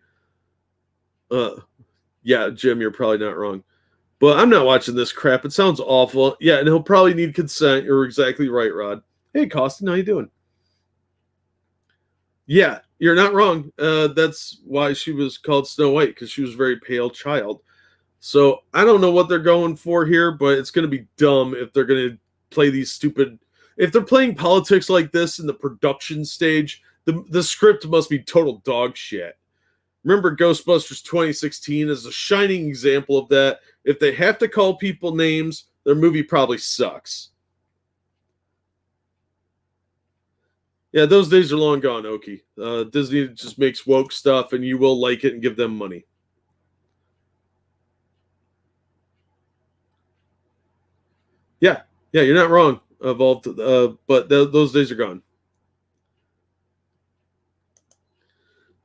A: Yeah, Jim, you're probably not wrong. But I'm not watching this crap. It sounds awful. Yeah, and he'll probably need consent. You're exactly right, Rod. Hey, Costin, how you doing? Yeah, you're not wrong. That's why she was called Snow White, because she was a very pale child. So I don't know what they're going for here, but it's going to be dumb if they're going to play these stupid... If they're playing politics like this in the production stage, the script must be total dog shit. Remember Ghostbusters 2016 is a shining example of that. If they have to call people names, their movie probably sucks. Yeah, those days are long gone, Oki. Disney just makes woke stuff, and you will like it and give them money. Yeah, you're not wrong. Evolved, but those days are gone.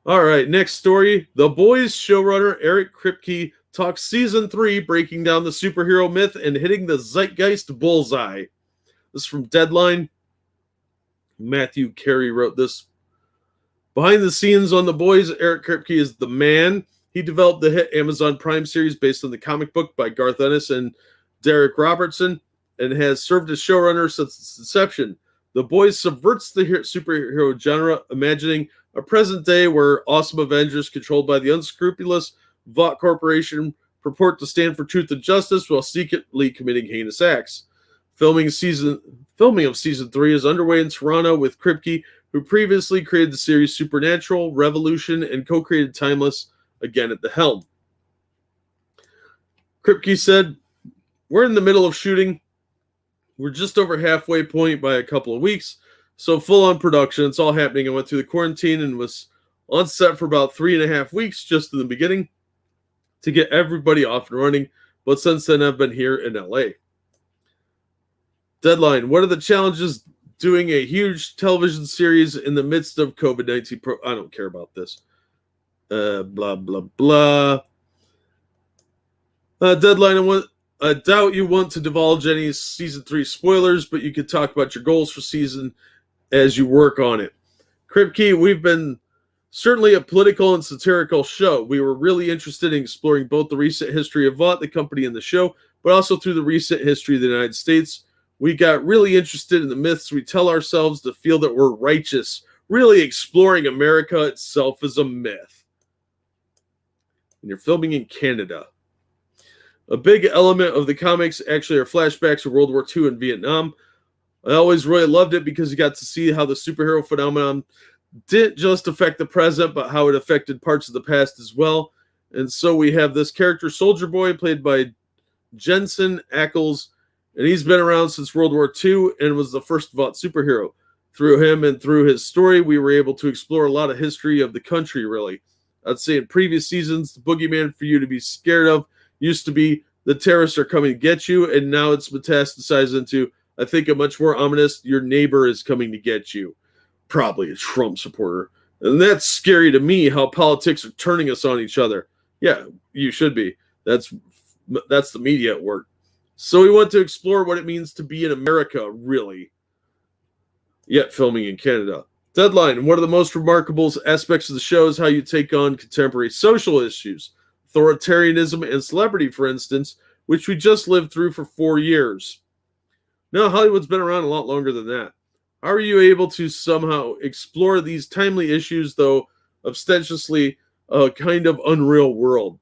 A: All right, next story. The Boys showrunner Eric Kripke talks season 3, breaking down the superhero myth and hitting the zeitgeist bullseye. This is from Deadline. Matthew Carey wrote this. Behind the scenes on The Boys, Eric Kripke is the man. He developed the hit Amazon Prime series based on the comic book by Garth Ennis and Derek Robertson, and has served as showrunner since its inception. The Boys subverts the superhero genre, imagining a present day where awesome Avengers controlled by the unscrupulous Vought Corporation purport to stand for truth and justice while secretly committing heinous acts. Filming of season 3 is underway in Toronto with Kripke, who previously created the series Supernatural, Revolution, and co-created Timeless, again at the helm. Kripke said, "We're in the middle of shooting. We're just over halfway point by a couple of weeks, so full on production. It's all happening. I went through the quarantine and was on set for about 3.5 weeks just in the beginning to get everybody off and running, but since then I've been here in LA." Deadline. What are the challenges doing a huge television series in the midst of COVID-19? I don't care about this. Blah, blah, blah. Deadline. I doubt you want to divulge any season 3 spoilers, but you could talk about your goals for season as you work on it. Kripke, we've been certainly a political and satirical show. We were really interested in exploring both the recent history of Vought, the company and the show, but also through the recent history of the United States. We got really interested in the myths we tell ourselves to feel that we're righteous, really exploring America itself as a myth. And you're filming in Canada. A big element of the comics actually are flashbacks of World War II and Vietnam. I always really loved it because you got to see how the superhero phenomenon didn't just affect the present, but how it affected parts of the past as well. And so we have this character, Soldier Boy, played by Jensen Ackles, and he's been around since World War II and was the first Vought superhero. Through him and through his story, we were able to explore a lot of history of the country, really. I'd say in previous seasons, the boogeyman for you to be scared of used to be the terrorists are coming to get you, and now it's metastasized into I think a much more ominous, your neighbor is coming to get you. Probably a Trump supporter. And that's scary to me, how politics are turning us on each other. Yeah, you should be. That's the media at work. So we want to explore what it means to be in America, really. Yet filming in Canada. Deadline. One of the most remarkable aspects of the show is how you take on contemporary social issues. Authoritarianism and celebrity, for instance, which we just lived through for 4 years. Now, Hollywood's been around a lot longer than that. How are you able to somehow explore these timely issues, though ostensibly a kind of unreal world?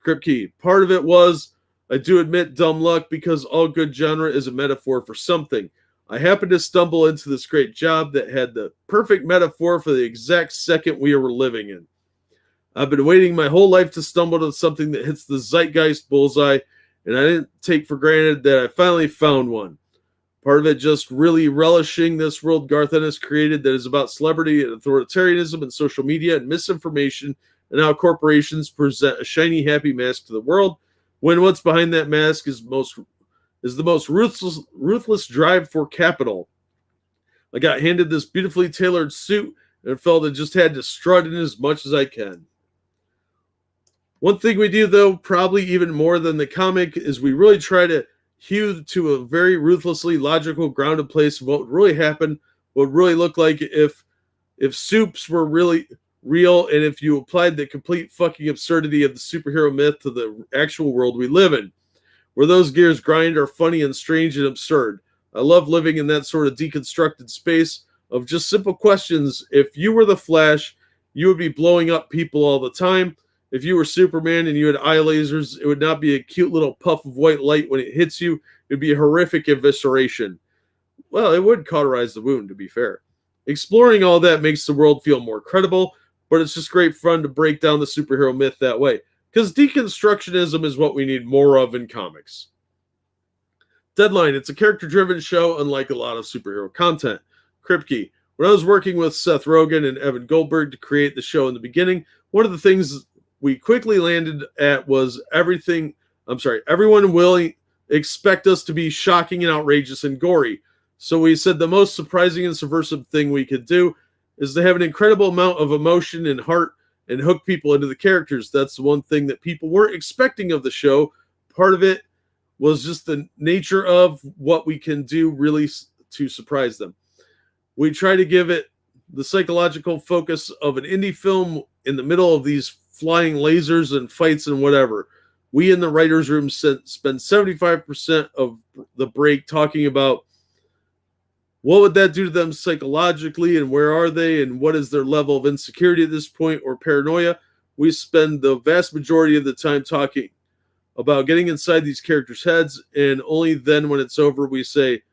A: Kripke. Part of it was, I do admit, dumb luck, because all good genre is a metaphor for something. I happened to stumble into this great job that had the perfect metaphor for the exact second we were living in. I've been waiting my whole life to stumble to something that hits the zeitgeist bullseye, and I didn't take for granted that I finally found one. Part of it just really relishing this world Garth Ennis created that is about celebrity and authoritarianism and social media and misinformation and how corporations present a shiny, happy mask to the world when what's behind that mask is the most ruthless drive for capital. I got handed this beautifully tailored suit and felt I just had to strut in as much as I can. One thing we do, though, probably even more than the comic, is we really try to hew to a very ruthlessly logical, grounded place of what would really happen, what would really look like if soups were really real, and if you applied the complete fucking absurdity of the superhero myth to the actual world we live in, where those gears grind are funny and strange and absurd. I love living in that sort of deconstructed space of just simple questions. If you were the Flash, you would be blowing up people all the time. If you were Superman and you had eye lasers, it would not be a cute little puff of white light when it hits you. It would be a horrific evisceration. Well, it would cauterize the wound, to be fair. Exploring all that makes the world feel more credible, but it's just great fun to break down the superhero myth that way. Because deconstructionism is what we need more of in comics. Deadline. It's a character-driven show, unlike a lot of superhero content. Kripke. When I was working with Seth Rogen and Evan Goldberg to create the show in the beginning, one of the things we quickly landed at was everyone will expect us to be shocking and outrageous and gory. So we said the most surprising and subversive thing we could do is to have an incredible amount of emotion and heart and hook people into the characters. That's the one thing that people weren't expecting of the show. Part of it was just the nature of what we can do really to surprise them. We try to give it the psychological focus of an indie film in the middle of these flying lasers and fights and whatever. We in the writer's room spend 75% of the break talking about what would that do to them psychologically, and where are they, and what is their level of insecurity at this point, or paranoia. We spend the vast majority of the time talking about getting inside these characters' heads, and only then when it's over we say,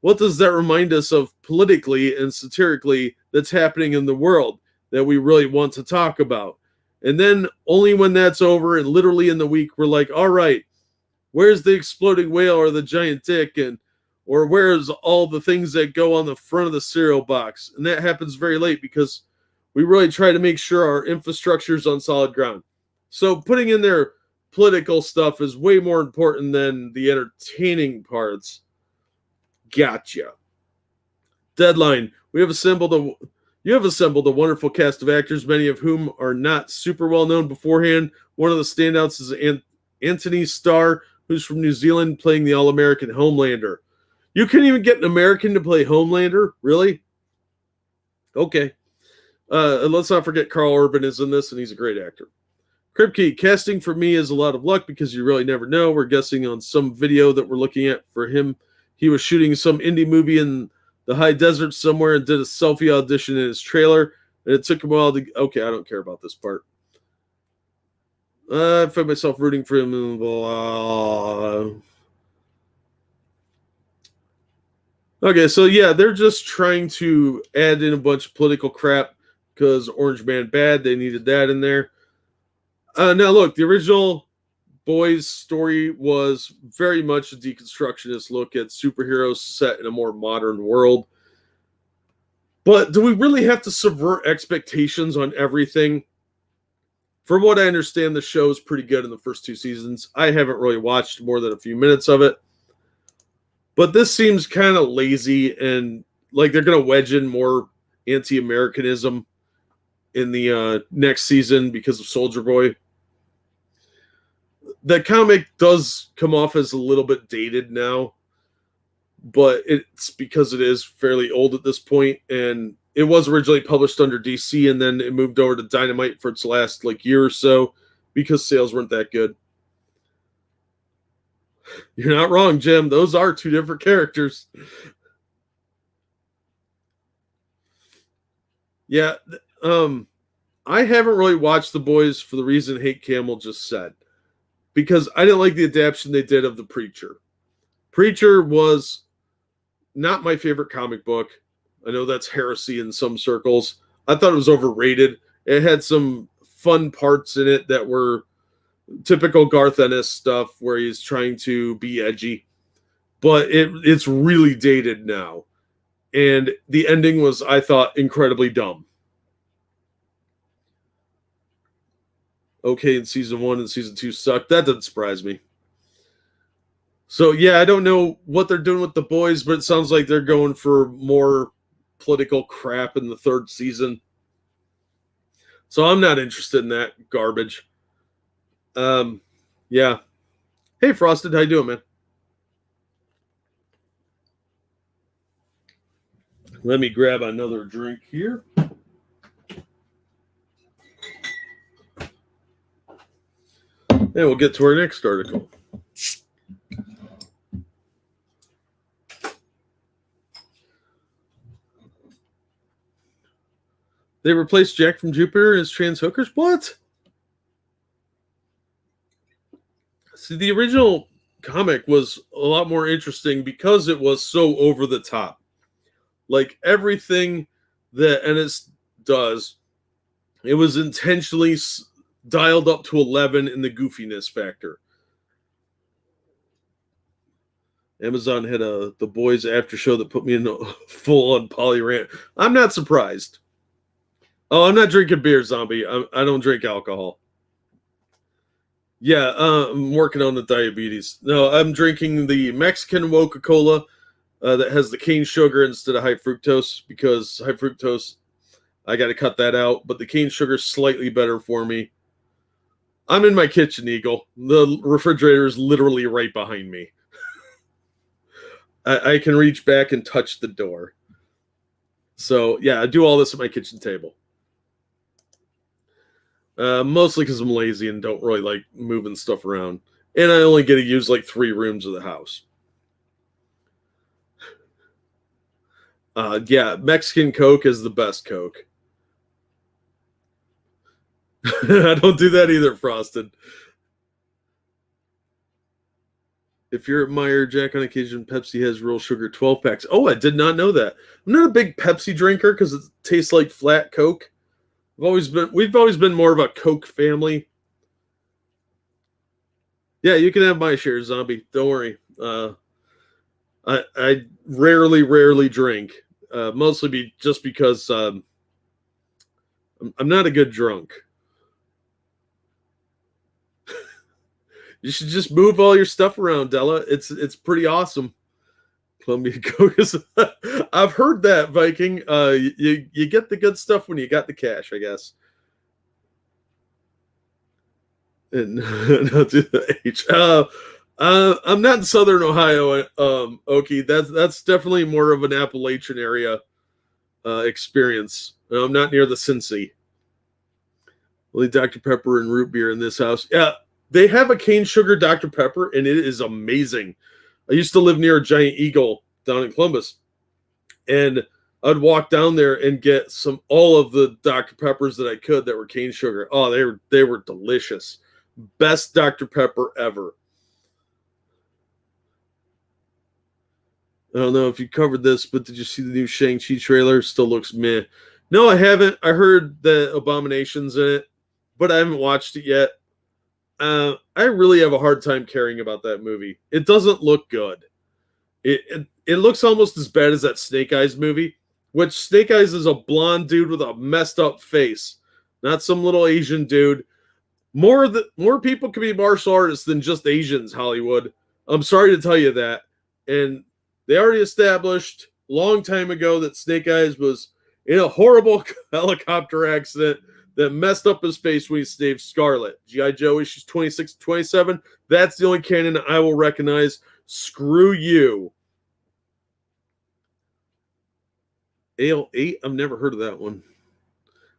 A: what does that remind us of politically and satirically that's happening in the world that we really want to talk about? And then only when that's over and literally in the week, we're like, all right, where's the exploding whale or the giant dick? Or where's all the things that go on the front of the cereal box? And that happens very late because we really try to make sure our infrastructure is on solid ground. So putting in their political stuff is way more important than the entertaining parts. Gotcha. Deadline. You have assembled a wonderful cast of actors, many of whom are not super well known beforehand. One of the standouts is Anthony Starr, who's from New Zealand, playing the All-American Homelander. You couldn't even get an American to play Homelander? Really? Okay. And let's not forget Carl Urban is in this, and he's a great actor. Kripke, casting for me is a lot of luck because you really never know. We're guessing on some video that we're looking at for him. He was shooting some indie movie in the high desert somewhere and did a selfie audition in his trailer, and it took him a while to... Okay, I don't care about this part. I find myself rooting for him. Blah. Okay, so yeah, they're just trying to add in a bunch of political crap because Orange Man bad. They needed that in there. Now, look, the original Boys story was very much a deconstructionist look at superheroes set in a more modern world. But do we really have to subvert expectations on everything? From what I understand, the show is pretty good in the first 2 seasons. I haven't really watched more than a few minutes of it. But this seems kind of lazy, and like they're going to wedge in more anti-Americanism in the next season because of Soldier Boy. The comic does come off as a little bit dated now, but it's because it is fairly old at this point, and it was originally published under DC, and then it moved over to Dynamite for its last like year or so because sales weren't that good. You're not wrong, Jim. Those are two different characters. Yeah, I haven't really watched The Boys for the reason Hate Camel just said, because I didn't like the adaptation they did of The Preacher. Preacher was not my favorite comic book. I know that's heresy in some circles. I thought it was overrated. It had some fun parts in it that were typical Garth Ennis stuff where he's trying to be edgy, but it's really dated now. And the ending was, I thought, incredibly dumb. Okay, in season 1 and season 2 sucked. That doesn't surprise me. So, yeah, I don't know what they're doing with The Boys, but it sounds like they're going for more political crap in the 3rd season. So I'm not interested in that garbage. Yeah. Hey, Frosted, how you doing, man? Let me grab another drink here. And we'll get to our next article. They replaced Jack from Jupiter as trans hookers? What? See, the original comic was a lot more interesting because it was so over the top. Like everything that Ennis does, it was intentionally dialed up to 11 in the goofiness factor. Amazon had The Boys after show that put me in a full-on poly rant. I'm not surprised. Oh, I'm not drinking beer, Zombie. I don't drink alcohol. Yeah, I'm working on the diabetes. No, I'm drinking the Mexican Coca-Cola that has the cane sugar instead of high fructose, because high fructose, I got to cut that out. But the cane sugar is slightly better for me. I'm in my kitchen, Eagle. The refrigerator is literally right behind me. I can reach back and touch the door. So, yeah, I do all this at my kitchen table. Mostly because I'm lazy and don't really like moving stuff around. And I only get to use like 3 rooms of the house. Yeah, Mexican Coke is the best Coke. I don't do that either, Frosted. If you're at Meyer, Jack, on occasion, Pepsi has real sugar 12 packs. Oh, I did not know that. I'm not a big Pepsi drinker because it tastes like flat Coke. We've always been more of a Coke family. Yeah, you can have my share, Zombie. Don't worry. I rarely drink, mostly just because I'm not a good drunk. You should just move all your stuff around, Della. It's pretty awesome. Columbia Coke is. I've heard that, Viking. You get the good stuff when you got the cash, I guess. And not to the H. I'm not in Southern Ohio, Okie. That's definitely more of an Appalachian area experience. I'm not near the Cincy. Only Dr. Pepper and root beer in this house. Yeah, they have a cane sugar Dr. Pepper, and it is amazing. I used to live near a Giant Eagle down in Columbus, and I'd walk down there and get all of the Dr. Peppers that I could that were cane sugar. Oh, they were delicious. Best Dr. Pepper ever. I don't know if you covered this, but did you see the new Shang-Chi trailer? Still looks meh. No, I haven't. I heard the Abomination's in it, but I haven't watched it yet. I really have a hard time caring about that movie. It doesn't look good. It looks almost as bad as that Snake Eyes movie, which Snake Eyes is a blonde dude with a messed up face, not some little Asian dude. More people can be martial artists than just Asians, Hollywood. I'm sorry to tell you that. And They already established a long time ago that Snake Eyes was in a horrible helicopter accident that messed up his face when he saved Scarlet. G.I. Joe issues 26 and 27. That's the only canon I will recognize. Screw you. Ale 8? I've never heard of that one.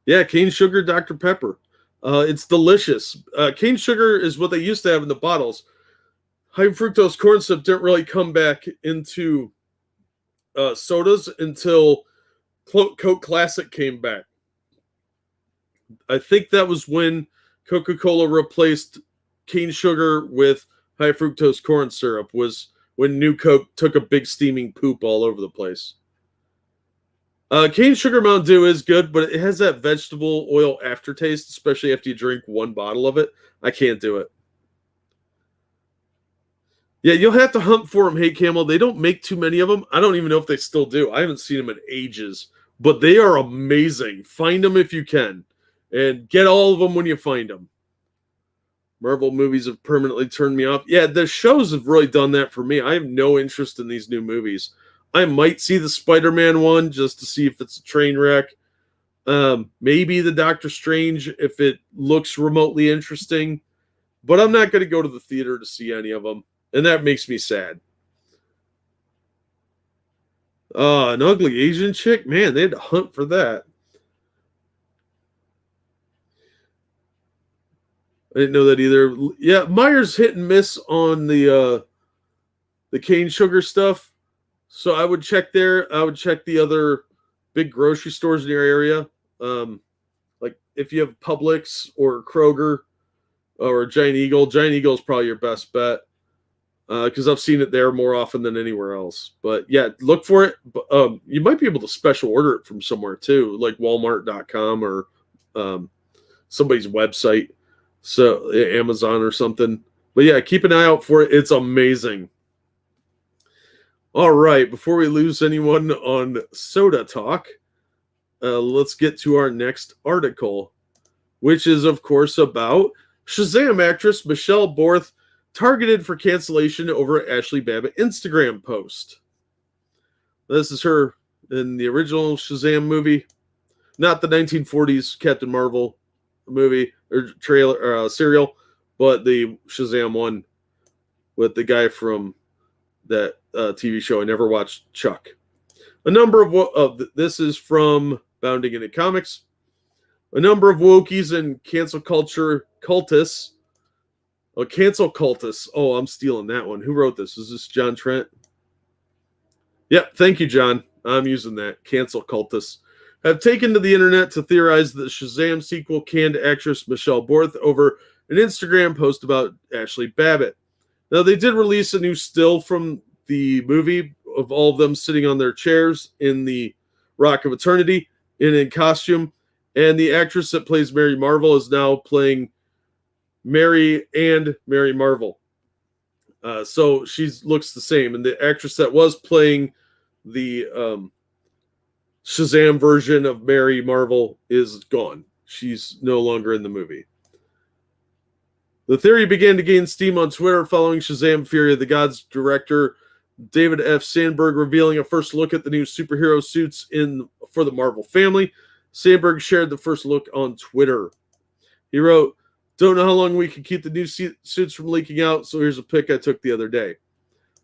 A: Yeah, cane sugar, Dr. Pepper. It's delicious. Cane sugar is what they used to have in the bottles. High fructose corn syrup didn't really come back into sodas until Coke Classic came back. I think that was when Coca-Cola replaced cane sugar with high fructose corn syrup, was when New Coke took a big steaming poop all over the place. Cane sugar Mountain Dew is good, but it has that vegetable oil aftertaste, especially after you drink one bottle of it. I can't do it. Yeah, you'll have to hunt for them, Hey Camel. They don't make too many of them. I don't even know if they still do. I haven't seen them in ages, but they are amazing. Find them if you can, and get all of them when you find them. Marvel movies have permanently turned me off. Yeah, the shows have really done that for me. I have no interest in these new movies. I might see the Spider-Man one just to see if it's a train wreck. Maybe the Doctor Strange if it looks remotely interesting. But I'm not going to go to the theater to see any of them. And that makes me sad. An ugly Asian chick? Man, they had to hunt for that. I didn't know that either. Yeah, Meyer's hit and miss on the cane sugar stuff. So I would check there. I would check the other big grocery stores in your area. Like if you have Publix or Kroger or Giant Eagle. Giant Eagle is probably your best bet because I've seen it there more often than anywhere else. But yeah, look for it. You might be able to special order it from somewhere too, like Walmart.com or somebody's website. So Amazon or something. But yeah, keep an eye out for it. It's amazing. All right, before we lose anyone on Soda Talk, let's get to our next article, which is, of course, about SHAZAM actress Michelle Borth targeted for cancellation over Ashley Babbitt Instagram post. This is her in the original SHAZAM movie, not the 1940s Captain Marvel movie or trailer or serial, but the SHAZAM one with the guy from that TV show. I never watched Chuck. A number of this is from Bounding Into Comics. A number of wokies and cancel culture cultists. Oh, cancel cultists. Oh, I'm stealing that one. Who wrote this? Is this John Trent? Yep. Thank you, John. I'm using that. Cancel cultists have taken to the internet to theorize that SHAZAM sequel canned actress Michelle Borth over an Instagram post about Ashley Babbitt. Now, they did release a new still from the movie of all of them sitting on their chairs in the Rock of Eternity in costume. And the actress that plays Mary Marvel is now playing Mary and Mary Marvel. So she looks the same. And the actress that was playing the SHAZAM version of Mary Marvel is gone. She's no longer in the movie. The theory began to gain steam on Twitter following SHAZAM Fury of the Gods director David F. Sandberg revealing a first look at the new superhero suits for the Marvel family. Sandberg shared the first look on Twitter. He wrote, "Don't know how long we can keep the new suits from leaking out, so here's a pic I took the other day.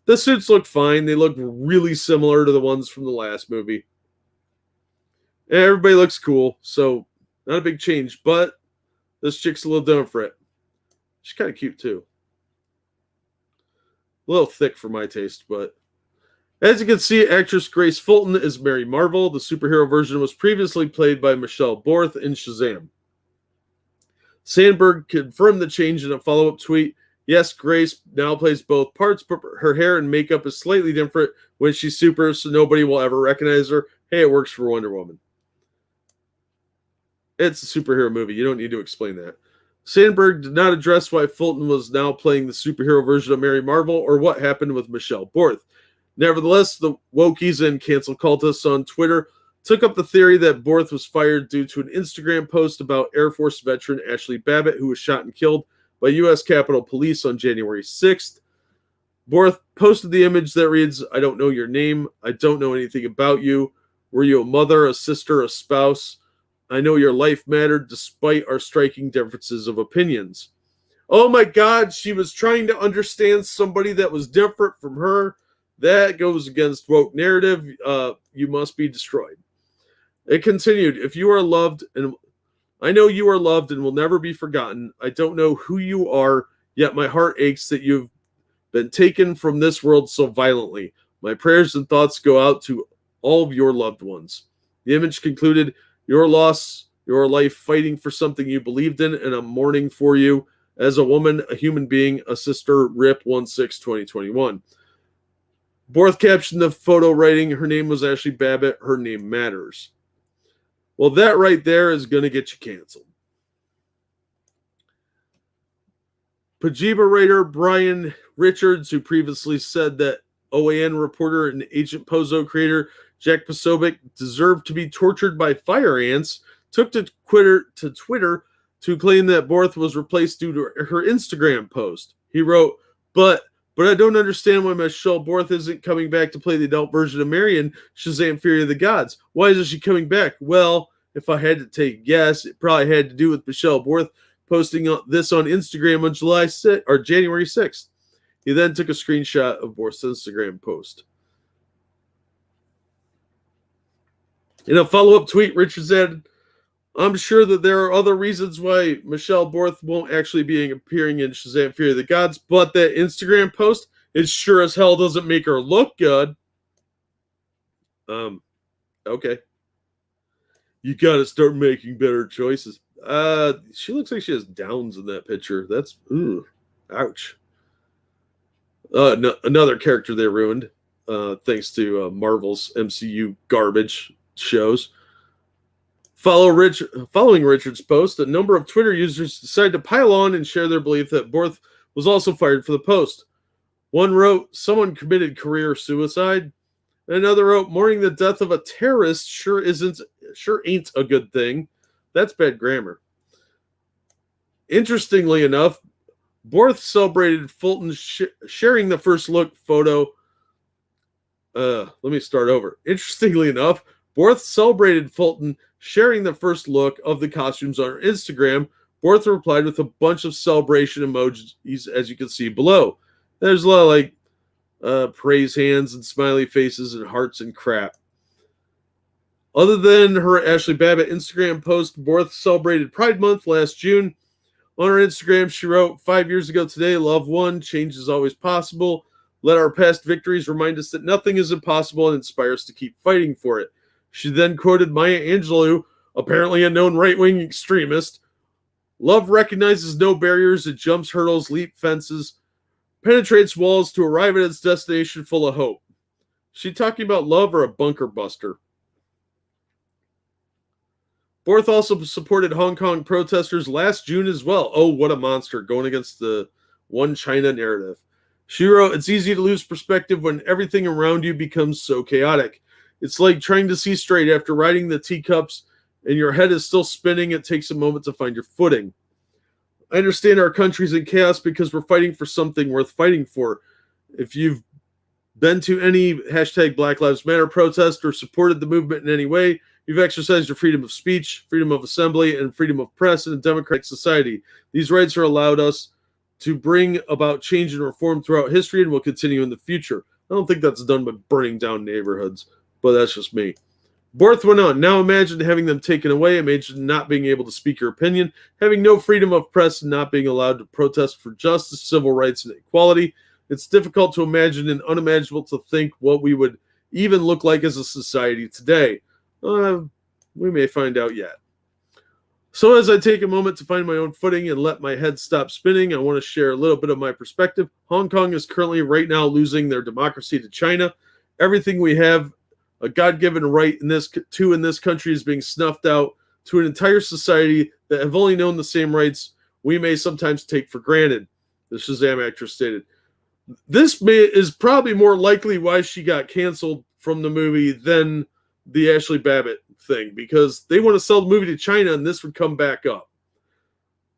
A: The suits look fine. They look really similar to the ones from the last movie. And everybody looks cool, so not a big change, but this chick's a little different. She's kind of cute, too. A little thick for my taste, but as you can see, actress Grace Fulton is Mary Marvel. The superhero version was previously played by Michelle Borth in SHAZAM. Sandberg confirmed the change in a follow-up tweet. Yes, Grace now plays both parts, but her hair and makeup is slightly different when she's super, so nobody will ever recognize her. Hey, it works for Wonder Woman. It's a superhero movie. You don't need to explain that. Sandberg did not address why Fulton was now playing the superhero version of Mary Marvel or what happened with Michelle Borth. Nevertheless, the wokies and cancel cultists on Twitter took up the theory that Borth was fired due to an Instagram post about Air Force veteran Ashley Babbitt, who was shot and killed by U.S. Capitol Police on January 6th. Borth posted the image that reads, "I don't know your name. I don't know anything about you. Were you a mother, a sister, a spouse? I know your life mattered despite our striking differences of opinions." Oh my God, she was trying to understand somebody that was different from her. That goes against woke narrative. You must be destroyed. It continued, "If you are loved, and I know you are loved and will never be forgotten. I don't know who you are, yet my heart aches that you've been taken from this world so violently. My prayers and thoughts go out to all of your loved ones." The image concluded, "Your loss, your life fighting for something you believed in, and I'm mourning for you. As a woman, a human being, a sister, RIP 1/6/2021. Borth captioned the photo writing, "Her name was Ashley Babbitt. Her name matters." Well, that right there is going to get you canceled. Pajiba writer Brian Richards, who previously said that OAN reporter and Agent Pozo creator Jack Posobiec deserved to be tortured by fire ants, took to Twitter to claim that Borth was replaced due to her Instagram post. He wrote, But I don't understand why Michelle Borth isn't coming back to play the adult version of Marion, Shazam Fury of the Gods. Why isn't she coming back?" Well, if I had to take a guess, it probably had to do with Michelle Borth posting this on Instagram on January 6th. He then took a screenshot of Borth's Instagram post. In a follow-up tweet, Richards added, "I'm sure that there are other reasons why Michelle Borth won't actually be appearing in Shazam Fury of the Gods, but that Instagram post, it sure as hell doesn't make her look good." Okay. You gotta start making better choices. She looks like she has downs in that picture. That's, ouch. No, another character they ruined, thanks to Marvel's MCU garbage shows. Following Richard's post, a number of Twitter users decided to pile on and share their belief that Borth was also fired for the post. One wrote, "Someone committed career suicide." And another wrote, "Mourning the death of a terrorist sure ain't a good thing. That's bad grammar." Interestingly enough, Borth celebrated Fulton sharing the first look photo. Let me start over. Interestingly enough, Borth celebrated Fulton sharing the first look of the costumes on her Instagram. Borth replied with a bunch of celebration emojis, as you can see below. There's a lot of like praise hands and smiley faces and hearts and crap. Other than her Ashley Babbitt Instagram post, Borth celebrated Pride Month last June. On her Instagram, she wrote, "5 years ago today, love won. Change is always possible. Let our past victories remind us that nothing is impossible and inspire us to keep fighting for it." She then quoted Maya Angelou, apparently a known right-wing extremist. "Love recognizes no barriers. It jumps hurdles, leaps fences, penetrates walls to arrive at its destination full of hope." She talking about love or a bunker buster? Borth also supported Hong Kong protesters last June as well. Oh, what a monster, going against the one China narrative. She wrote, "It's easy to lose perspective when everything around you becomes so chaotic. It's like trying to see straight after riding the teacups and your head is still spinning. It takes a moment to find your footing. I understand our country's in chaos because we're fighting for something worth fighting for. If you've been to any hashtag Black Lives Matter protest or supported the movement in any way, you've exercised your freedom of speech, freedom of assembly, and freedom of press in a democratic society. These rights are allowed us to bring about change and reform throughout history and will continue in the future." I don't think that's done by burning down neighborhoods, but that's just me. Borth went on, "Now imagine having them taken away. Imagine not being able to speak your opinion, having no freedom of press, and not being allowed to protest for justice, civil rights, and equality. It's difficult to imagine and unimaginable to think what we would even look like as a society today. We may find out yet. So as I take a moment to find my own footing and let my head stop spinning, I want to share a little bit of my perspective. Hong Kong is currently right now losing their democracy to China. Everything we have a God-given right in this country is being snuffed out to an entire society that have only known the same rights we may sometimes take for granted," the Shazam actress stated. This is probably more likely why she got canceled from the movie than the Ashley Babbitt thing, because they want to sell the movie to China and this would come back up.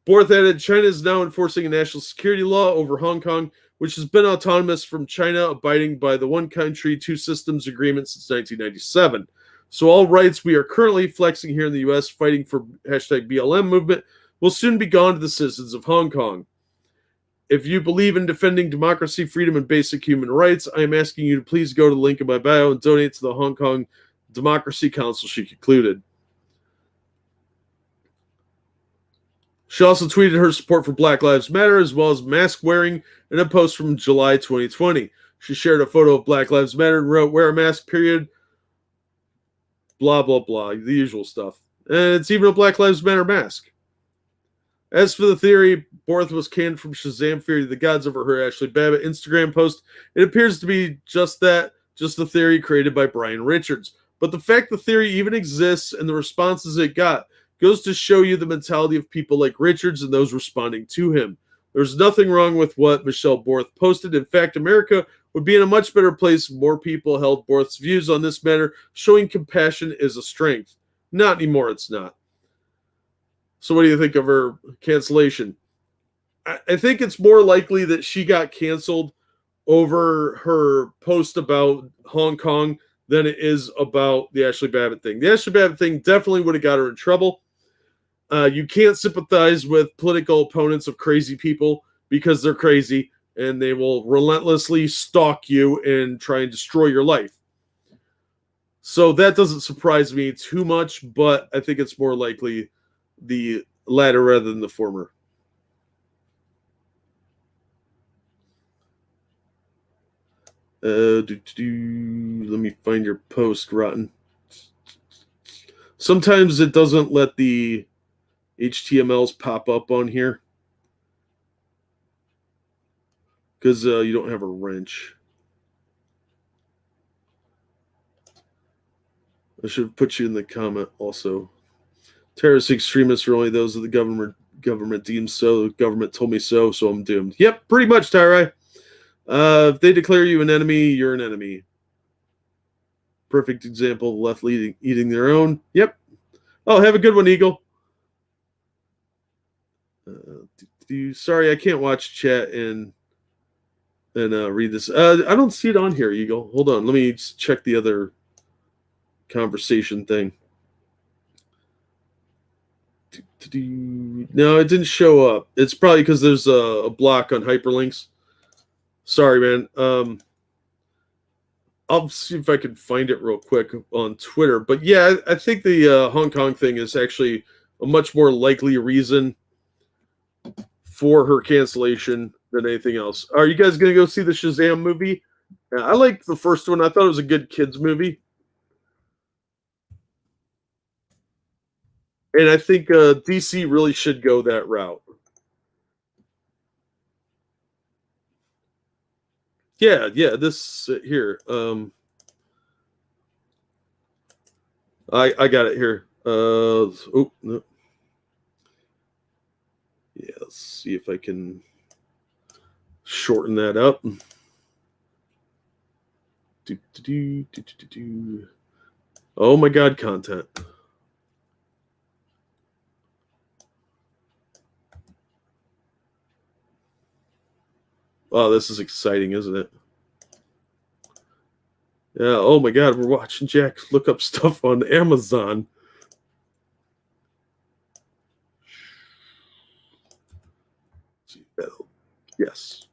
A: Borth added, "China is now enforcing a national security law over Hong Kong, which has been autonomous from China, abiding by the one country, two systems agreement since 1997. So all rights we are currently flexing here in the U.S. fighting for hashtag BLM movement will soon be gone to the citizens of Hong Kong. If you believe in defending democracy, freedom, and basic human rights, I am asking you to please go to the link in my bio and donate to the Hong Kong Democracy Council, she concluded. She also tweeted her support for Black Lives Matter as well as mask wearing in a post from July 2020. She shared a photo of Black Lives Matter and wrote, "Wear a mask, period, blah, blah, blah," the usual stuff. And it's even a Black Lives Matter mask. As for the theory, Borth was canned from SHAZAM Theory to the Gods over her Ashley Babbitt Instagram post. It appears to be just that, just the theory created by Brian Richards. But the fact the theory even exists and the responses it got goes to show you the mentality of people like Richards and those responding to him. There's nothing wrong with what Michelle Borth posted. In fact, America would be in a much better place if more people held Borth's views on this matter. Showing compassion is a strength. Not anymore, it's not. So what do you think of her cancellation? I think it's more likely that she got canceled over her post about Hong Kong than it is about the Ashley Babbitt thing. The Ashley Babbitt thing definitely would have got her in trouble. You can't sympathize with political opponents of crazy people because they're crazy and they will relentlessly stalk you and try and destroy your life. So that doesn't surprise me too much, but I think it's more likely the latter rather than the former. Let me find your post, Rotten. Sometimes it doesn't let the HTMLs pop up on here because you don't have a wrench. I should have put you in the comment also. Terrorist extremists are only those that the government deems so. The government told me so, so I'm doomed. Yep, pretty much, Tyrai. If they declare you an enemy, you're an enemy. Perfect example of left eating their own. Yep. Oh, have a good one, Eagle. Sorry, I can't watch chat and read this. I don't see it on here, Eagle. Hold on. Let me check the other conversation thing. No, it didn't show up. It's probably because there's a block on hyperlinks. Sorry, man. I'll see if I can find it real quick on Twitter. But yeah, I think the Hong Kong thing is actually a much more likely reason for her cancellation than anything else. Are you guys going to go see the SHAZAM movie? I liked the first one. I thought it was a good kids movie. And I think DC really should go that route. Yeah, this here. I got it here. No. Yeah, let's see if I can shorten that up. Oh my God, content. Wow, this is exciting, isn't it? Yeah, oh my God, we're watching Jack look up stuff on Amazon. Yes.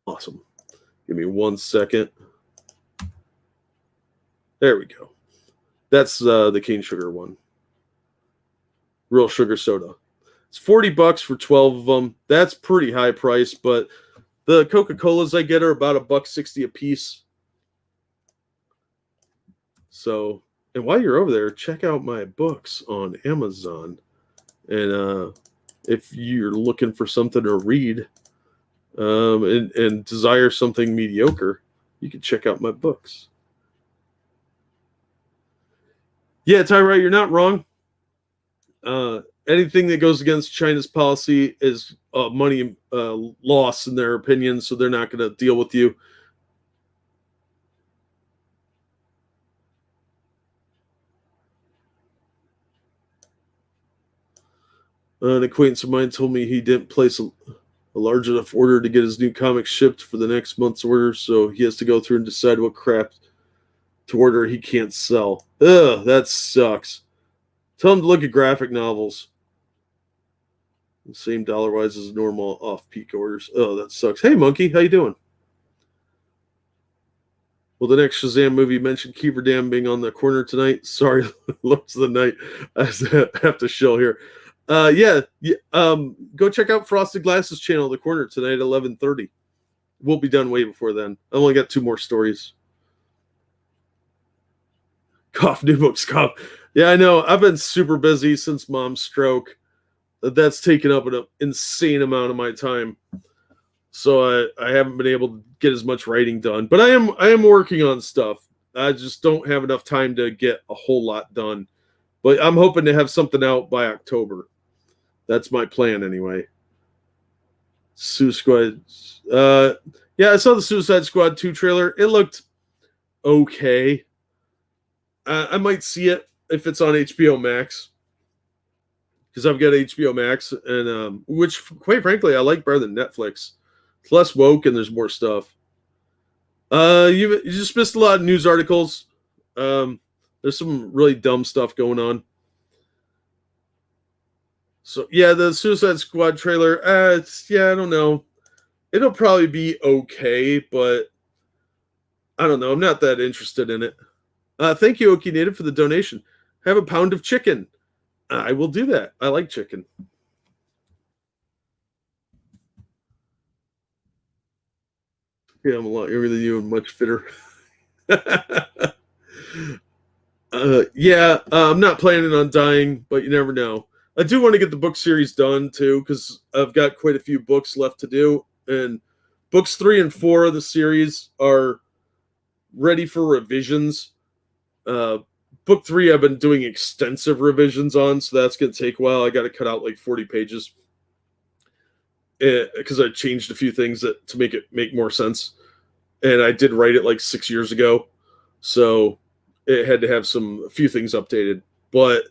A: Awesome. Give me 1 second. There we go. That's the cane sugar one. Real sugar soda. It's $40 for 12 of them. That's pretty high price, but the Coca-Colas I get are about $1.60 a piece. So, and while you're over there, check out my books on Amazon. And if you're looking for something to read and desire something mediocre, you can check out my books. Yeah, Tyra, you're not wrong. Anything that goes against China's policy is money loss in their opinion, so they're not going to deal with you. An acquaintance of mine told me he didn't place a large enough order to get his new comic shipped for the next month's order, so he has to go through and decide what crap to order he can't sell. Ugh, that sucks. Tell him to look at graphic novels. The same dollar-wise as normal off-peak orders. Oh, that sucks. Hey, Monkey, how you doing? Well, the next Shazam movie mentioned Kiever Dam being on the corner tonight. Sorry, Lords of the Night. I have to show here. Go check out Frosted Glasses channel, The Corner, tonight at 11:30. We'll be done way before then. I only got 2 more stories. Cough, new books, cough. Yeah, I know. I've been super busy since Mom's stroke. That's taken up an insane amount of my time. So I haven't been able to get as much writing done. But I am working on stuff. I just don't have enough time to get a whole lot done. But I'm hoping to have something out by October. That's my plan anyway. Suicide Squad. Yeah, I saw the Suicide Squad 2 trailer. It looked okay. I might see it if it's on HBO Max, because I've got HBO Max, and which, quite frankly, I like better than Netflix. It's less woke and there's more stuff. You just missed a lot of news articles. There's some really dumb stuff going on. So yeah, the Suicide Squad trailer. I don't know. It'll probably be okay, but I don't know. I'm not that interested in it. Thank you, Okie Native, for the donation. Have a pound of chicken. I will do that. I like chicken. Yeah, I'm a lot younger than you and much fitter. I'm not planning on dying, but you never know. I do want to get the book series done, too, because I've got quite a few books left to do. And books 3 and 4 of the series are ready for revisions. Book 3 I've been doing extensive revisions on, so that's going to take a while. I got to cut out like 40 pages because I changed a few things to make it make more sense. And I did write it like 6 years ago, so it had to have a few things updated. But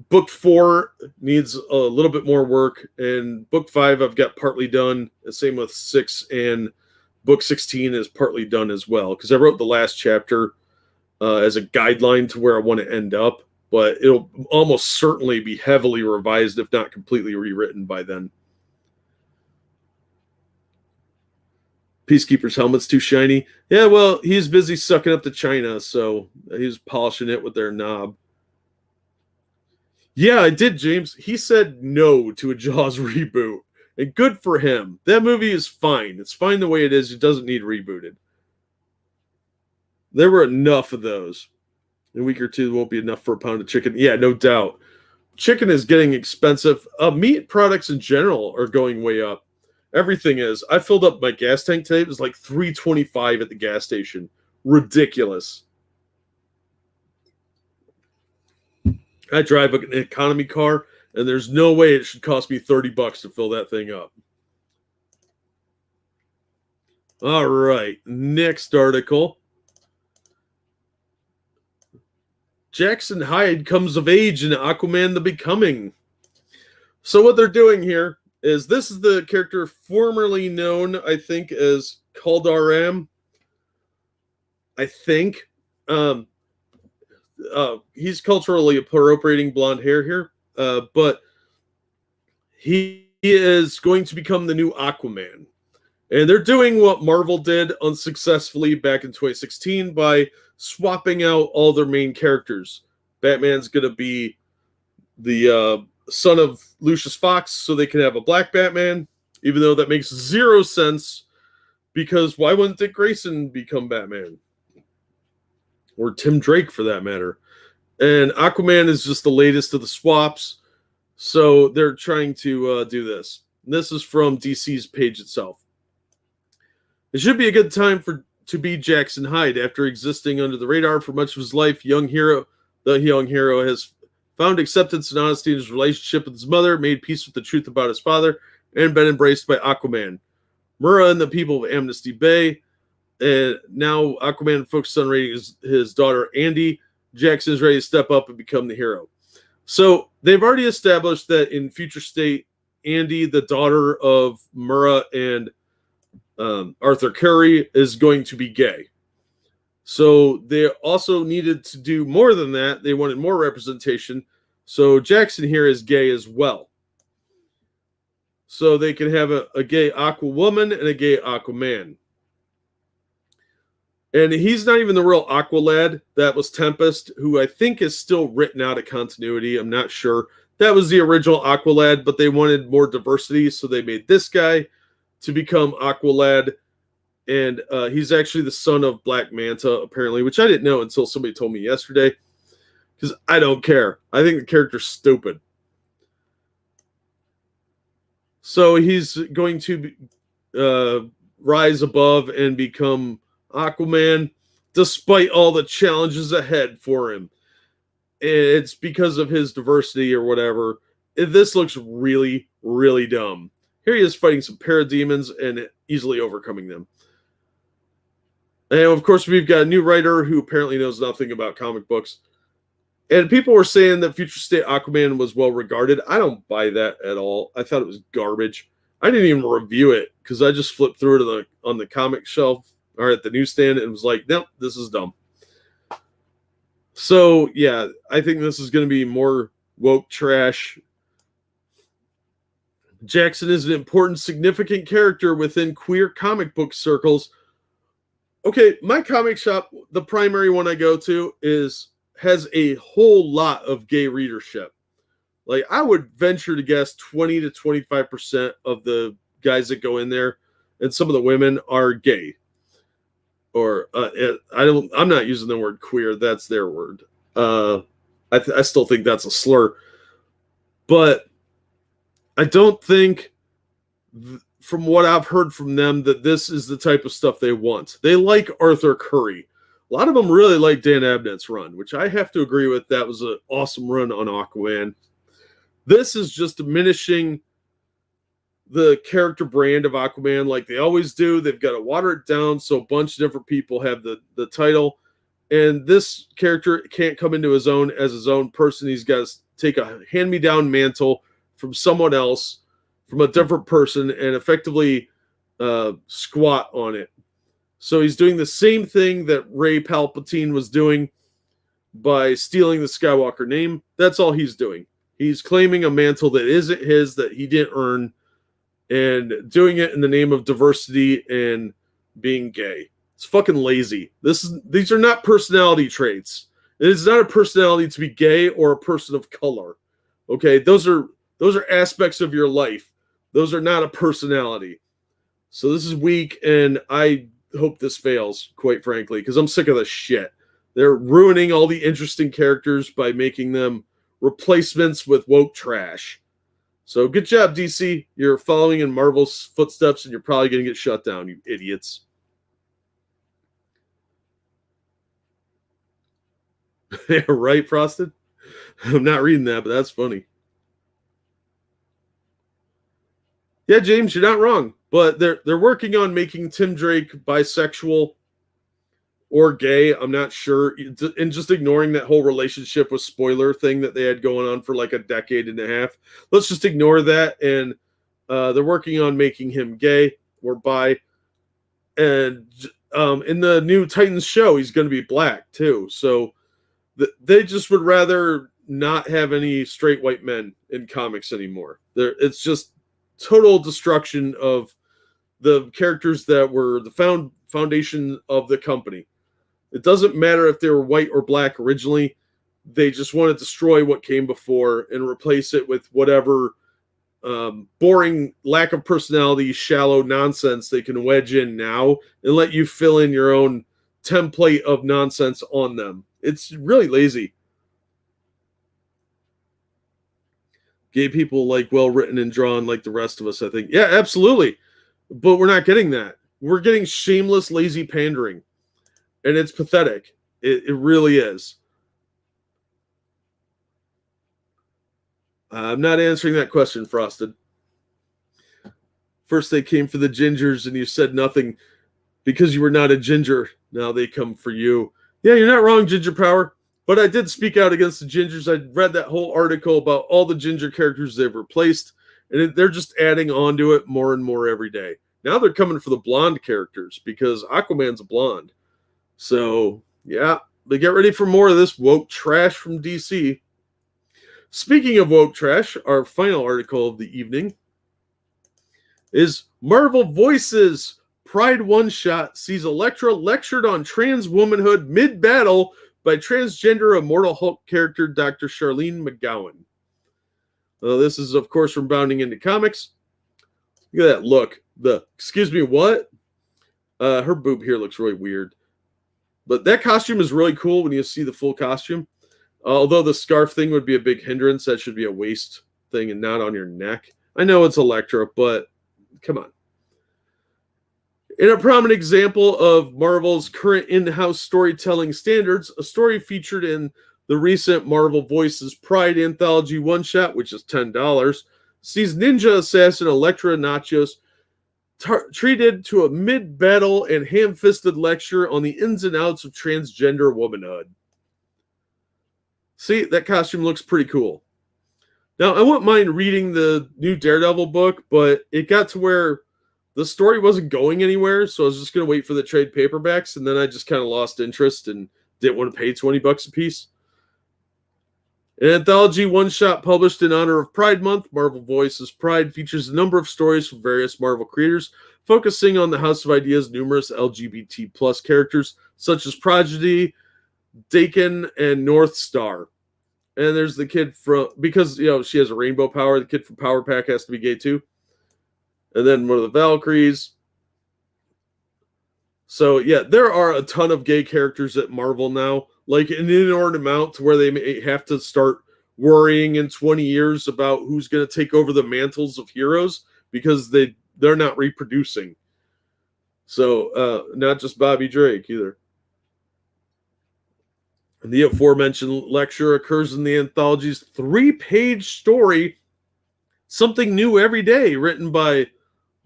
A: book 4 needs a little bit more work, and book 5 I've got partly done. The same with 6, and book 16 is partly done as well, because I wrote the last chapter as a guideline to where I want to end up, but it'll almost certainly be heavily revised, if not completely rewritten by then. Peacekeeper's helmet's too shiny. Yeah, well, he's busy sucking up to China, so he's polishing it with their knob. Yeah, I did, James. He said no to a Jaws reboot, and good for him. That movie is fine. It's fine the way it is. It doesn't need rebooted. There were enough of those. In a week or two, won't be enough for a pound of chicken. Yeah, no doubt. Chicken is getting expensive. Meat products in general are going way up. Everything is. I filled up my gas tank today. It was like $3.25 at the gas station. Ridiculous. I drive an economy car, and there's no way it should cost me $30 to fill that thing up. All right. Next article. Jackson Hyde comes of age in Aquaman the Becoming. So what they're doing here is, this is the character formerly known, I think, as Kaldaram. I think. He's culturally appropriating blonde hair here, but he is going to become the new Aquaman. And they're doing what Marvel did unsuccessfully back in 2016 by swapping out all their main characters. Batman's going to be the son of Lucius Fox, so they can have a black Batman, even though that makes zero sense, because why wouldn't Dick Grayson become Batman? Or Tim Drake, for that matter. And Aquaman is just the latest of the swaps, so they're trying to do this. And this is from DC's page itself. It should be a good time to be Jackson Hyde. After existing under the radar for much of his life, the young hero has found acceptance and honesty in his relationship with his mother, made peace with the truth about his father, and been embraced by Aquaman, Mura, and the people of Amnesty Bay. And now Aquaman focuses on raising his daughter, Indy. Jackson is ready to step up and become the hero. So they've already established that in Future State, Andy, the daughter of Murrah and Arthur Curry, is going to be gay. So they also needed to do more than that. They wanted more representation. So Jackson here is gay as well. So they can have a gay Aqua woman and a gay Aquaman. And he's not even the real Aqua lad. That was Tempest, who I think is still written out of continuity. I'm not sure. That was the original Aqua lad, but they wanted more diversity, so they made this guy to become Aqua lad. And he's actually the son of Black Manta, apparently, which I didn't know until somebody told me yesterday. Because I don't care. I think the character's stupid. So he's going to rise above and become Aquaman, despite all the challenges ahead for him. It's because of his diversity or whatever. This looks really, really dumb. Here he is fighting some parademons and easily overcoming them. And of course, we've got a new writer who apparently knows nothing about comic books. And people were saying that Future State Aquaman was well regarded. I don't buy that at all. I thought it was garbage. I didn't even review it because I just flipped through it on the comic shelf or at the newsstand and was like, nope, this is dumb. So, yeah, I think this is going to be more woke trash. Jackson is an important, significant character within queer comic book circles. Okay, my comic shop, the primary one I go to, has a whole lot of gay readership. Like, I would venture to guess 20 to 25% of the guys that go in there, and some of the women, are gay. Or I'm not using the word queer. That's their word. I still think that's a slur. But I don't think, from what I've heard from them, that this is the type of stuff they want. They like Arthur Curry. A lot of them really like Dan Abnett's run, which I have to agree with. That was an awesome run on Aquaman. This is just diminishing the character brand of Aquaman like they always do. They've got to water it down so a bunch of different people have the title. And this character can't come into his own as his own person. He's got to take a hand-me-down mantle from someone else, from a different person, and effectively squat on it. So he's doing the same thing that Rey Palpatine was doing by stealing the Skywalker name. That's all he's doing. He's claiming a mantle that isn't his, that he didn't earn, and doing it in the name of diversity and being gay. It's fucking lazy. These are not personality traits. It is not a personality to be gay or a person of color. Okay, those are aspects of your life. Those are not a personality. So this is weak, and I hope this fails, quite frankly, because I'm sick of this shit. They're ruining all the interesting characters by making them replacements with woke trash. So good job, DC. You're following in Marvel's footsteps, and you're probably going to get shut down, you idiots. Right, Frosted? I'm not reading that, but that's funny. Yeah, James, you're not wrong. But they're working on making Tim Drake bisexual or gay. I'm not sure. And just ignoring that whole relationship with spoiler thing that they had going on for like a decade and a half. Let's just ignore that. And they're working on making him gay or bi. And in the new Titans show, he's going to be black too. So they just would rather not have any straight white men in comics anymore. It's just total destruction of the characters that were the foundation of the company. It doesn't matter if they were white or black originally. They just want to destroy what came before and replace it with whatever boring, lack of personality, shallow nonsense they can wedge in now and let you fill in your own template of nonsense on them. It's really lazy. Gay people like well written and drawn like the rest of us, I think. Yeah, absolutely. But we're not getting that. We're getting shameless, lazy pandering. And it's pathetic. It really is. I'm not answering that question, Frosted. First they came for the gingers and you said nothing because you were not a ginger. Now they come for you. Yeah, you're not wrong, Ginger Power. But I did speak out against the gingers. I read that whole article about all the ginger characters they've replaced. And they're just adding on to it more and more every day. Now they're coming for the blonde characters because Aquaman's a blonde. So, yeah, but get ready for more of this woke trash from DC. Speaking of woke trash, our final article of the evening is Marvel Voices Pride one-shot sees Elektra lectured on trans womanhood mid-battle by transgender Immortal Hulk character Dr. Charlene McGowan. This is, of course, from Bounding Into Comics. Look at that look. Excuse me, what? Her boob here looks really weird. But that costume is really cool when you see the full costume. Although the scarf thing would be a big hindrance. That should be a waist thing and not on your neck. I know it's Elektra, but come on. In a prominent example of Marvel's current in-house storytelling standards, a story featured in the recent Marvel Voices Pride Anthology one-shot, which is $10, sees ninja assassin Elektra Nachos treated to a mid-battle and ham-fisted lecture on the ins and outs of transgender womanhood. See, that costume looks pretty cool. Now, I wouldn't mind reading the new Daredevil book, but it got to where the story wasn't going anywhere, so I was just going to wait for the trade paperbacks, and then I just kind of lost interest and didn't want to pay $20 a piece. An anthology one-shot published in honor of Pride Month, Marvel Voices Pride features a number of stories from various Marvel creators, focusing on the House of Ideas' numerous LGBT plus characters, such as Prodigy, Dakin, and North Star. And there's the kid from, because, she has a rainbow power, the kid from Power Pack has to be gay too. And then one of the Valkyries. So, yeah, there are a ton of gay characters at Marvel now, like an inordinate amount to where they may have to start worrying in 20 years about who's going to take over the mantles of heroes because they're not reproducing. So, not just Bobby Drake either. The aforementioned lecture occurs in the anthology's 3-page story, Something New Every Day, written by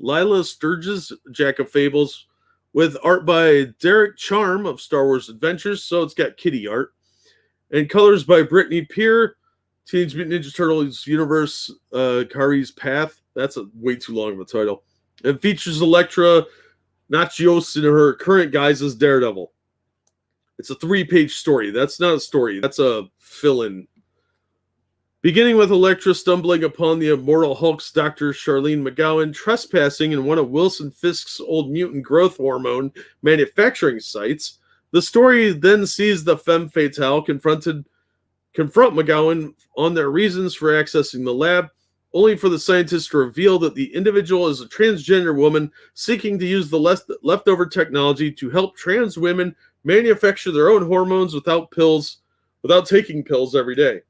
A: Lila Sturges, Jack of Fables, with art by Derek Charm of Star Wars Adventures, so it's got kitty art, and colors by Brittany Peer, Teenage Mutant Ninja Turtles Universe, Kari's Path. That's way too long of a title. And features Elektra Nachos in her current guise as Daredevil. It's a 3-page story. That's not a story. That's a fill-in. Beginning with Elektra stumbling upon the Immortal Hulk's Dr. Charlene McGowan trespassing in one of Wilson Fisk's old mutant growth hormone manufacturing sites, the story then sees the femme fatale confront McGowan on their reasons for accessing the lab, only for the scientists to reveal that the individual is a transgender woman seeking to use the leftover technology to help trans women manufacture their own hormones without taking pills every day.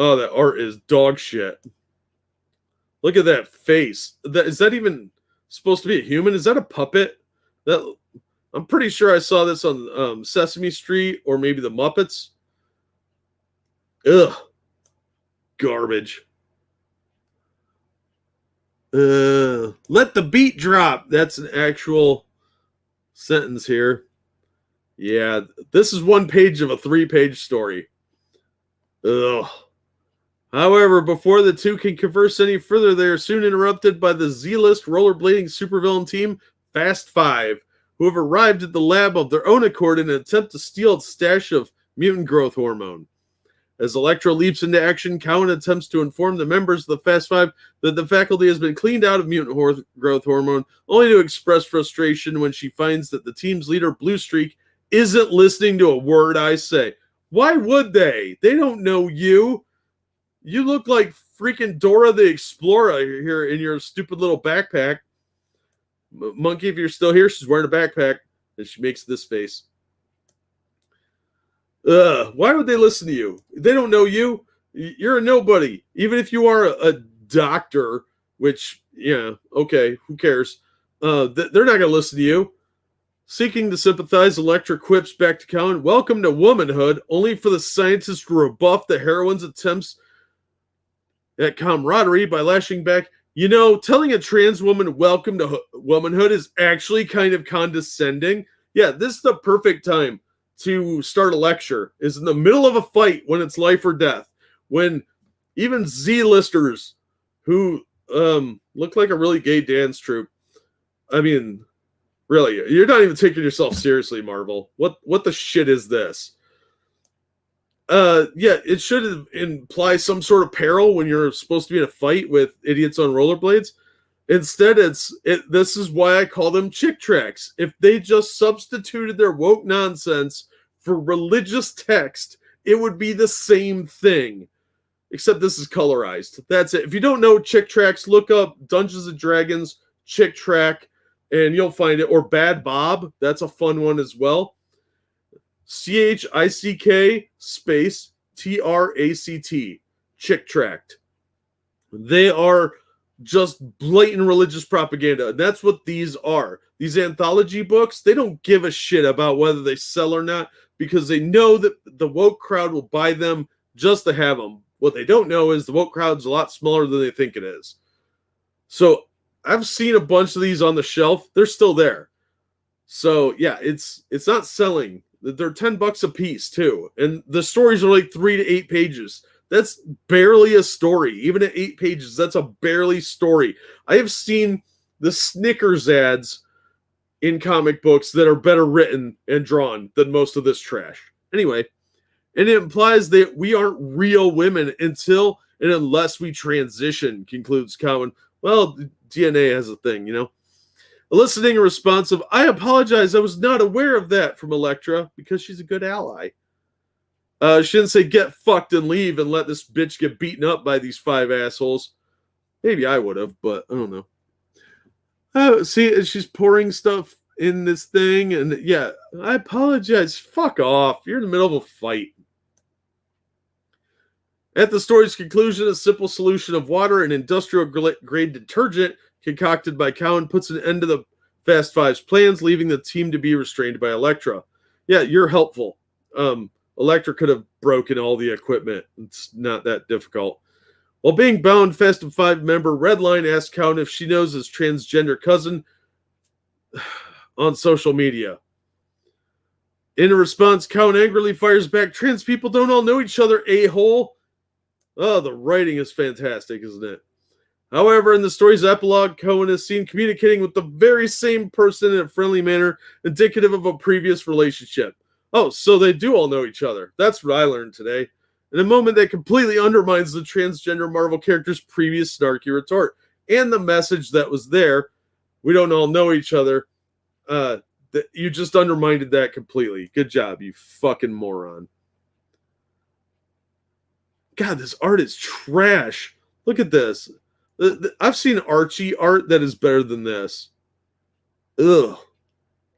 A: Oh, that art is dog shit. Look at that face. Is that even supposed to be a human? Is that a puppet? I'm pretty sure I saw this on Sesame Street or maybe the Muppets. Ugh. Garbage. Let the beat drop. That's an actual sentence here. Yeah, this is 1 page of a 3-page story. Ugh. However, before the two can converse any further, they are soon interrupted by the Z-list rollerblading supervillain team, Fast Five, who have arrived at the lab of their own accord in an attempt to steal its stash of mutant growth hormone. As Elektra leaps into action, Cowan attempts to inform the members of the Fast Five that the faculty has been cleaned out of mutant growth hormone, only to express frustration when she finds that the team's leader, Blue Streak, isn't listening to a word I say. Why would they? They don't know you. You look like freaking Dora the Explorer here in your stupid little backpack. Monkey, if you're still here, she's wearing a backpack, and she makes this face. Why would they listen to you? They don't know you. You're a nobody. Even if you are a doctor, which, yeah, okay, who cares? They're not going to listen to you. Seeking to sympathize, Elektra quips back to Cowan, "Welcome to womanhood," only for the scientists to rebuff the heroine's attempts at camaraderie by lashing back, telling a trans woman welcome to womanhood is actually kind of condescending. Yeah, this is the perfect time to start a lecture, is in the middle of a fight when it's life or death, when even Z-listers who looked like a really gay dance troupe. I mean, really, you're not even taking yourself seriously, Marvel. What the shit is this? Yeah, it should imply some sort of peril when you're supposed to be in a fight with idiots on rollerblades. Instead, this is why I call them chick tracks. If they just substituted their woke nonsense for religious text, it would be the same thing. Except this is colorized. That's it. If you don't know chick tracks, look up Dungeons and Dragons chick track, and you'll find it. Or Bad Bob. That's a fun one as well. CHICK space TRACT. Chick tract. They are just blatant religious propaganda. And that's what these are. These anthology books, they don't give a shit about whether they sell or not because they know that the woke crowd will buy them just to have them. What they don't know is the woke crowd's a lot smaller than they think it is. So I've seen a bunch of these on the shelf. They're still there. So yeah, it's not selling. They're $10 a piece too. And the stories are like 3 to 8 pages. That's barely a story. Even at 8 pages, that's a barely story. I have seen the Snickers ads in comic books that are better written and drawn than most of this trash. Anyway, and it implies that we aren't real women until and unless we transition, concludes Cowan. Well, DNA has a thing, you know. Eliciting a response of, I apologize, I was not aware of that from Elektra because she's a good ally. She didn't say get fucked and leave and let this bitch get beaten up by these 5 assholes. Maybe I would have, but I don't know. See, she's pouring stuff in this thing, and yeah, I apologize. Fuck off. You're in the middle of a fight. At the story's conclusion, a simple solution of water and industrial-grade detergent concocted by Cowan puts an end to the Fast Five's plans, leaving the team to be restrained by Elektra. Yeah, you're helpful. Elektra could have broken all the equipment. It's not that difficult. While being bound, Fast and Five member Redline asks Cowan if she knows his transgender cousin on social media. In response, Cowan angrily fires back, trans people don't all know each other, a-hole. Oh, the writing is fantastic, isn't it? However, in the story's epilogue, Cowan is seen communicating with the very same person in a friendly manner, indicative of a previous relationship. Oh, so they do all know each other. That's what I learned today. In a moment that completely undermines the transgender Marvel character's previous snarky retort. And the message that was there, we don't all know each other. You just undermined that completely. Good job, you fucking moron. God, this art is trash. Look at this. I've seen Archie art that is better than this. Ugh.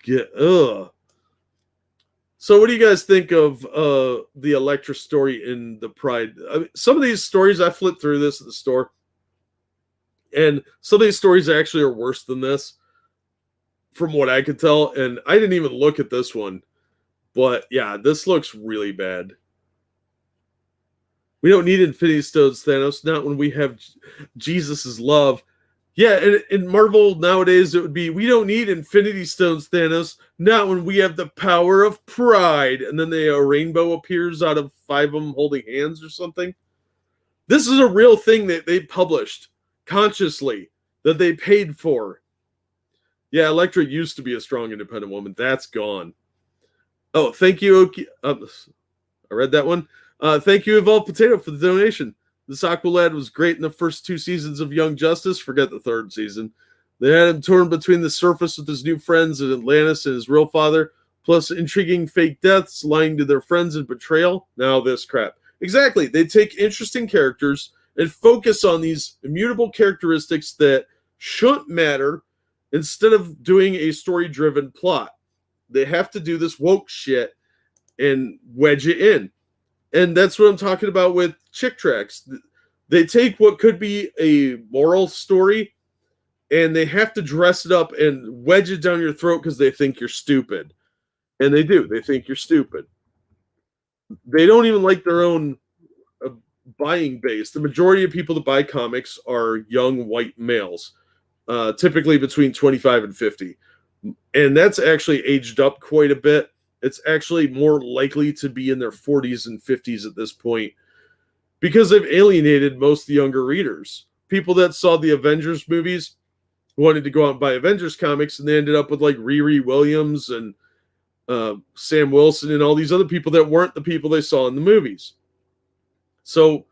A: Ugh. So what do you guys think of the Elektra story in the Pride? I mean, some of these stories, I flipped through this at the store, and some of these stories actually are worse than this, from what I could tell, and I didn't even look at this one. But yeah, this looks really bad. We don't need Infinity Stones, Thanos, not when we have Jesus' love. Yeah, and in Marvel nowadays, it would be, we don't need Infinity Stones, Thanos, not when we have the power of pride. And then a rainbow appears out of 5 of them holding hands or something. This is a real thing that they published consciously, that they paid for. Yeah, Elektra used to be a strong, independent woman. That's gone. Oh, thank you, Oki. I read that one. Thank you, Evolved Potato, for the donation. This Aqualad was great in the first 2 seasons of Young Justice. Forget the 3rd season. They had him torn between the surface with his new friends in Atlantis and his real father, plus intriguing fake deaths, lying to their friends and betrayal. Now this crap. Exactly. They take interesting characters and focus on these immutable characteristics that shouldn't matter instead of doing a story-driven plot. They have to do this woke shit and wedge it in. And that's what I'm talking about with chick tracks. They take what could be a moral story and they have to dress it up and wedge it down your throat because they think you're stupid. And they do. They think you're stupid. They don't even like their own buying base. The majority of people that buy comics are young white males, typically between 25 and 50. And that's actually aged up quite a bit. It's actually more likely to be in their 40s and 50s at this point because they've alienated most of the younger readers. people that saw the Avengers movies wanted to go out and buy Avengers comics, and they ended up with like Riri Williams and Sam Wilson and all these other people that weren't the people they saw in the movies. So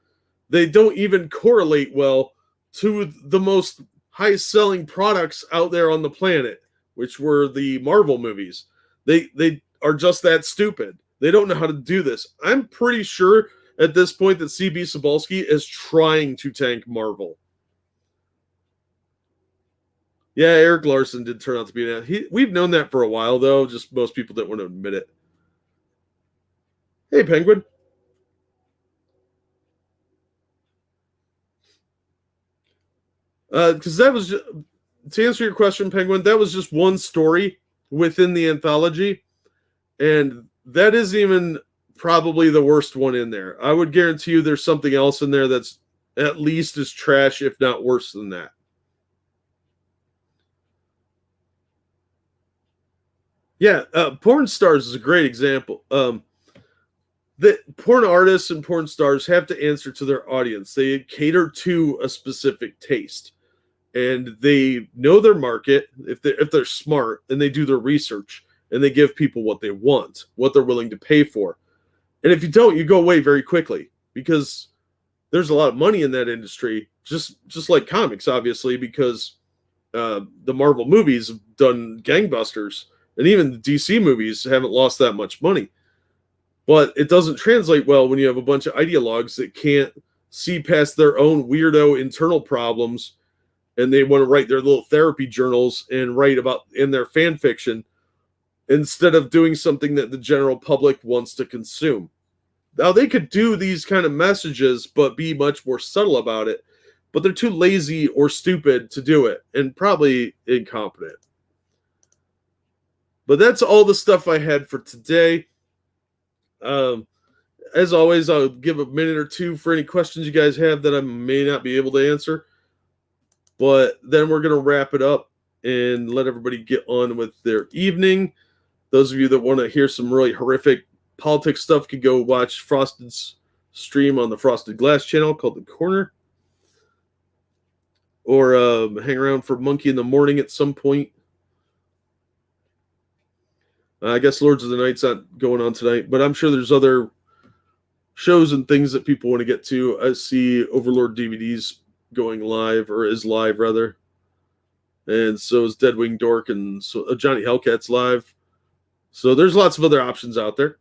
A: they don't even correlate well to the most high-selling products out there on the planet, which were the Marvel movies. They are just that stupid. They don't know how to do this. I'm pretty sure at this point that CB Cebulski is trying to tank Marvel. Yeah, Eric Larson did turn out to be an... We've known that for a while, though. Just most people don't want to admit it. Hey, Penguin. Because that was just, to answer your question, Penguin, that was just one story within the anthology, and that isn't even probably the worst one in there. I would guarantee you there's something else in there that's at least as trash, if not worse than that. Yeah, porn stars is a great example. The porn artists and porn stars have to answer to their audience. They cater to a specific taste, and they know their market if they're smart, and they do their research, and they give people what they want, what they're willing to pay for. And if you don't, you go away very quickly, because there's a lot of money in that industry, just like comics, obviously, because the Marvel movies have done gangbusters, and even the DC movies haven't lost that much money. But it doesn't translate well when you have a bunch of ideologues that can't see past their own weirdo internal problems, and they want to write their little therapy journals and write about in their fan fiction instead of doing something that the general public wants to consume. Now, they could do these kind of messages, but be much more subtle about it, but they're too lazy or stupid to do it, and probably incompetent. But that's all the stuff I had for today. As always, I'll give a minute or two for any questions you guys have that I may not be able to answer. But then we're going to wrap it up and let everybody get on with their evening. Those of you that want to hear some really horrific politics stuff could go watch Frosted's stream on the Frosted Glass channel called The Corner. Or hang around for Monkey in the Morning at some point. I guess Lords of the Night's not going on tonight, but I'm sure there's other shows and things that people want to get to. I see Overlord DVDs going live, or is live rather, and so is Deadwing Dork, and so Johnny Hellcat's live. So there's lots of other options out there.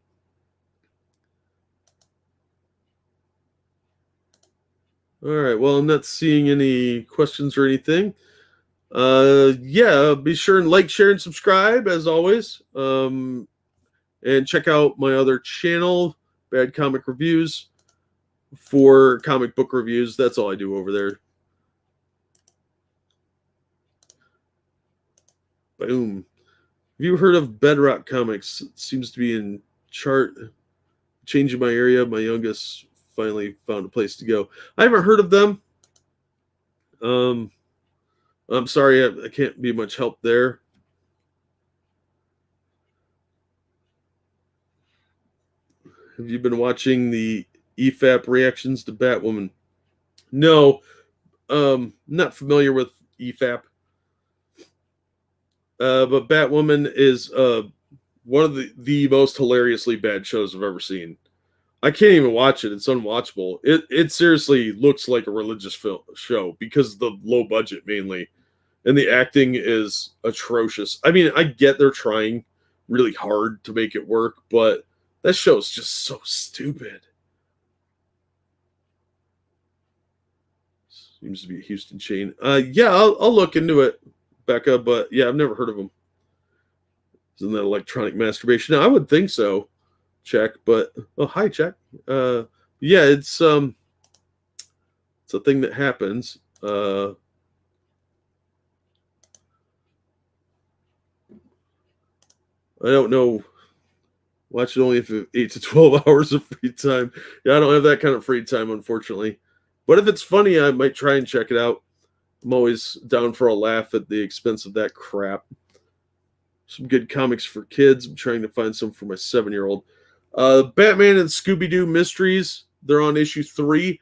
A: All right, well, I'm not seeing any questions or anything. Yeah, be sure and like, share, and subscribe as always. And check out my other channel, Bad Comic Reviews, for comic book reviews. That's all I do over there. Boom. Have you heard of Bedrock Comics? It seems to be in chart. Changing my area. My youngest finally found a place to go. I haven't heard of them. I'm sorry, I can't be much help there. Have you been watching the EFAP reactions to Batwoman? No, not familiar with EFAP. But Batwoman is one of the most hilariously bad shows I've ever seen. I can't even watch it. It's unwatchable. It seriously looks like a religious show because of the low budget mainly. And the acting is atrocious. I mean, I get they're trying really hard to make it work, but that show is just so stupid. Seems to be a Houston chain. Yeah, I'll look into it, Becca, but yeah, I've never heard of them. Isn't that electronic masturbation? No, I would think so. Check, but hi, Check. Yeah, it's a thing that happens. I don't know. Watch it only if 8 to 12 hours of free time. Yeah, I don't have that kind of free time, unfortunately. But if it's funny, I might try and check it out. I'm always down for a laugh at the expense of that crap. Some good comics for kids. I'm trying to find some for my 7-year-old. Batman and Scooby-Doo Mysteries. They're on issue 3.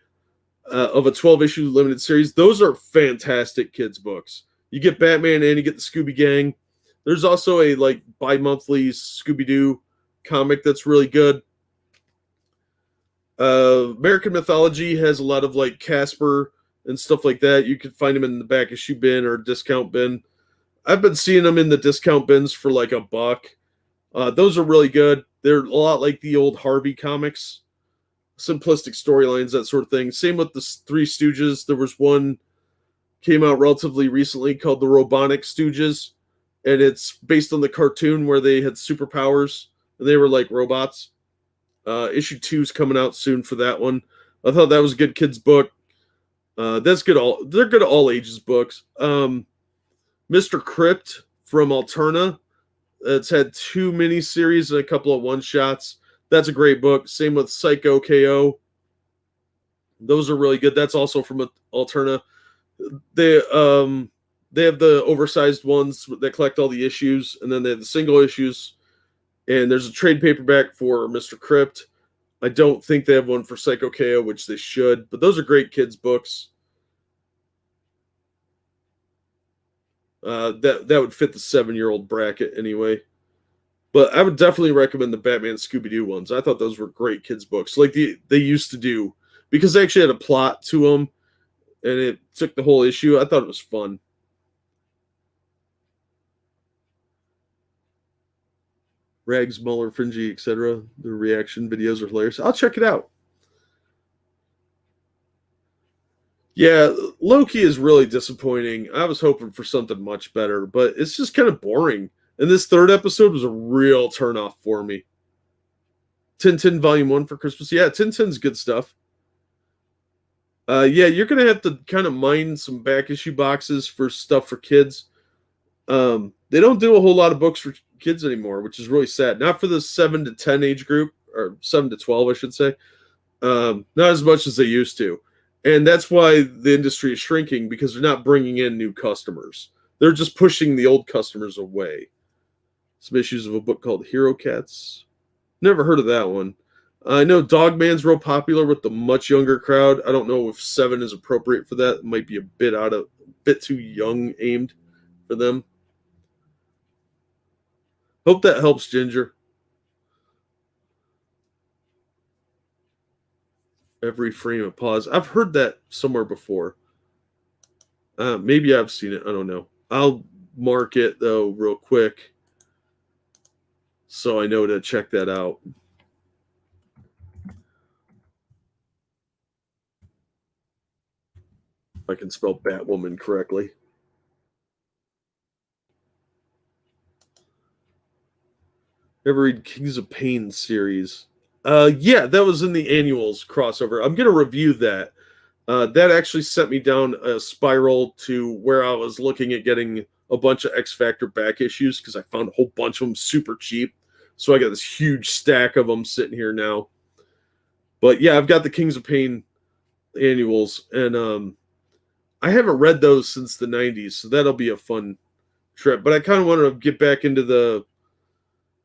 A: of a 12-issue limited series. Those are fantastic kids books. You get Batman and you get the Scooby Gang. There's also a like bi-monthly Scooby-Doo comic that's really good. American Mythology has a lot of like Casper and stuff like that. You can find them in the back issue bin or discount bin. I've been seeing them in the discount bins for like $1. Those are really good. They're a lot like the old Harvey comics, simplistic storylines, that sort of thing. Same with the Three Stooges. There was one came out relatively recently called the Robonic Stooges, and it's based on the cartoon where they had superpowers and they were like robots. Issue 2 is coming out soon for that one. I thought that was a good kids book. That's good. They're good all ages books. Mr. Crypt from Alterna. It's had 2 miniseries and a couple of one-shots. That's a great book. Same with Psycho KO. Those are really good. That's also from Alterna. They have the oversized ones that collect all the issues, and then they have the single issues. And there's a trade paperback for Mr. Crypt. I don't think they have one for Psycho KO, which they should. But those are great kids' books. That would fit the 7-year-old bracket anyway. But I would definitely recommend the Batman Scooby-Doo ones. I thought those were great kids' books, like they used to do, because they actually had a plot to them, and it took the whole issue. I thought it was fun. Rags, Muller, Fringy, etc. The reaction videos are hilarious. I'll check it out. Yeah, Loki is really disappointing. I was hoping for something much better, but it's just kind of boring. And this 3rd episode was a real turnoff for me. Tintin Volume 1 for Christmas. Yeah, Tintin's good stuff. Yeah, you're going to have to kind of mine some back issue boxes for stuff for kids. They don't do a whole lot of books for kids anymore, which is really sad. Not for the 7 to 10 age group, or 7 to 12, I should say. Not as much as they used to. And that's why the industry is shrinking, because they're not bringing in new customers. They're just pushing the old customers away. Some issues of a book called Hero Cats. Never heard of that one. I know Dogman's real popular with the much younger crowd. I don't know if 7 is appropriate for that. It might be a bit too young aimed for them. Hope that helps, Ginger. Every frame of pause. I've heard that somewhere before. Maybe I've seen it. I don't know. I'll mark it, though, real quick, so I know to check that out. If I can spell Batwoman correctly. Ever read Kings of Pain series? Yeah, that was in the annuals crossover. I'm going to review that. That actually sent me down a spiral to where I was looking at getting a bunch of X Factor back issues, because I found a whole bunch of them super cheap. So I got this huge stack of them sitting here now. But yeah, I've got the Kings of Pain annuals, and I haven't read those since the 90s, so that'll be a fun trip. But I kind of want to get back into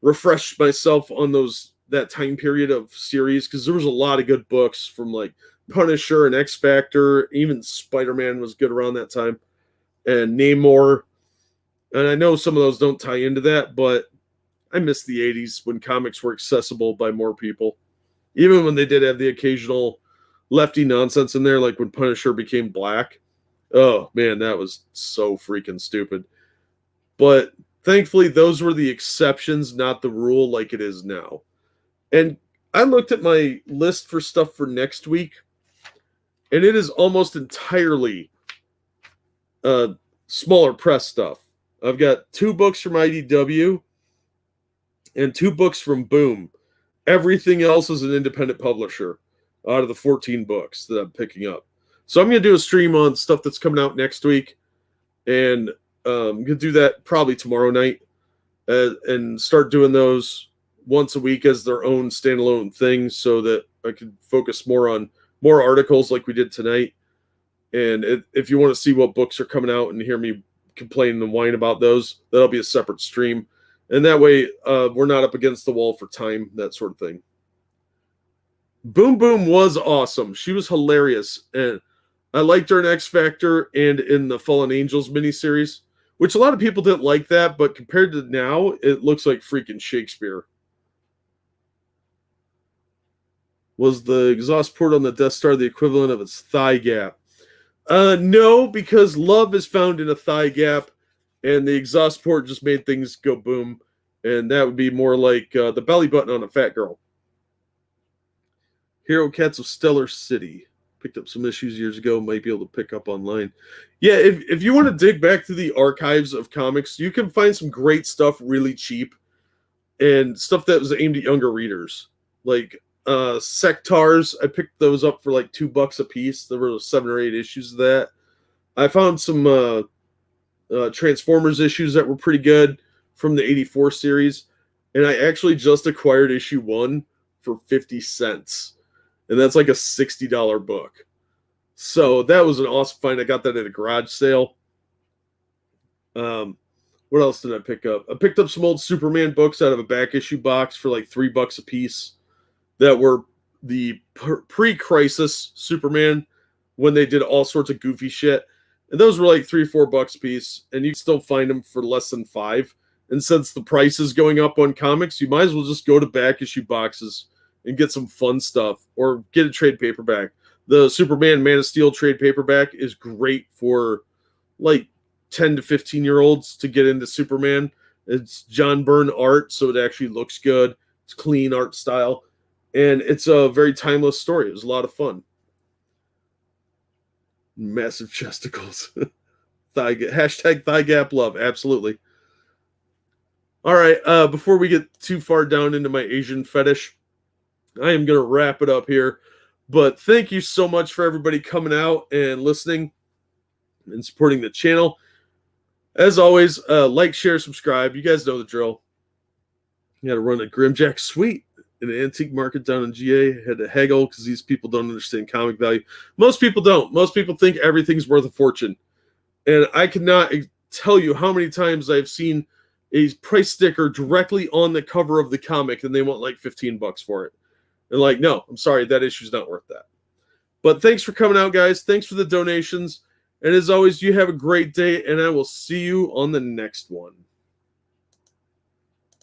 A: refresh myself on that time period of series, because there was a lot of good books from like Punisher and X Factor. Even Spider-Man was good around that time, and Namor. And I know some of those don't tie into that, but I miss the 80s when comics were accessible by more people. Even when they did have the occasional lefty nonsense in there, like when Punisher became black. Oh, man, that was so freaking stupid. But thankfully, those were the exceptions, not the rule like it is now. And I looked at my list for stuff for next week, and it is almost entirely smaller press stuff. I've got 2 books from IDW and 2 books from Boom. Everything else is an independent publisher out of the 14 books that I'm picking up. So I'm going to do a stream on stuff that's coming out next week, and I'm going to do that probably tomorrow night, and start doing those once a week as their own standalone things, so that I can focus more on more articles like we did tonight. And if you want to see what books are coming out and hear me complain and whine about those, that'll be a separate stream. And that way we're not up against the wall for time, that sort of thing. Boom Boom was awesome. She was hilarious. And I liked her in X Factor and in the Fallen Angels miniseries, which a lot of people didn't like that, but compared to now, it looks like freaking Shakespeare. Was the exhaust port on the Death Star the equivalent of its thigh gap? No, because love is found in a thigh gap, and the exhaust port just made things go boom, and that would be more like the belly button on a fat girl. Hero Cats of Stellar City. Picked up some issues years ago, might be able to pick up online. Yeah, if you want to dig back to the archives of comics, you can find some great stuff really cheap, and stuff that was aimed at younger readers. Like Sectars, I picked those up for like $2 a piece. There were 7 or 8 issues of that. I found some Transformers issues that were pretty good from the 84 series, and I actually just acquired issue 1 for 50 cents, and that's like a $60 book. So that was an awesome find. I got that at a garage sale. What else did I pick up? I picked up some old Superman books out of a back issue box for like $3 a piece that were the pre-crisis Superman when they did all sorts of goofy shit. And those were like $3-4 a piece, and you can still find them for less than $5. And since the price is going up on comics, you might as well just go to back issue boxes and get some fun stuff, or get a trade paperback. The Superman Man of Steel trade paperback is great for like 10 to 15-year-olds to get into Superman. It's John Byrne art, so it actually looks good. It's clean art style, and it's a very timeless story. It was a lot of fun. Massive chesticles. Hashtag thigh gap love. Absolutely. All right. Before we get too far down into my Asian fetish, I am going to wrap it up here. But thank you so much for everybody coming out and listening and supporting the channel. As always, like, share, subscribe. You guys know the drill. You got to run a Grimjack Suite in an antique market down in GA. Had to haggle because these people don't understand comic value. Most people don't. Most people think everything's worth a fortune. And I cannot tell you how many times I've seen a price sticker directly on the cover of the comic and they want like $15 for it. And like, no, I'm sorry, that issue's not worth that. But thanks for coming out, guys. Thanks for the donations. And as always, you have a great day, and I will see you on the next one.